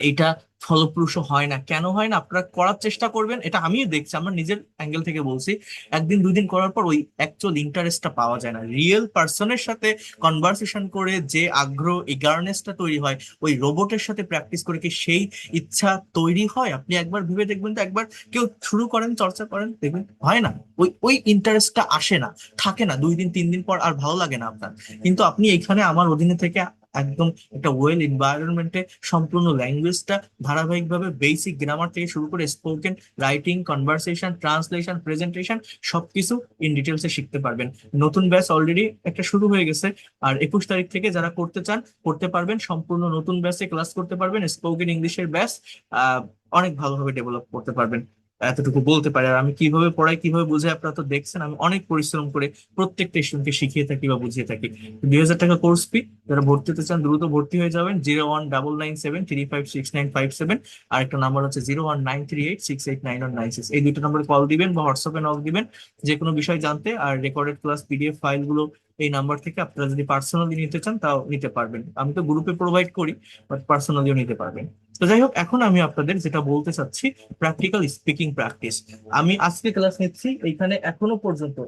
এইটা ফলপ্রসূ হয় না। কেন হয় না? আপনারা করার চেষ্টা করবেন, এটা আমিও দেখছি, আমার নিজের অ্যাঙ্গেল থেকে বলছি। একদিন 2 দিন করার পর ওই অ্যাকচুয়াল ইন্টারেস্টটা পাওয়া যায় না। রিয়েল পার্সনের সাথে কনভারসেশন করে যে আগ্রহ, ইগারনেসটা তৈরি হয়, ওই রোবটের সাথে প্র্যাকটিস করে কি সেই ইচ্ছা তৈরি হয়? আপনি একবার ভেবে দেখবেন তো, একবার কেউ শুরু করেন, চর্চা করেন, দেখবেন হয় না, ওই ওই ইন্টারেস্টটা আসে না, থাকে না। 2 দিন 3 দিন পর আর ভালো লাগে না আপনার। কিন্তু আপনি এখানে আমার অধীনে থেকে একদম একটা ওয়েল এনভায়রনমেন্টে সম্পূর্ণ ল্যাঙ্গুয়েজটা ধারাবাহিকভাবে বেসিক গ্রামার থেকে শুরু করে spoken, writing, conversation, translation, presentation, সবকিছু ইন ডিটেলসে শিখতে পারবেন। নতুন ব্যাচ অলরেডি একটা শুরু হয়ে গেছে। আর 21 তারিখ থেকে যারা করতে চান করতে পারবেন, সম্পূর্ণ নতুন ব্যাচে ক্লাস করতে পারবেন, স্পোকেন ইংলিশের ব্যাচ। আহ অনেক ভালোভাবে ডেভেলপ করতে পারবেন, এতটুকু বলতে পারি। আর আমি কিভাবে পড়াই, কিভাবে বুঝাই, আপনারা তো দেখছেন, আমি অনেক পরিশ্রম করে প্রত্যেকটা স্টুডেন্টকে শিখিয়ে থাকি বা বুঝিয়ে থাকি। 2,000 টাকা কোর্স ফি, যারা ভর্তি হতে চান দ্রুত ভর্তি হয়ে যাবেন। 01997356957। আর একটা নাম্বার হচ্ছে 01938689196। এই দুটো নম্বরে কল দিবেন বা হোয়াটসঅ্যাপে নক দিবেন যে কোনো বিষয় জানতে। আর রেকর্ডেড ক্লাস পিডিএফ ফাইলগুলো এই নাম্বার থেকে আপনারা যদি পার্সোনালি নিতে চান তাও নিতে পারবেন। আমি তো গ্রুপে প্রোভাইড করি, বাট পার্সোনালিও নিতে পারবেন। তো যাই হোক, এখন আমি আপনাদের যেটা বলতে চাচ্ছি, প্র্যাকটিক্যাল স্পিকিং প্র্যাকটিস। আমি আজকে ক্লাস নিচ্ছি এইখানে, এখনো পর্যন্ত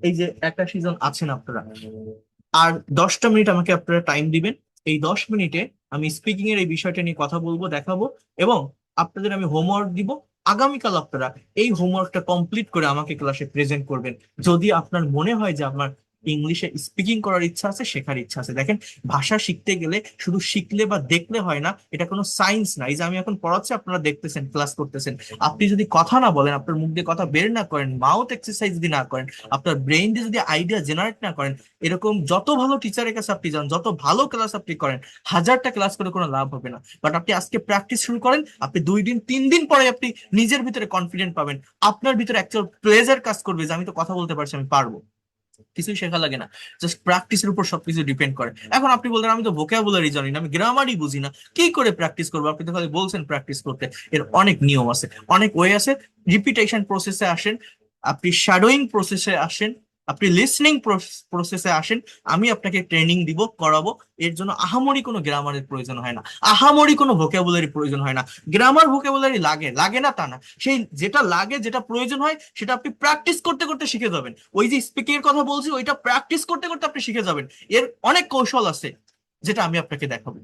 এই যে একটা সিজন আছেন আপনারা, আর 10টা মিনিট আমাকে আপনারা টাইম দিবেন। এই 10 মিনিটে আমি স্পিকিং এর এই বিষয়টা নিয়ে কথা বলবো, দেখাবো, এবং আপনাদের আমি হোমওয়ার্ক দিব। আগামীকাল আপনারা এই হোমওয়ার্কটা কমপ্লিট করে আমাকে ক্লাসে প্রেজেন্ট করবেন। যদি আপনার মনে হয় যে আমার ইংলিশে স্পিকিং করার ইচ্ছা আছে, শেখার ইচ্ছা আছে। দেখেন, ভাষা শিখতে গেলে শুধু শিখলে বা দেখলে হয় না, এটা কোনো সায়েন্স না। এই যে আমি এখন পড়াচ্ছি, আপনারা দেখতেছেন, ক্লাস করতেছেন, আপনি যদি কথা না বলেন, আপনার মুখ দিয়ে কথা বের না করেন, মাউথ এক্সারসাইজ যদি না করেন, আপনার ব্রেইন দিয়ে যদি আইডিয়া জেনারেট না করেন, এরকম যত ভালো টিচারের কাছে আপনি যান, যত ভালো ক্লাস আপনি করেন, হাজারটা ক্লাস করে কোনো লাভ হবে না। বাট আপনি আজকে প্র্যাকটিস শুরু করেন, আপনি 2 দিন 3 দিন পরে আপনি নিজের ভিতরে কনফিডেন্ট পাবেন, আপনার ভিতরে অ্যাকচুয়াল প্লেজার কাজ করবে যে আমি তো কথা বলতে পারছি, আমি পারবো। কিছুই শেখা লাগে না, জাস্ট প্র্যাকটিসের উপর সবকিছু ডিপেন্ড করে। এখন আপনি বললেন আমি তো ভোকাবুলারি জানি না, আমি গ্রামারই বুঝি না, কি করে প্র্যাকটিস করবো? আপনি তো খালি বলছেন প্র্যাকটিস করতে। এর অনেক নিয়ম আছে, অনেক ওয়ে আছে। রিপিটেশন প্রসেসে আসেন, আপনি শ্যাডোয়িং প্রসেসে আসেন, আপনি লিসনিং প্রসেসে আসেন। আমি আপনাকে ট্রেনিং দিব, করাবো। এর জন্য আহামরি কোনো গ্রামারের প্রয়োজন হয় না, আহামরি কোনো ভোকাবুলারি প্রয়োজন হয় না। গ্রামার ভোকাবুলারি লাগে, লাগে না তা না, সেই যেটা লাগে, যেটা প্রয়োজন হয়, সেটা আপনি প্র্যাকটিস করতে করতে শিখে যাবেন। ওই যে স্পিকিং এর কথা বলছি, ওইটা প্র্যাকটিস করতে করতে আপনি শিখে যাবেন। এর অনেক কৌশল আছে, যেটা আমি আপনাকে দেখাবো।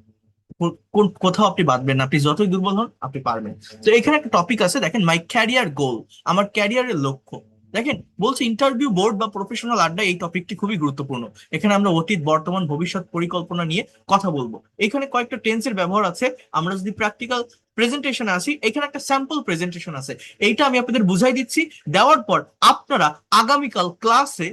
কোন কোথাও আপনি বাদবেন না, আপনি যতই দুর্বল হন আপনি পারবেন। তো এখানে একটা টপিক আছে, দেখেন, মাই ক্যারিয়ার গোল, আমার ক্যারিয়ারের লক্ষ্য। দেখেন, বলছে ইন্টারভিউ বোর্ড বা প্রফেশনাল আড্ডা, এই টপিকটি খুবই গুরুত্বপূর্ণ। এখানে আমরা অতীত, বর্তমান, ভবিষ্যৎ পরিকল্পনা নিয়ে কথা বলবো। এখানে কয়েকটা টেন্সের ব্যবহার আছে। আমরা যদি প্র্যাকটিক্যাল প্রেজেন্টেশনে আসি, এখানে একটা স্যাম্পল প্রেজেন্টেশন আছে, এইটা আমি আপনাদের বুঝাই দিচ্ছি। দেওয়ার পর আপনারা আগামীকাল ক্লাসে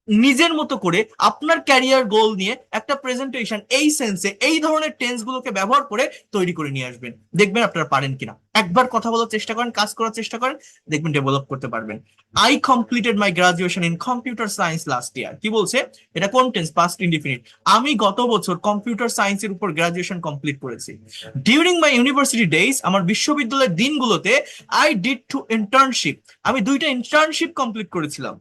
নিজের মতো করে আপনার ক্যারিয়ার গোল নিয়ে একটা প্রেজেন্টেশন এই সেন্সে, এই ধরনের টেন্স গুলোকে ব্যবহার করে তৈরি করে নিয়ে আসবেন। দেখবেন আপনারা পারেন কিনা। একবার কথা বলার চেষ্টা করেন, কাজ করার চেষ্টা করেন, দেখবেন ডেভেলপ করতে পারবেন। I completed my graduation in computer science last year. কি বলছে? এটা কোন টেন্স? Past indefinite. আমি গত বছর কম্পিউটার সায়েন্সের উপর গ্রাজুয়েশন কমপ্লিট করেছি। ডিউরিং মাই ইউনিভার্সিটি ডেজ, আমার বিশ্ববিদ্যালয়ের দিনগুলোতে, আই ডিড 2 ইন্টার্নশিপ, আমি 2টা ইন্টার্নশিপ কমপ্লিট করেছিলাম।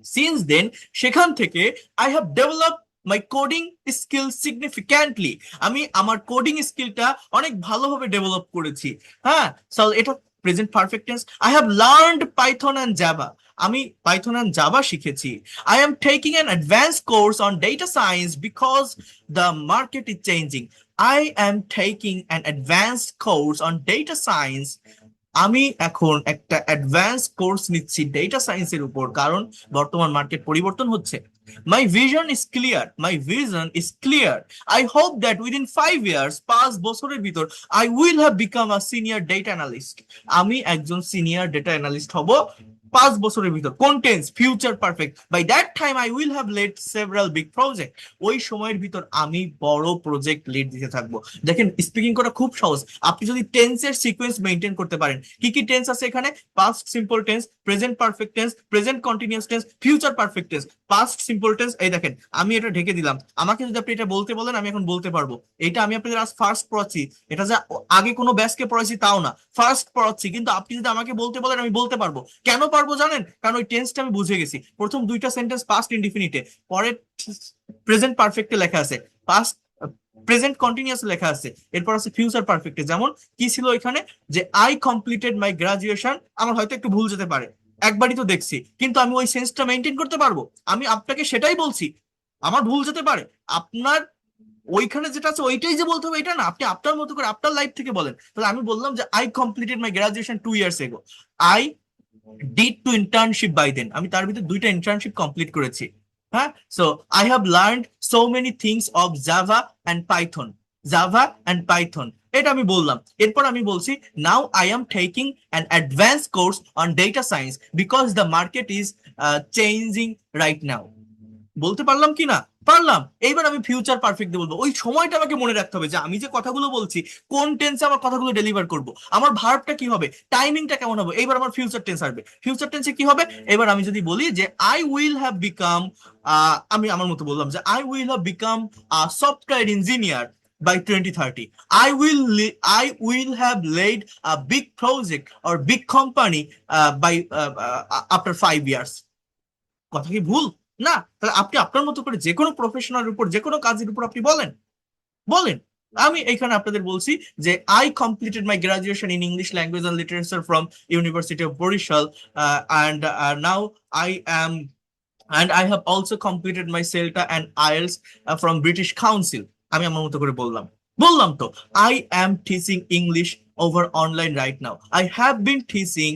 সিন্স দেন, সেখান থেকে, I have develop my coding skill significantly, আমি আমার কোডিং স্কিলটা অনেক ভালোভাবে ডেভেলপ করেছি। হ্যাঁ, সো এটা present perfect tense. I have learned Python and Java, আমি পাইথন অ্যান্ড জাভা শিখেছি। I am taking an advance course on data science because the market is changing. I am taking an advance course on data science, আমি এখন একটা advance course নিচ্ছি data সায়েন্সের উপর, কারণ বর্তমান মার্কেট পরিবর্তন হচ্ছে। My vision is clear, my vision is clear. I hope that within 5 years, 5 বছরের ভিতর, I will have become a senior data analyst, আমি একজন সিনিয়র ডেটা অ্যানালিস্ট হব 5 বছরের ভিতর। কোন tense? Future perfect. By that time I will have led several big project, ওই সময়ের ভিতর আমি বড় প্রজেক্ট লিড দিতে থাকবো। দেখেন, স্পিকিং করা খুব সহজ, আপনি যদি টেন্সের সিকোয়েন্স মেনটেন করতে পারেন। কি কি টেন্স আছে এখানে? Past simple tense, present perfect tense, present continuous tense, future perfect tense, past simple tense. এই দেখেন, আমি এটা ঢেকে দিলাম, আমাকে যদি আপনি এটা বলতে বলেন, আমি এখন বলতে পারবো। এটা আমি আপনাদের আজ ফার্স্ট পড়াচ্ছি, এটা যে আগে কোনো ব্যাচকে পড়াইছি তাও না, ফার্স্ট পড়াচ্ছি, কিন্তু আপনি যদি আমাকে বলতে বলেন আমি বলতে পারবো। কেন পারবো জানেন? কারণ ওই টেন্সটা আমি বুঝে গেছি। প্রথম 2টা সেন্টেন্স পাস্ট ইনডিফিনিটে, পরে প্রেজেন্ট পারফেক্টে লেখা আছে, পাস্ট প্রেজেন্ট কন্টিনিউয়াস লেখা আছে, এরপর আছে ফিউচার পারফেক্টে। যেমন কি ছিল এখানে, যে আই কমপ্লিটেড মাই গ্রাজুয়েশন, আমার হয়তো একটু ভুল যেতে পারে, একবারই তো দেখছি, কিন্তু আমি ওই সেন্সটা মেনটেন করতে পারবো। আমি আপনাকে সেটাই বলছি, আমার ভুল যেতে পারে, আপনার ওইখানে যেটা আছে ওইটাই যে বলতে হবে এটা না, আপনি আপনার মতো করে আপনার লাইফ থেকে বলেন। তাহলে আমি বললাম যে I completed my graduation 2 years ago, I did 2 internship by then, আমি তার ভিতরে 2টা ইন্টার্নশিপ কমপ্লিট করেছি। হ্যাঁ, so I have learned so many things of Java and Python, Java and Python, এটা আমি বললাম। এরপর আমি বলছি, now I am taking an advance course on data science because the market is changing right now. বলতে পারলাম কি না? পারলাম। এইবার আমি ফিউচার পারফেক্ট দিয়ে বলবো। ওই সময়টা আমাকে মনে রাখতে হবে যে আমি যে কথাগুলো বলছি, কোন টেন্সে আমার কথাগুলো ডেলিভার করব, আমার ভার্বটা কি হবে, টাইমিংটা কেমন হবে। এইবার আমার ফিউচার টেন্স আসবে, ফিউচার টেন্সে কি হবে? এবার আমি যদি বলি যে আই উইল হ্যাভ বিকাম, আমি আমার মতো বললাম যে I will have become software engineer by 2030. I will have laid a big project or big company by after 5 years. কথা কি ভুল? না। তাহলে আপনি আপনার মতো করে যে কোনো প্রফেশনাল উপর, যে কোনো কাজের উপর আপনি বলেন, বলেন। আমি এখানে আপনাদের বলছি যে I completed my graduation in English language and literature from university of Barishal and now I am and I have also completed my CELTA and IELTS from British Council. আমি আমার মতো করে বললাম, বললাম তো। I am teaching English over online right now. I have been teaching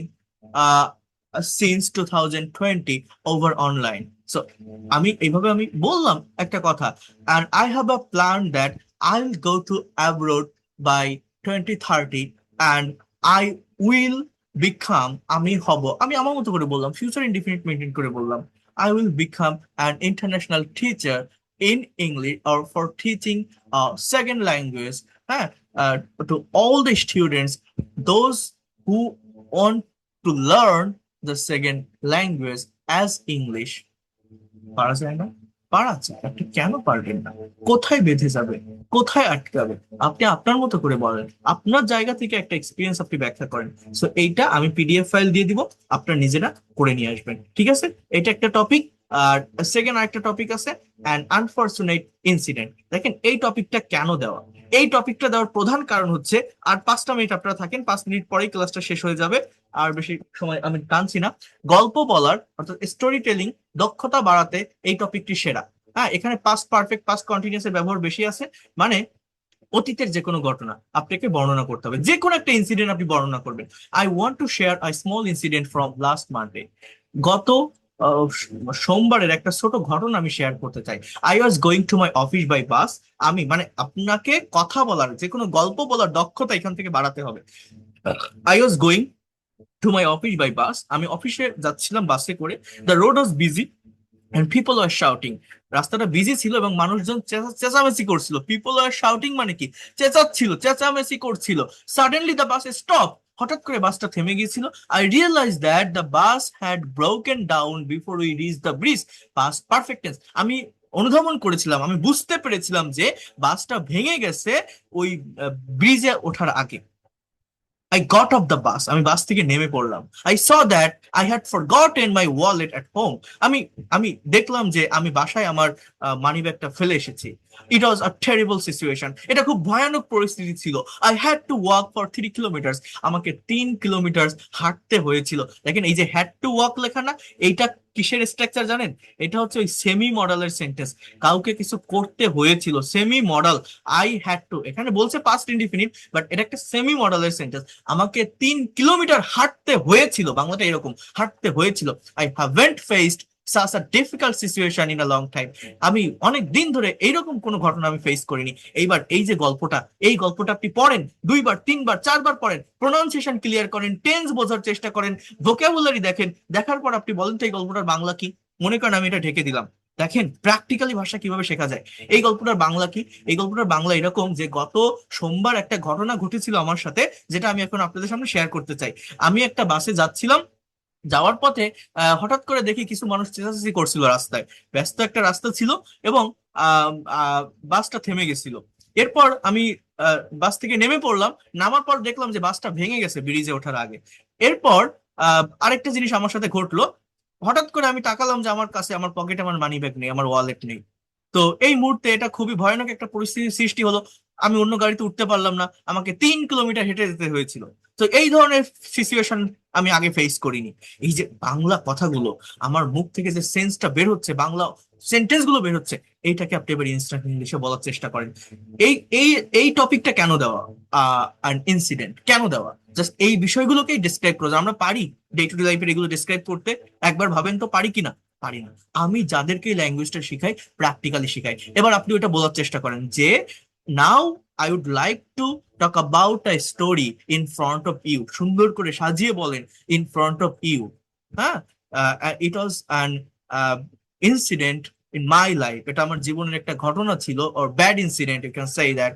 since 2020 over online. So আমি বললাম একটা কথা, and I have a plan that I'll go to abroad by 2030 and I will become, আমি আমার মতো করে বললাম, future indefinite maintain করে বললাম, I will become an international teacher in English or for teaching second language, হ্যাঁ, uh, to all the students, those who want to learn the second language as English. পারা যায় না? পারা যায়। আপনি কেন পারবেন না? কোথায় বেঁধে যাবে? কোথায় আটকাবে? আপনি আপনার মতো করে বলেন, আপনার জায়গা থেকে একটা এক্সপিরিয়েন্স আপনি ব্যাখ্যা করেন। সো এইটা আমি পিডিএফ ফাইল দিয়ে দিব, আপনার নিজেরা করে নিয়ে আসবেন, ঠিক আছে? এটা একটা টপিক। আর সেকেন্ড আরেকটা টপিক আছে, অ্যান আনফরচুনেট ইনসিডেন্ট। দেখেন এই টপিকটা কেন দেওয়া, এই টপিকটা দেওয়ার প্রধান কারণ হচ্ছে, আর 5টা মিনিট আপনারা থাকেন, 5 মিনিট পরেই ক্লাসটা শেষ হয়ে যাবে, আর বেশি সময় আমি টানছি না। গল্প বলার অর্থাৎ স্টোরি টেলিং দক্ষতা বাড়াতে এই টপিকটি সেরা। হ্যাঁ, এখানে পাস্ট পারফেক্ট, পাস্ট কন্টিনিউয়াস এর ব্যবহার বেশি আছে, মানে অতীতের যে কোনো ঘটনা আপনাকে বর্ণনা করতে হবে, যে কোনো একটা ইনসিডেন্ট আপনি বর্ণনা করবেন। I want to share a small incident from last Monday. গত সোমবারের একটা ছোট ঘটনা আমি শেয়ার করতে চাই। I was going to my office by bus. আমি মানে আপনাকে কথা বলার, যে কোনো গল্প বলার দক্ষতা এখান থেকে বাড়াতে হবে। I was going to my office by bus. আমি অফিসে যাচ্ছিলাম বাসে করে। The road was busy and people were shouting. রাস্তাটা বিজি ছিল এবং মানুষজন চেঁচামেচি করছিল। পিপল আর শাউটিং মানে কি? চেঁচাচ্ছিল, চেঁচামেচি করছিল। Suddenly the bus stop. হঠাৎ করে বাসটা থেমে গিয়েছিল। I realise that the bus had broken down before we reach the bridge. Past perfect tense. আমি অনুধাবন করেছিলাম, আমি বুঝতে পেরেছিলাম যে বাসটা ভেঙে গেছে ওই ব্রিজে ওঠার আগে। I got off the bus. আমি বাস থেকে নেমে পড়লাম। I saw that I had forgotten my wallet at home. আমি আমি দেখলাম যে আমি বাসায় আমার মানি ব্যাগটা ফেলে এসেছি। It was a terrible situation. এটা খুব ভয়ানক পরিস্থিতি ছিল। I had to walk for 3 kilometers. আমাকে 3 কিলোমিটার হাঁটতে হয়েছিল। দেখেন এই যে had to walk লেখা না, এইটা কিসের স্ট্রাকচার জানেন? এটা হচ্ছে ওই সেমি মডেলের সেন্টেন্স। কাউকে কিছু করতে হয়েছিল, semi model. I had to, এখানে বলছে পাস্ট ইনডিফিনিট, বাট এটা একটা সেমি মডেলের সেন্টেন্স। আমাকে 3 কিলোমিটার হাঁটতে হয়েছিল, বাংলাটা এরকম, হাঁটতে হয়েছিল। I haven't faced such a difficult situation in a long time. আমি অনেক দিন ধরে এইরকম কোনো ঘটনা আমি ফেস করিনি। এইবার এই যে গল্পটা, এই গল্পটা আপনি পড়েন, 2বার 3বার 4বার পড়েন, প্রোনাউন্সিয়েশন ক্লিয়ার করেন, টেন্স বোঝার চেষ্টা করেন, ভোকাবুলারি দেখেন। দেখার পর আপনি বলেন তো এই গল্পটার বাংলা কি? মনে করেন আমি এটা ঢেকে দিলাম। দেখেন প্র্যাকটিক্যালি ভাষা কিভাবে শেখা যায়। এই গল্পটার বাংলা কি? এই গল্পটার বাংলা এরকম যে গত সোমবার একটা ঘটনা ঘটেছিল আমার সাথে, যেটা আমি এখন আপনাদের সামনে শেয়ার করতে চাই। আমি একটা বাসে যাচ্ছিলাম, যাওয়ার পথে হঠাৎ করে দেখি কিছু মানুষ চেঁচাচেঁচি করছিল রাস্তায়। ব্যস্ত একটা রাস্তা ছিল এবং আহ, আহ, বাসটা থেমে গেছিল। এরপর আমি বাস থেকে নেমে পড়লাম। নামার পর দেখলাম যে বাসটা ভেঙে গেছে ব্রিজে ওঠার আগে। এরপর আরেকটা জিনিস আমার সাথে ঘটলো। হঠাৎ করে আমি তাকালাম যে আমার কাছে, আমার পকেটে আমার মানি ব্যাগ নেই, আমার ওয়ালেট নেই। তো এই মুহূর্তে এটা খুবই ভয়ানক একটা পরিস্থিতির সৃষ্টি হলো। আমি অন্য গাড়িতে উঠতে পারলাম না, আমাকে 3 কিলোমিটার হেঁটে যেতে হয়েছিল। তো এই ধরনের সিচুয়েশন আমি আগে ফেস করিনি। এই যে বাংলা কথাগুলো আমার মুখ থেকে যে সেন্সটা বের হচ্ছে, বাংলা সেন্টেন্স গুলো বের হচ্ছে, এইটাকে আপনি এবার ইনস্ট্যান্ট ইংলিশে বলার চেষ্টা করেন। এই এই এই টপিকটা কেন দেওয়া, ইনসিডেন্ট কেন দেওয়া? জাস্ট এই বিষয়গুলোকেই ডিসক্রাইব করো। আমরা পারি ডে টু ডে লাইফের এগুলো ডিসক্রাইব করতে? একবার ভাবেন তো পারি কিনা? পারি না। আমি যাদেরকে এই ল্যাঙ্গুয়েজটা শিখাই, প্র্যাকটিক্যালি শিখাই। এবার আপনি ওটা বলার চেষ্টা করেন যে now I would like to talk about a story in front of you. সুন্দর করে সাজিয়ে বলেন ইন ফ্রন্ট অফ ইউ। হ্যাঁ, it was an incident in my life. এটা আমার জীবনের একটা ঘটনা ছিল, or bad incident, you can say that.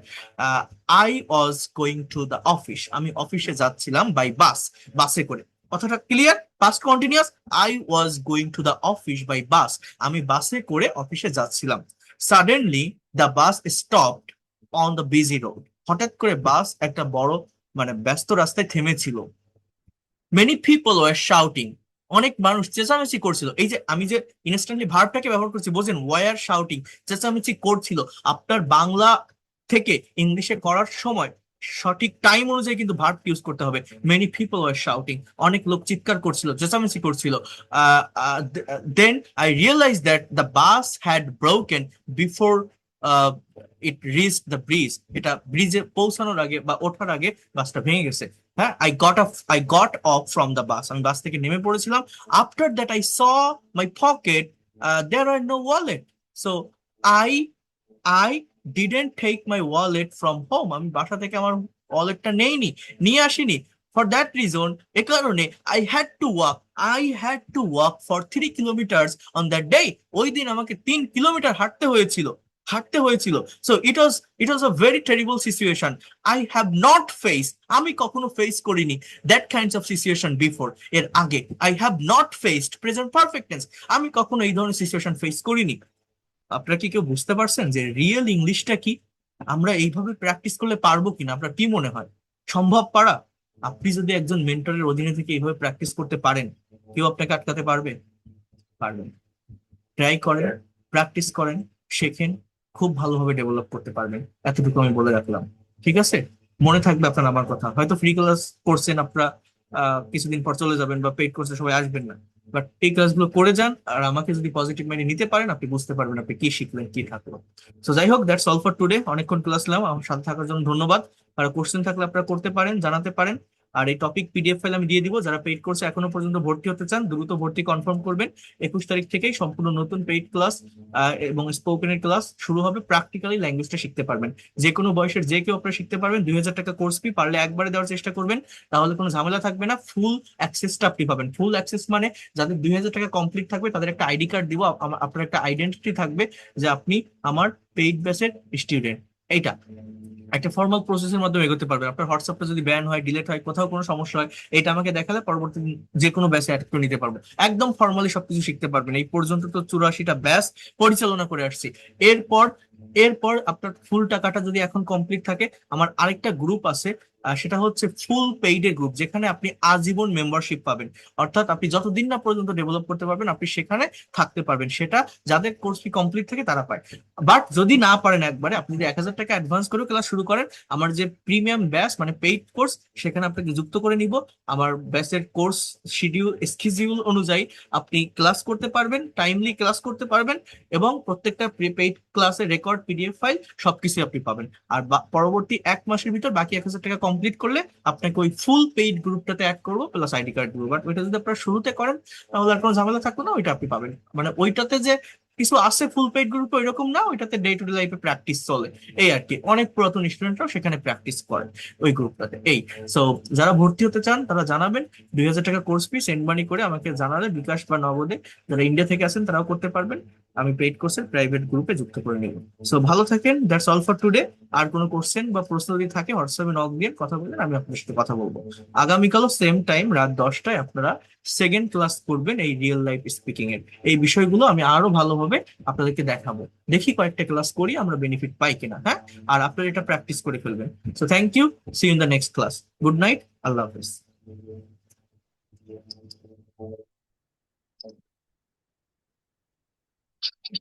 I was going to the office. আমি অফিসে যাচ্ছিলাম বাই বাস, বাসে করে। কথাটা clear? Past continuous. I was going to the office by bus. আমি বাসে করে অফিসে যাচ্ছিলাম। Suddenly the bus stopped on the busy road. হঠাৎ করে বাস একটা বড় মানে ব্যস্ত রাস্তায় থেমেছিল। Many people were shouting. অনেক মানুষ চেঁচামেচি করছিল। এই যে আমি যে ইনস্ট্যান্টলি ভার্বটাকে ব্যবহার করছি, বোঝেন? ওয়ার শাউটিং, চেঁচামেচি করছিল। আপনার বাংলা থেকে ইংলিশে করার সময় সঠিক টাইম অনুযায়ী কিন্তু ভার্ব ইউজ করতে হবে। Many people were shouting. অনেক লোক চিৎকার করছিল, চেঁচামেচি করছিল। Then I realise that the bus had broken before it reach the bridge, এটা ব্রিজে পৌঁছানোর আগে বা ওঠার আগে বাসটা ভেঙে গেছে। হ্যাঁ, I got off from the bus, আমি বাস থেকে নেমে পড়েছিলাম। After that I saw my pocket, there are no wallet, so I I didn't take my wallet from home, আমি বাসা থেকে আমার ওয়ালেটটা নিয়ে আসিনি। ফর দ্যাট রিজন, এ কারণে I had to walk for 3 kilometres on that day. ওই দিন আমাকে 3 কিলোমিটার হাঁটতে হয়েছিল। So it was a very terrible situation. I have not face, আমি কখনো ফেস করিনি that kinds of situation before, এর আগে। I have not faced present perfect tense, আমি কখনো এই ধরনের সিচুয়েশন ফেস করিনি। আপনারা কি কেউ বুঝতে পারছেন যে রিয়েল ইংলিশটা কি? আমরা এইভাবে প্র্যাকটিস করলে পারবো কিনা? আপনার কি মনে হয় সম্ভব পারা? আপনি যদি একজন মেন্টরের অধীনে থেকে এইভাবে প্র্যাকটিস করতে পারেন, কেউ আপনাকে আটকাতে পারবে? পারবেন। ট্রাই করেন, প্র্যাকটিস করেন, শেখেন, খুব ভালোভাবে ডেভেলপ করতে পারবেন। এতটুকু আমি বলে রাখলাম, ঠিক আছে? মনে থাকবে আপনার আমার কথা। হয়তো ফ্রি ক্লাস করছেন আপনারা, কিছুদিন পর চলে যাবেন, বা পেইড কোর্সে সবাই আসবেন না, বাট এই ক্লাসগুলো করে যান, আর আমাকে যদি পজিটিভ মাইন্ডে নিতে পারেন, আপনি বুঝতে পারবেন আপনি কি শিখলেন, কি থাকলো। তো যাই হোক, দ্যাটস অল ফর টুডে। অনেকক্ষণ ক্লাস নিলাম, আমার সাথে থাকার জন্য ধন্যবাদ। আর কোশ্চেন থাকলে আপনারা করতে পারেন, জানাতে পারেন। আর এই টপিক পিডিএফ ফাইল আমি দিয়ে দিব। যারা পেইড কোর্সে এখনো পর্যন্ত ভর্তি হতে চান, দ্রুত ভর্তি কনফার্ম করবেন। 21 তারিখ থেকেই সম্পূর্ণ নতুন পেইড ক্লাস এবং স্পোকেনের ক্লাস শুরু হবে। প্র্যাকটিক্যালি ল্যাঙ্গুয়েজটা শিখতে পারবেন, যে কোনো বয়সের যে কেউ আপনারা শিখতে পারবেন। 2,000 টাকা কোর্স ফি, পারলে একবারে দেওয়ার চেষ্টা করবেন, তাহলে কোনো ঝামেলা থাকবে না। ফুল অ্যাক্সেসটা আপনি পাবেন। ফুল অ্যাক্সেস মানে যাদের 2,000 টাকা কমপ্লিট থাকবে তাদের একটা আইডি কার্ড দিব, আপনার একটা আইডেন্টিটি থাকবে যে আপনি আমার পেইড ব্যাচের স্টুডেন্ট। এইটা একটা ফর্মাল প্রসেসের মাধ্যমে এগোতে পারবেন। আপনার হোয়াটসঅ্যাপটা যদি ব্যান হয়, ডিলেট হয়, কোথাও কোনো সমস্যা হয়, এটা আমাকে দেখালে পরবর্তী যে কোনো ব্যাচে অ্যাড করে নিতে পারবো। একদম ফর্মালি সবকিছু শিখতে পারবেন। এই পর্যন্ত তো 84টা ব্যাচ পরিচালনা করে আসছি। এরপর এরপর আপনার ফুল টাকাটা যদি এখন কমপ্লিট থাকে, আমার আরেকটা গ্রুপ আছে, সেটা হচ্ছে ফুল পেইডের গ্রুপ, যেখানে আপনি আজীবন মেম্বারশিপ পাবেন। অর্থাৎ আপনি যতদিন না পর্যন্ত ডেভেলপ করতে পারবেন, আপনি সেখানে থাকতে পারবেন। সেটা যাদের কোর্স ফি কমপ্লিট থাকে তারা পায়। বাট যদি না পারেন একবারে, আপনি যদি 1,000 টাকা অ্যাডভান্স করে ক্লাস শুরু করেন, আমার যে প্রিমিয়াম ব্যাচ মানে পেইড কোর্স, সেখানে আপনাকে যুক্ত করে নিব। আমার ব্যাচের কোর্স স্কিডিউল অনুযায়ী আপনি ক্লাস করতে পারবেন, টাইমলি ক্লাস করতে পারবেন, এবং প্রত্যেকটা পেইড ক্লাসের রেকর্ড, পিডিএফ ফাইল সবকিছু আপনি পাবেন। আর পরবর্তী 1 মাসের ভিতর বাকি 1,000 টাকা কমপ্লিট করলে আপনাকে ওই ফুল পেইড গ্রুপটাতে অ্যাড করবো, প্লাস আইডি কার্ড দিব। বাট ওইটা যদি আপনারা শুরুতে করেন, তাহলে আর কোনো ঝামেলা থাকলো না, ওইটা আপনি পাবেন। মানে ওইটাতে যে কিছু আছে ফুল পেইড গ্রুপে, ওইরকম না, ওইটাতে ডে টু ডে লাইফে প্র্যাকটিস চলে। এই আর কি, অনেক পুরাতন স্টুডেন্টরাও সেখানে প্র্যাকটিস করে ওই গ্রুপটাতে। এই সো যারা ভর্তি হতে চান তারা জানাবেন। 2,000 টাকা কোর্স ফি সেন্ড মানি করে আমাকে জানালে, বিকাশ বা নগদে। যারা ইন্ডিয়া থেকে আছেন তারাও করতে পারবেন। আমি পেইড কোর্সের প্রাইভেট গ্রুপে যুক্ত করে নেব। সো ভালো থাকেন, দ্যাটস অল ফর টুডে। আর কোনো কোশ্চেন বা প্রশ্ন যদি থাকে, হোয়াটসঅ্যাপে নক দিয়ে কথা বলেন, আমি আপনার সাথে কথা বলবো। আগামীকালও সেম টাইম রাত 10টায় আপনারা সেকেন্ড ক্লাস করবেন এই রিয়েল লাইফ স্পিকিং এর। এই বিষয়গুলো আমি আরো ভালোভাবে আপনাদেরকে দেখাবো। দেখি কয়েকটা ক্লাস করি আমরা বেনিফিট পাই কিনা। হ্যাঁ, আর আপনারা এটা প্র্যাকটিস করে ফেলবেন। So thank you, see you in the next class. Good night, আল্লাহ হাফিজ।